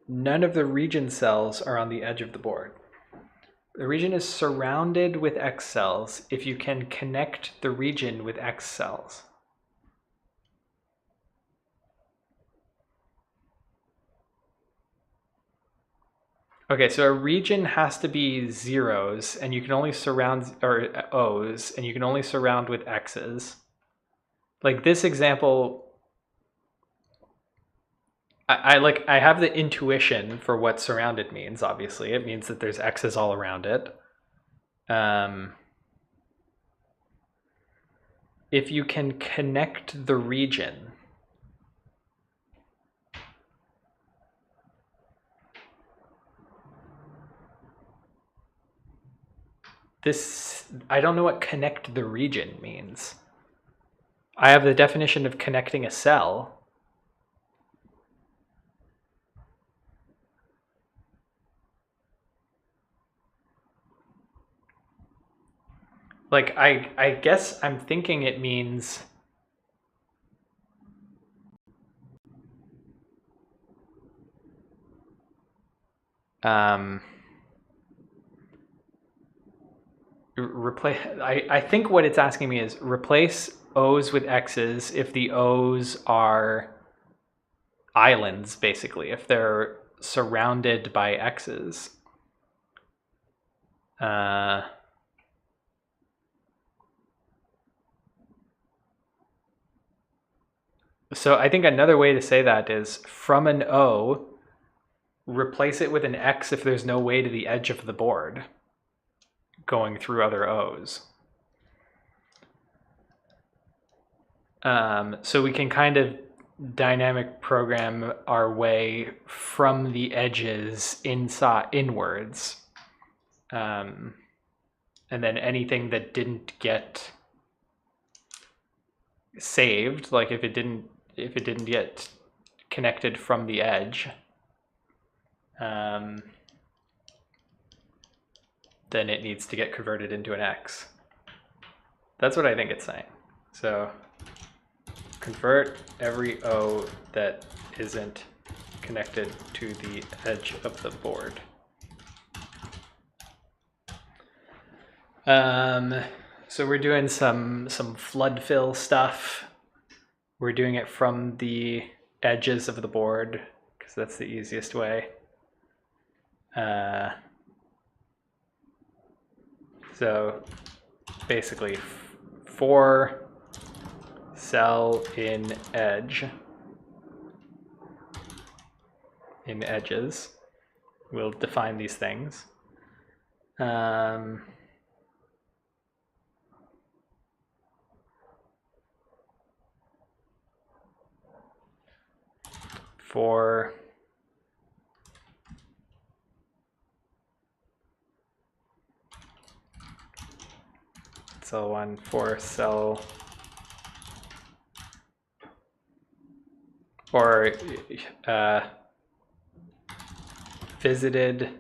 none of the region cells are on the edge of the board. The region is surrounded with X cells if you can connect the region with X cells. Okay, so a region has to be zeros and you can only surround, or O's, and you can only surround with X's. Like this example, I have the intuition for what surrounded means, obviously. It means that there's X's all around it. If you can connect the region, I don't know what connect the region means. I have the definition of connecting a cell. Like, I guess I'm thinking it means replace. I think what it's asking me is replace O's with X's if the O's are islands, basically, if they're surrounded by X's. So I think another way to say that is from an O, replace it with an X if there's no way to the edge of the board going through other O's. So we can kind of dynamic program our way from the edges inwards. And then anything that didn't get saved, like if it didn't get connected from the edge, then it needs to get converted into an X. That's what I think it's saying. So convert every O that isn't connected to the edge of the board. So we're doing some flood fill stuff. We're doing it from the edges of the board because that's the easiest way. So basically for cell in edge, in edges, we'll define these things. For cell 1, for cell, or visited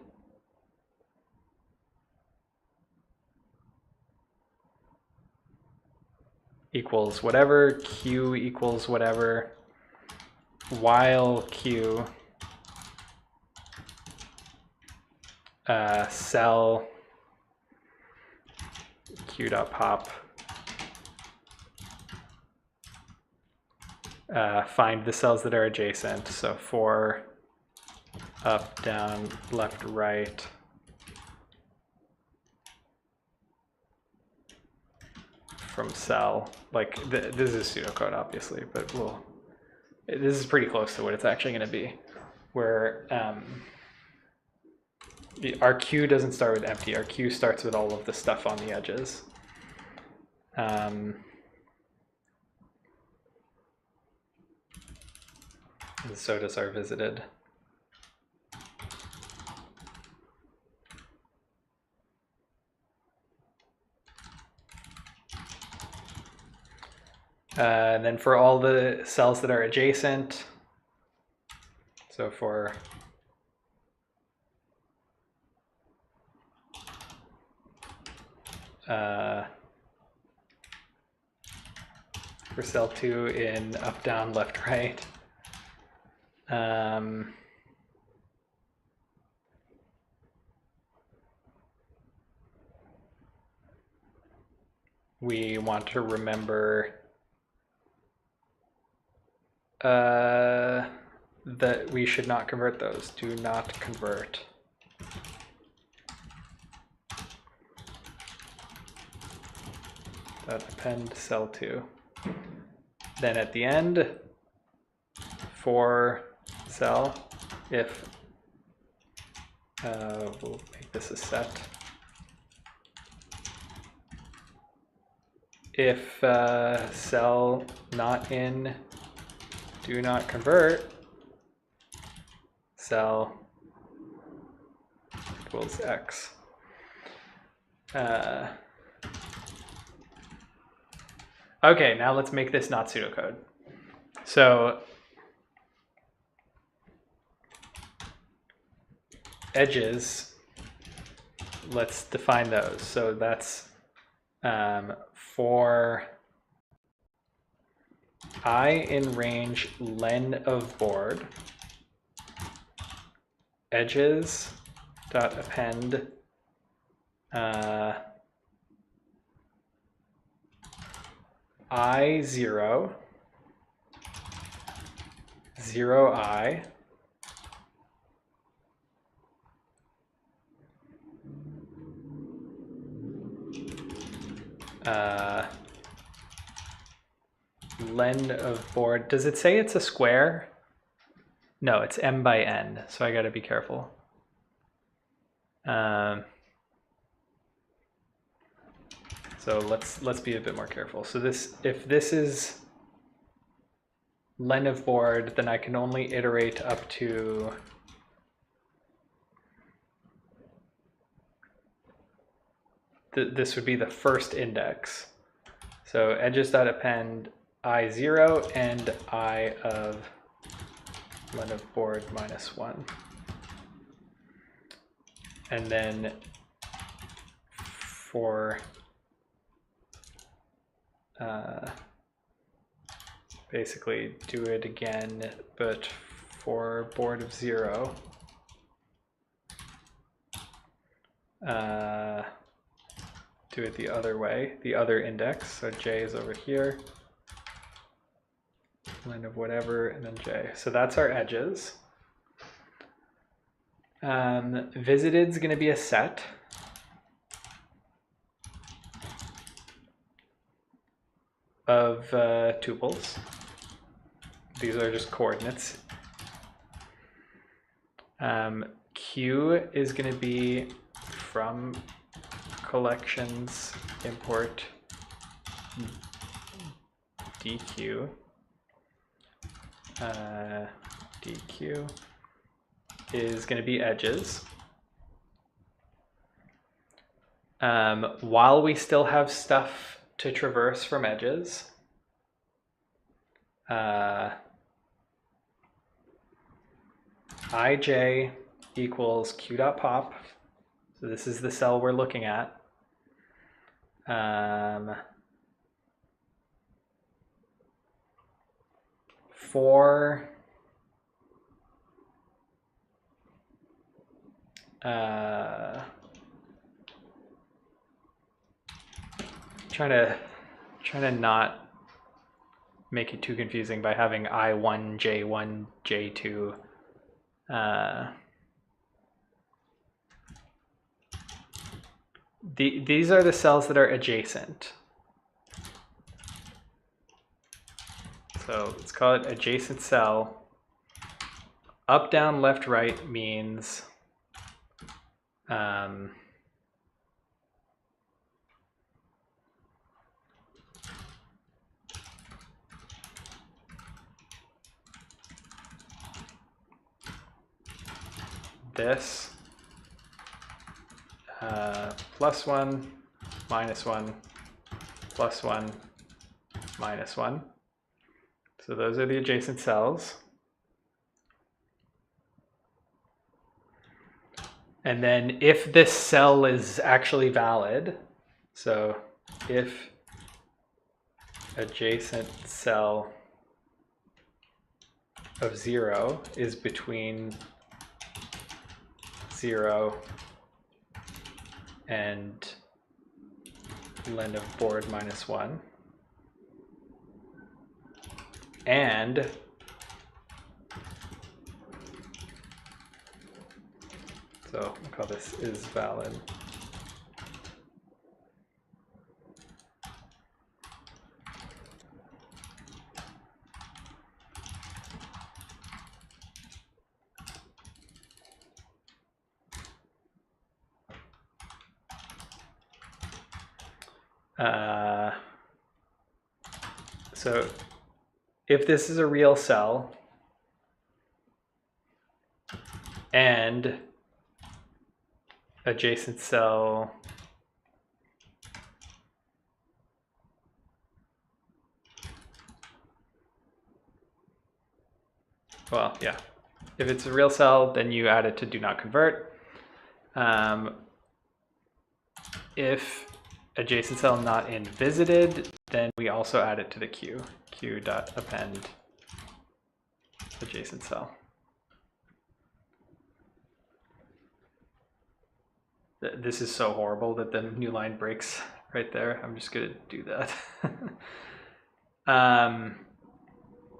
equals whatever, q equals whatever, while q cell q.pop find the cells that are adjacent. So for up, down, left, right. From cell, like this is pseudocode obviously, but this is pretty close to what it's actually going to be, where our queue doesn't start with empty, our queue starts with all of the stuff on the edges. And so does our visited. And then for all the cells that are adjacent, so for cell 2 in up, down, left, right, we want to remember that we should not convert those. Do not convert. Append cell 2. Then at the end, for cell, if we'll make this a set. If cell not in do not convert, cell equals X. Okay, now let's make this not pseudocode. So edges, let's define those. So that's for I in range len of board, edges dot append I 0, 0 I, len of board. Does it say it's a square? No, it's m by n, so I gotta be careful. So let's be a bit more careful. So this, if this is len of board, then I can only iterate up to this would be the first index. So edges.append I0 and I of len of board -1. And then for basically do it again, but for board of 0, do it the other way, the other index. So J is over here, len of whatever, and then J. So that's our edges. Visited is going to be a set. Of tuples. These are just coordinates. Q is going to be from collections import DQ. DQ is going to be edges. While we still have stuff to traverse from edges, ij equals q.pop. So this is the cell we're looking at. For trying to not make it too confusing by having I1, J1, J2. These are the cells that are adjacent. So let's call it adjacent cell. Up, down, left, right means this +1, -1, +1, -1. So those are the adjacent cells. And then if this cell is actually valid, so if adjacent cell of 0 is between 0 and len of board -1, and so we'll call this is valid. So if this is a real cell and adjacent cell well, yeah. If it's a real cell, then you add it to do not convert. If adjacent cell not in visited, then we also add it to the queue. Queue.append adjacent cell. This is so horrible that the new line breaks right there. I'm just gonna do that.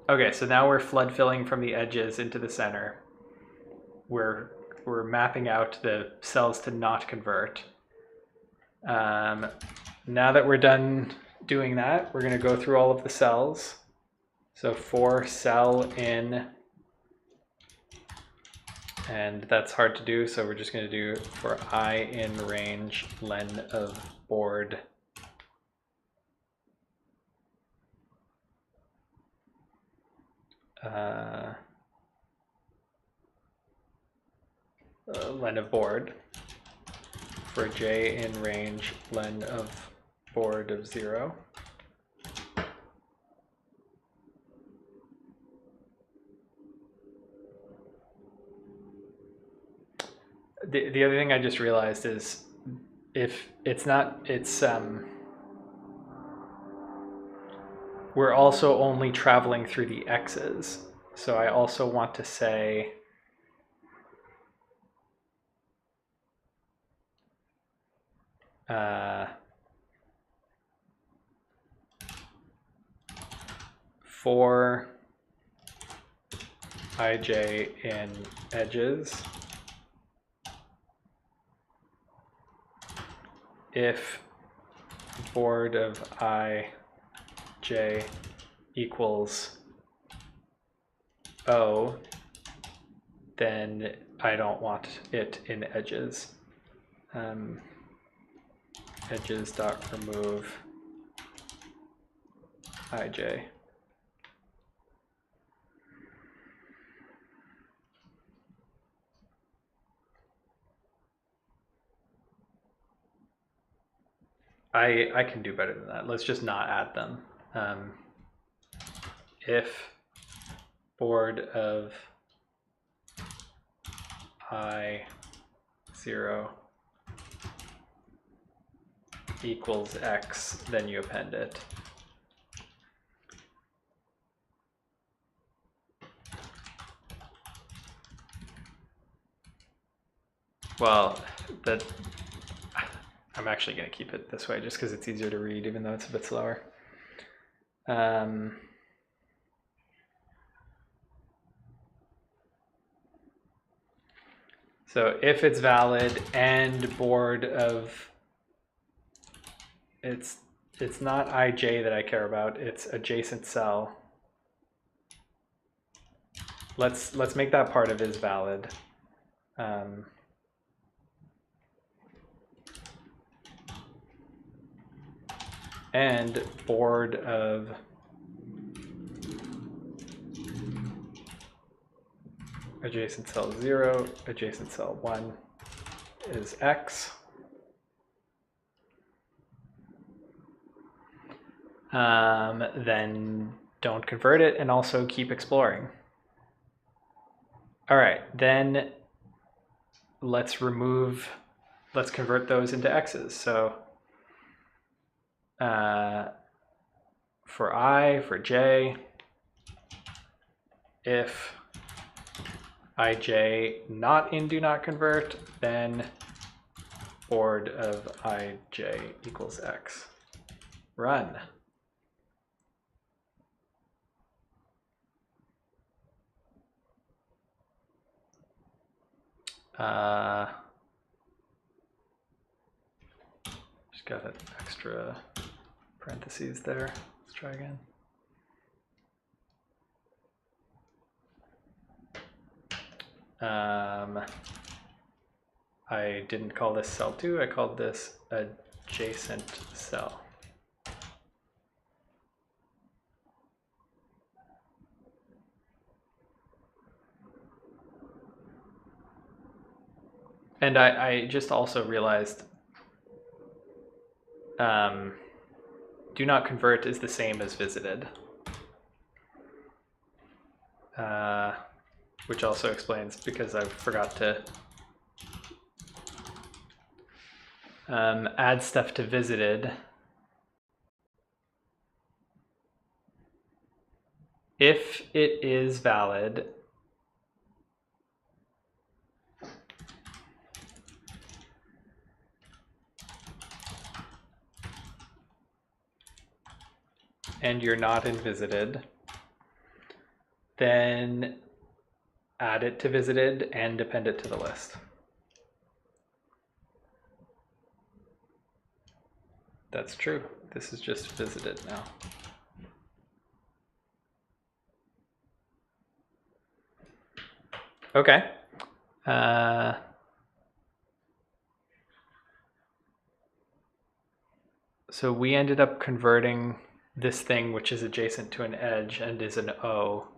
Okay, so now we're flood filling from the edges into the center. We're mapping out the cells to not convert. Now that we're done doing that, we're going to go through all of the cells. So for cell in, and that's hard to do, so we're just going to do for I in range len of board len of board. For j in range len of board of 0. The other thing I just realized is if it's not, it's we're also only traveling through the x's. So I also want to say for ij in edges, if board of ij equals O, then I don't want it in edges. Edges dot remove ij. I can do better than that. Let's just not add them. If board of I0 equals x, then you append it. Well, that I'm actually going to keep it this way just because it's easier to read, even though it's a bit slower. So if it's valid and board of, it's not ij that I care about, it's adjacent cell. Let's make that part of is valid. And board of adjacent cell 0, adjacent cell 1 is x. Then don't convert it and also keep exploring. All right, then let's convert those into x's. So for I, for j, if ij not in do not convert, then board of ij equals x. Run. Just got an extra parentheses there. Let's try again. I didn't call this cell 2, I called this adjacent cell. And I just also realized do not convert is the same as visited. Which also explains because I forgot to add stuff to visited. If it is valid, and you're not in visited, then add it to visited and append it to the list. That's true. This is just visited now. Okay. So we ended up converting this thing, which is adjacent to an edge and is an O.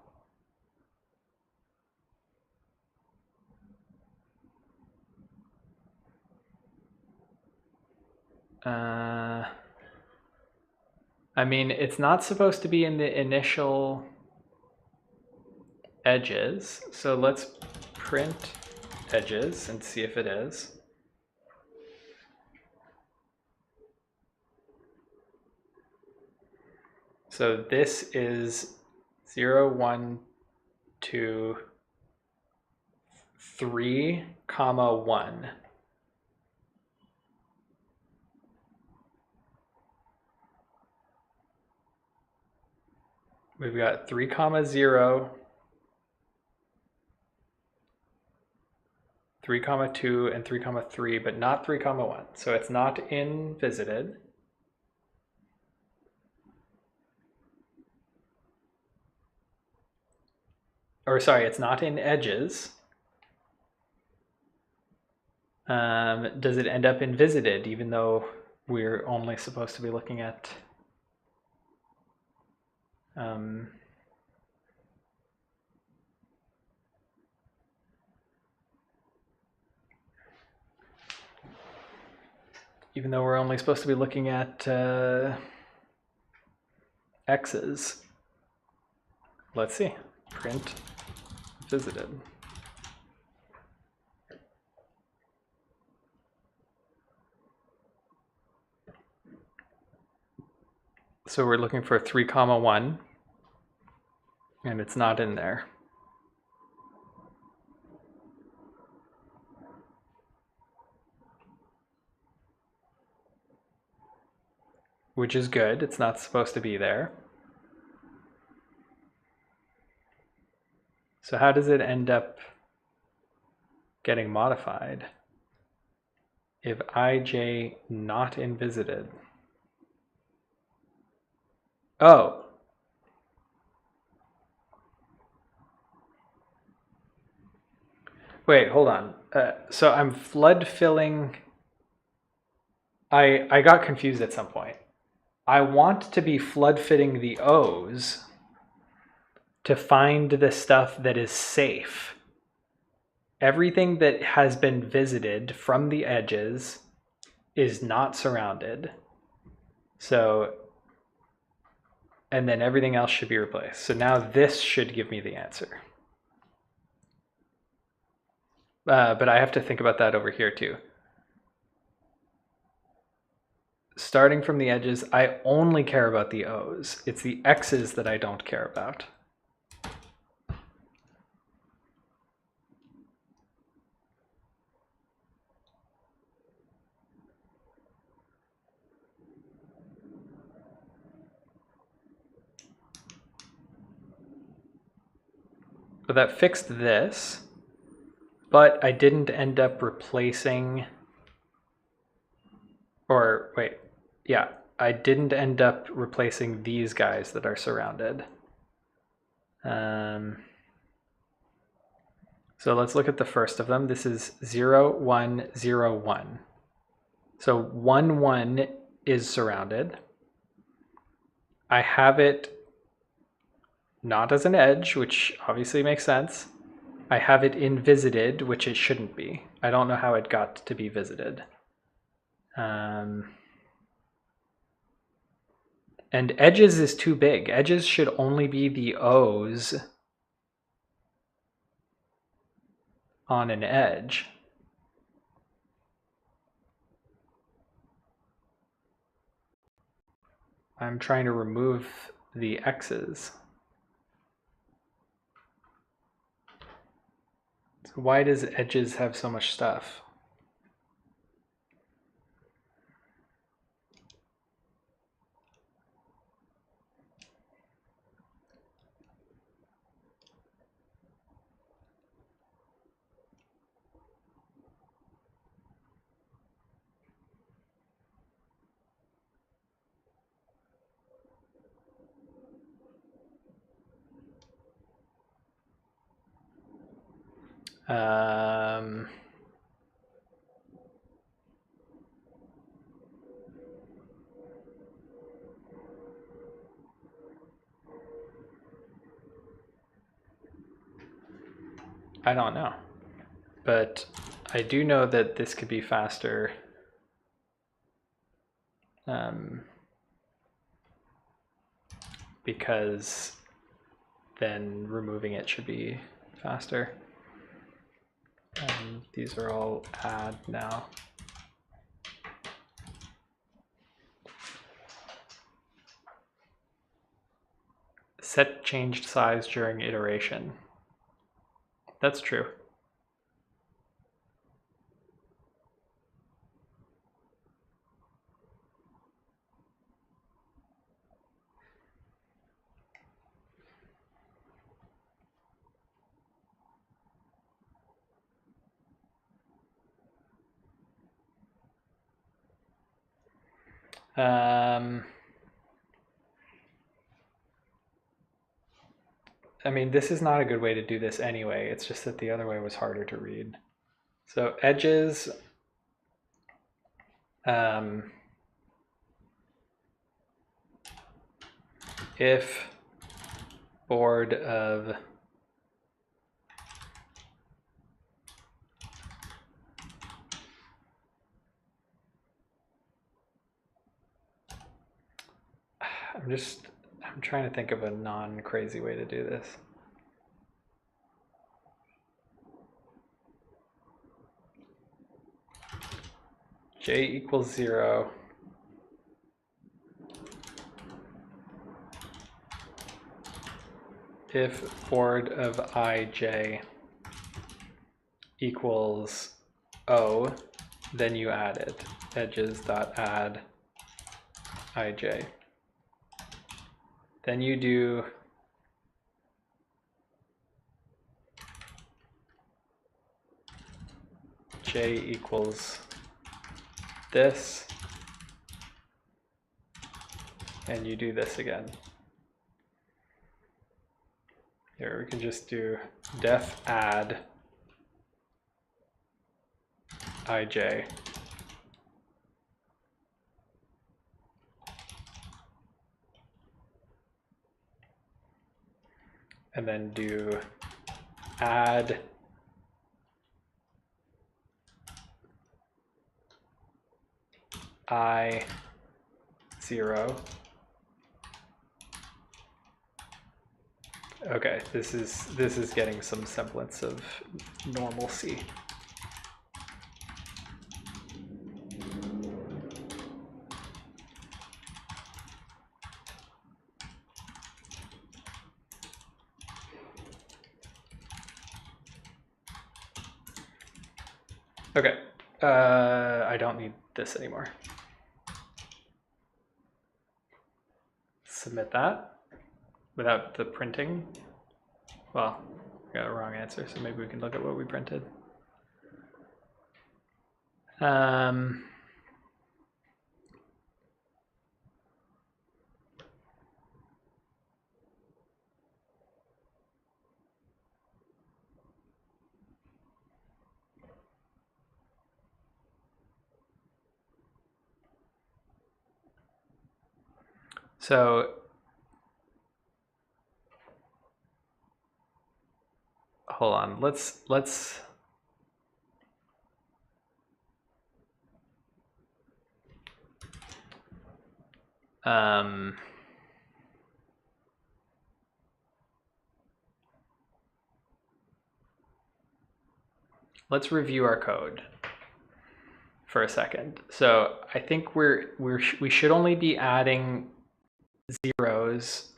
I mean, it's not supposed to be in the initial edges, so let's print edges and see if it is. So this is 0, 1, 2, 3, 1. We've got 3, 0, 3, 2, and 3, 3, but not 3, 1. So it's not in visited. Or sorry, it's not in edges. Does it end up in visited, even though we're only supposed to be looking at even though we're only supposed to be looking at x's? Let's see. Print visited. So we're looking for 3, 1, and it's not in there. Which is good, it's not supposed to be there. So how does it end up getting modified if ij not invisited. Oh. Wait, hold on. So I'm flood filling. I got confused at some point. I want to be flood fitting the O's to find the stuff that is safe. Everything that has been visited from the edges is not surrounded. So, and then everything else should be replaced. So now this should give me the answer. But I have to think about that over here too. Starting from the edges, I only care about the O's. It's the X's that I don't care about. But that fixed this, but I didn't end up replacing, or wait, yeah, I didn't end up replacing these guys that are surrounded. So let's look at the first of them. This is 0, 1, 0, 1. So 1, 1 is surrounded. I have it not as an edge, which obviously makes sense. I have it in visited, which it shouldn't be. I don't know how it got to be visited. And edges is too big. Edges should only be the O's on an edge. I'm trying to remove the X's. So why does edges have so much stuff? I don't know, but I do know that this could be faster. Because then removing it should be faster. These are all add now. Set changed size during iteration. That's true. I mean, this is not a good way to do this anyway. It's just that the other way was harder to read. So edges, if board of I'm trying to think of a non-crazy way to do this. J equals 0. If board of ij equals O, then you add it. Edges.add ij. Then you do j equals this, and you do this again. Here we can just do def add ij. And then do add I0. Okay, this is getting some semblance of normalcy. Okay, I don't need this anymore. Submit that without the printing. Well, I got a wrong answer, so maybe we can look at what we printed. So hold on, let's review our code for a second. So I think we should only be adding zeros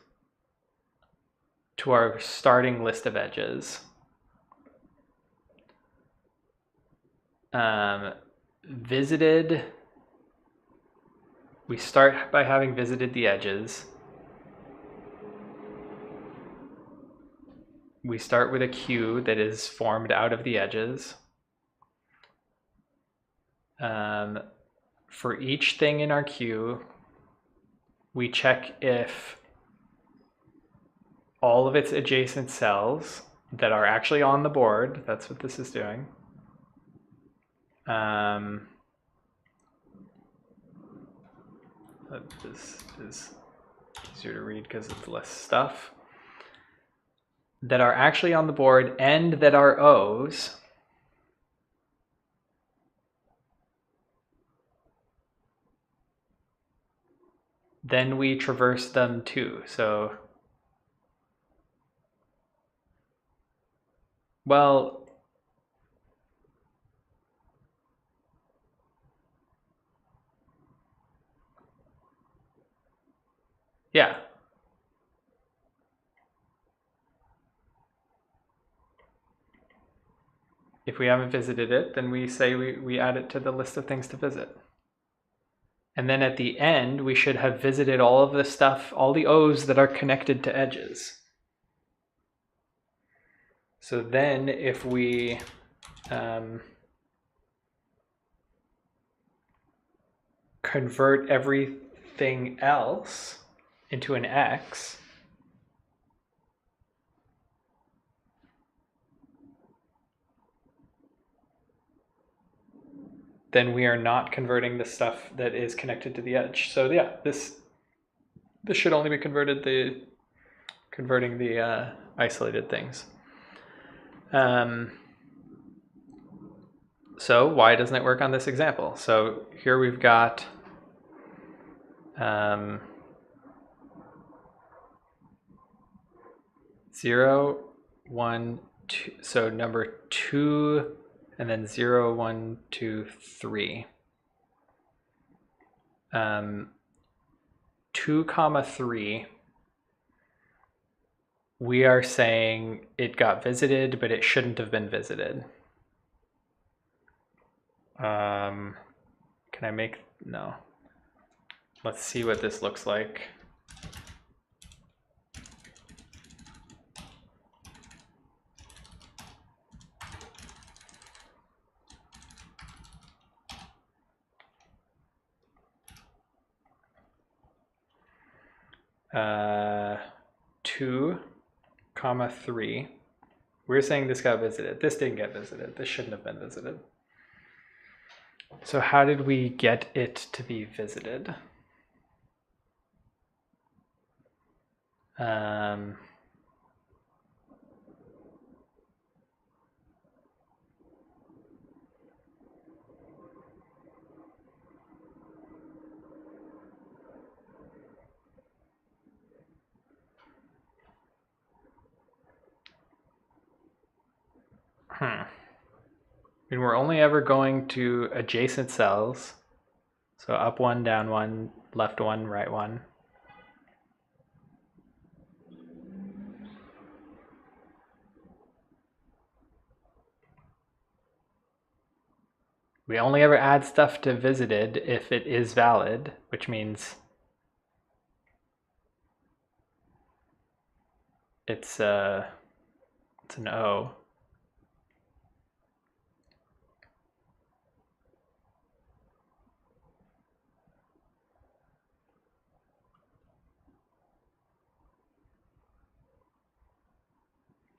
to our starting list of edges. Visited, we start by having visited the edges. We start with a queue that is formed out of the edges. For each thing in our queue, we check if all of its adjacent cells that are actually on the board, that's what this is doing. This is easier to read because it's less stuff. That are actually on the board and that are O's. Then we traverse them too. So, well, yeah. If we haven't visited it, then we say we add it to the list of things to visit. And then at the end, we should have visited all of the stuff, all the O's that are connected to edges. So then if we convert everything else into an X, then we are not converting the stuff that is connected to the edge. So yeah, this should only be converting the isolated things. So why doesn't it work on this example? So here we've got 0, 1, 2. So number 2, and then 0, 1, 2, 3. 2, 3. We are saying it got visited, but it shouldn't have been visited. Can I make, no. Let's see what this looks like. 2, comma 3. We're saying this got visited. This didn't get visited. This shouldn't have been visited. So how did we get it to be visited? And we're only ever going to adjacent cells. So up one, down one, left one, right one. We only ever add stuff to visited if it is valid, which means it's an O.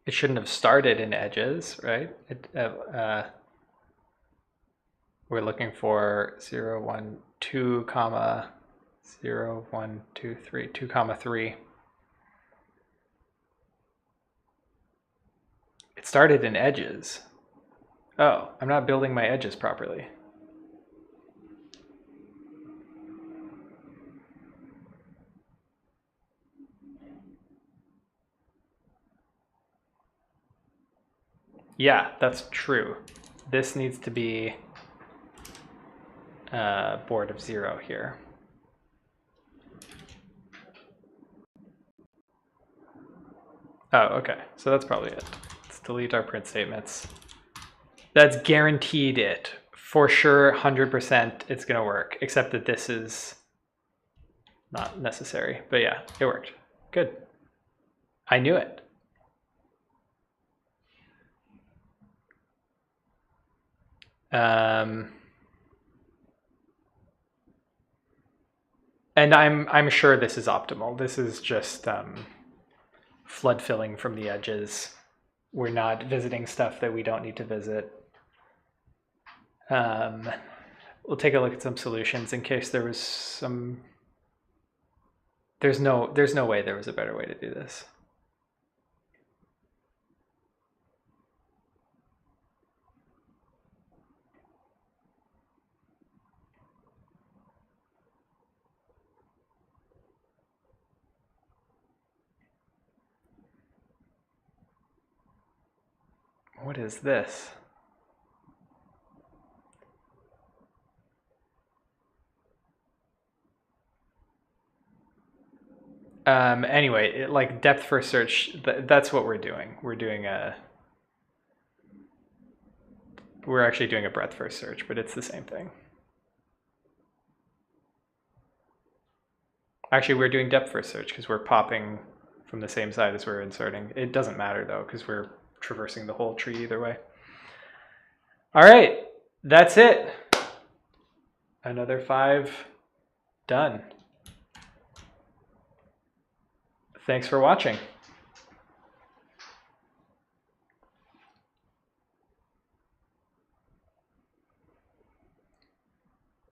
It shouldn't have started in edges, right? We're looking for 0, 1, 2, comma 0, 1, 2, 3, 2, comma 3. It started in edges. Oh, I'm not building my edges properly. Yeah, that's true. This needs to be board of 0 here. Oh, okay. So that's probably it. Let's delete our print statements. That's guaranteed it. For sure, 100% it's going to work, except that this is not necessary. But yeah, it worked. Good. I knew it. And I'm sure this is optimal. This is just flood filling from the edges. We're not visiting stuff that we don't need to visit. We'll take a look at some solutions in case there was some. There's no way there was a better way to do this. What is this? Anyway, like depth first search, that's what we're doing. We're actually doing a breadth first search, but it's the same thing. Actually, we're doing depth first search because we're popping from the same side as we're inserting. It doesn't matter though, because we're traversing the whole tree either way. All right, that's it. Another 5 done. Thanks for watching.